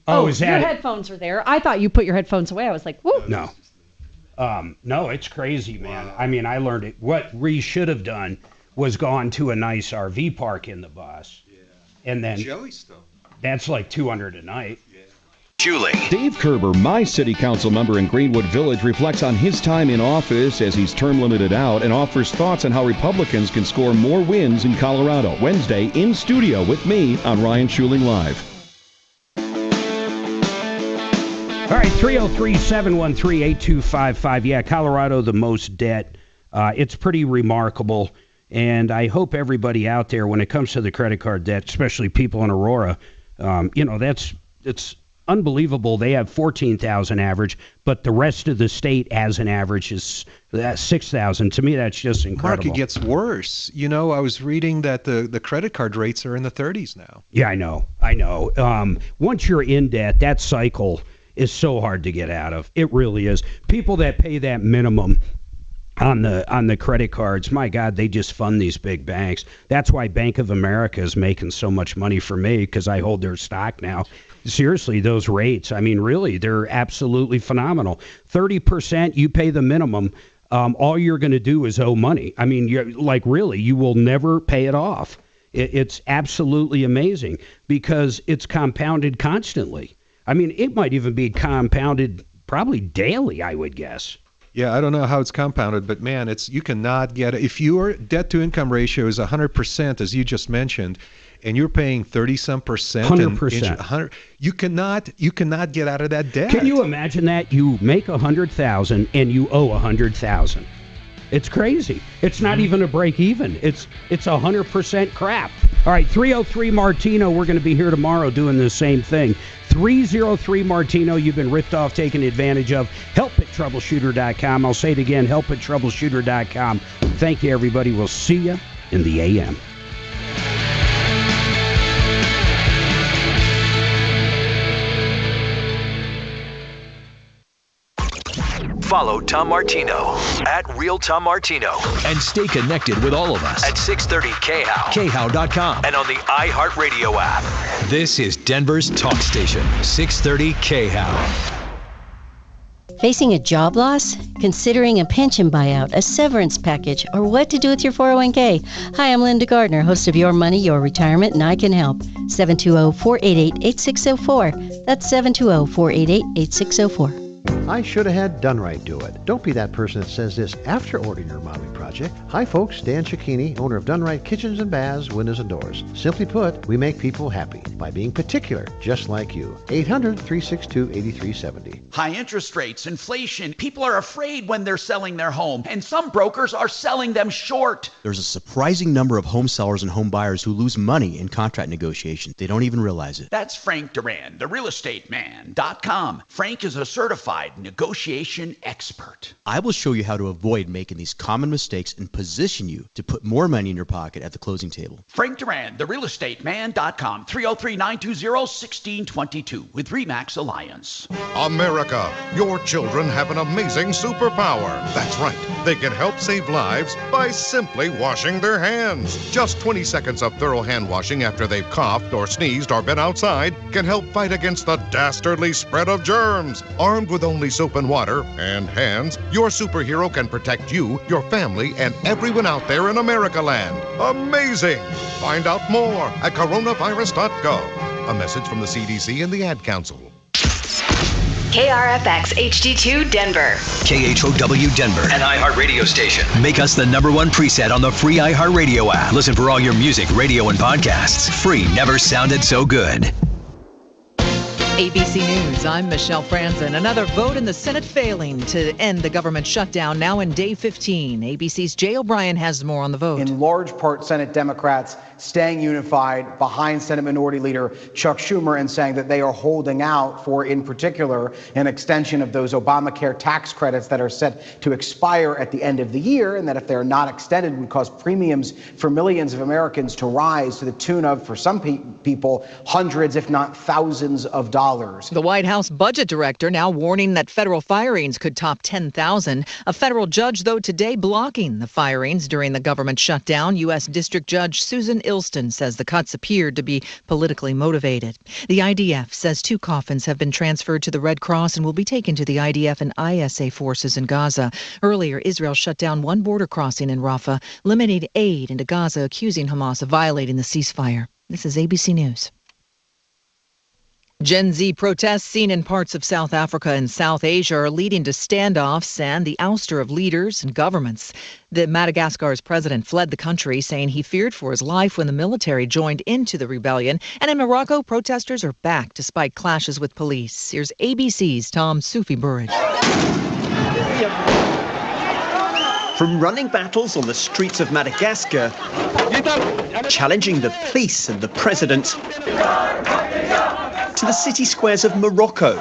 Oh, is that your it? headphones are there. I thought you put your headphones away. I was like, whoop. No. No, it's crazy, man. Wow. I mean, I learned it. What we should have done was gone to a nice RV park in the bus. Yeah. And then Jellystone. That's like $200 a night. Yeah. Dave Kerber, my city council member in Greenwood Village, reflects on his time in office as he's term limited out and offers thoughts on how Republicans can score more wins in Colorado. Wednesday in studio with me on Ryan Schuling Live. All right, 303-713-8255. Yeah, Colorado, the most debt. It's pretty remarkable. And I hope everybody out there, when it comes to the credit card debt, especially people in Aurora, it's unbelievable. They have 14,000 average, but the rest of the state as an average is 6,000. To me, that's just incredible. Mark, it gets worse. You know, I was reading that the credit card rates are in the 30s now. Yeah, I know. Once you're in debt, that cycle, is so hard to get out of. It really is. People that pay that minimum on the credit cards, my God, they just fund these big banks. That's why Bank of America is making so much money for me, because I hold their stock now. Seriously, those rates, I mean, really, they're absolutely phenomenal. 30%, you pay the minimum. All you're going to do is owe money. I mean, you're like, really, you will never pay it off. It's absolutely amazing because it's compounded constantly. I mean, it might even be compounded probably daily, I would guess. Yeah, I don't know how it's compounded, but man, you cannot get it. If your debt to income ratio is 100%, as you just mentioned, and you're paying 30-some percent, 100%, you cannot get out of that debt. Can you imagine that? You make $100,000 and you owe $100,000. It's crazy. It's not even a break even. It's 100% crap. All right, 303 Martino. We're going to be here tomorrow doing the same thing. 303 Martino. You've been ripped off, taken advantage of. Help at troubleshooter.com. I'll say it again. Help at troubleshooter.com. Thank you, everybody. We'll see you in the AM. Follow Tom Martino at Real Tom Martino and stay connected with all of us at 630 KHOW, KHOW.com, and on the iHeartRadio app. This is Denver's talk station, 630 KHOW. Facing a job loss? Considering a pension buyout, a severance package, or what to do with your 401k? Hi, I'm Linda Gardner, host of Your Money, Your Retirement, and I can help. 720-488-8604. That's 720-488-8604. I should have had Done Right do it. Don't be that person that says this after ordering your remodeling project. Hi folks, Dan Cicchini, owner of Done Right Kitchens and Baths, Windows and Doors. Simply put, we make people happy by being particular, just like you. 800-362-8370. High interest rates, inflation. People are afraid when they're selling their home, and some brokers are selling them short. There's a surprising number of home sellers and home buyers who lose money in contract negotiations. They don't even realize it. That's Frank Duran, the realestateman.com. Frank is a certified negotiation expert. I will show you how to avoid making these common mistakes and position you to put more money in your pocket at the closing table. Frank Duran, the realestateman.com, 303-920-1622 with RE/MAX Alliance. America, your children have an amazing superpower. That's right. They can help save lives by simply washing their hands. Just 20 seconds of thorough hand washing after they've coughed or sneezed or been outside can help fight against the dastardly spread of germs. Armed with only soap and water and hands, your superhero can protect you, your family, and everyone out there in America land. Amazing! Find out more at coronavirus.gov. A message from the CDC and the Ad Council. KRFX HD2 Denver. KHOW Denver, an iHeart radio station. Make us the #1 preset on the free iHeartRadio app. Listen for all your music, radio, and podcasts. Free never sounded so good. ABC News, I'm Michelle Franzen. Another vote in the Senate failing to end the government shutdown, now in day 15. ABC's Jay O'Brien has more on the vote. In large part, Senate Democrats staying unified behind Senate Minority Leader Chuck Schumer and saying that they are holding out for, in particular, an extension of those Obamacare tax credits that are set to expire at the end of the year, and that if they're not extended would cause premiums for millions of Americans to rise to the tune of, for some people, hundreds, if not thousands of dollars. The White House budget director now warning that federal firings could top 10,000. A federal judge, though, today blocking the firings during the government shutdown. U.S. District Judge Susan Ilston says the cuts appeared to be politically motivated. The IDF says 2 coffins have been transferred to the Red Cross and will be taken to the IDF and ISA forces in Gaza. Earlier, Israel shut down 1 border crossing in Rafah, limiting aid into Gaza, accusing Hamas of violating the ceasefire. This is ABC News. Gen Z protests seen in parts of South Africa and South Asia are leading to standoffs and the ouster of leaders and governments. Madagascar's president fled the country, saying he feared for his life when the military joined into the rebellion. And in Morocco, protesters are back despite clashes with police. Here's ABC's Tom Sufi Burridge. From running battles on the streets of Madagascar, challenging the police and the president, to the city squares of Morocco,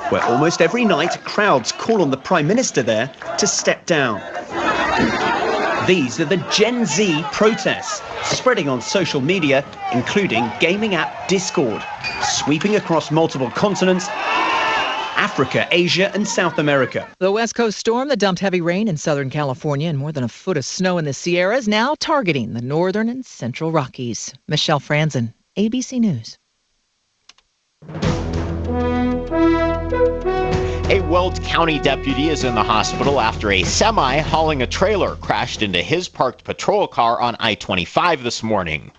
where almost every night crowds call on the Prime Minister there to step down. These are the Gen Z protests, spreading on social media, including gaming app Discord, sweeping across multiple continents Africa, Asia, and South America. The West Coast storm that dumped heavy rain in Southern California and more than a foot of snow in the Sierras now targeting the northern and central Rockies. Michelle Franzen, ABC News. A Weld County deputy is in the hospital after a semi hauling a trailer crashed into his parked patrol car on I-25 this morning.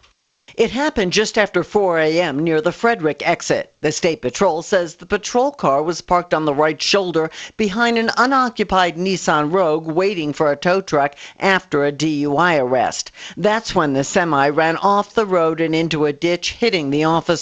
It happened just after 4 a.m. near the Frederick exit. The State Patrol says the patrol car was parked on the right shoulder behind an unoccupied Nissan Rogue waiting for a tow truck after a DUI arrest. That's when the semi ran off the road and into a ditch, hitting the officer.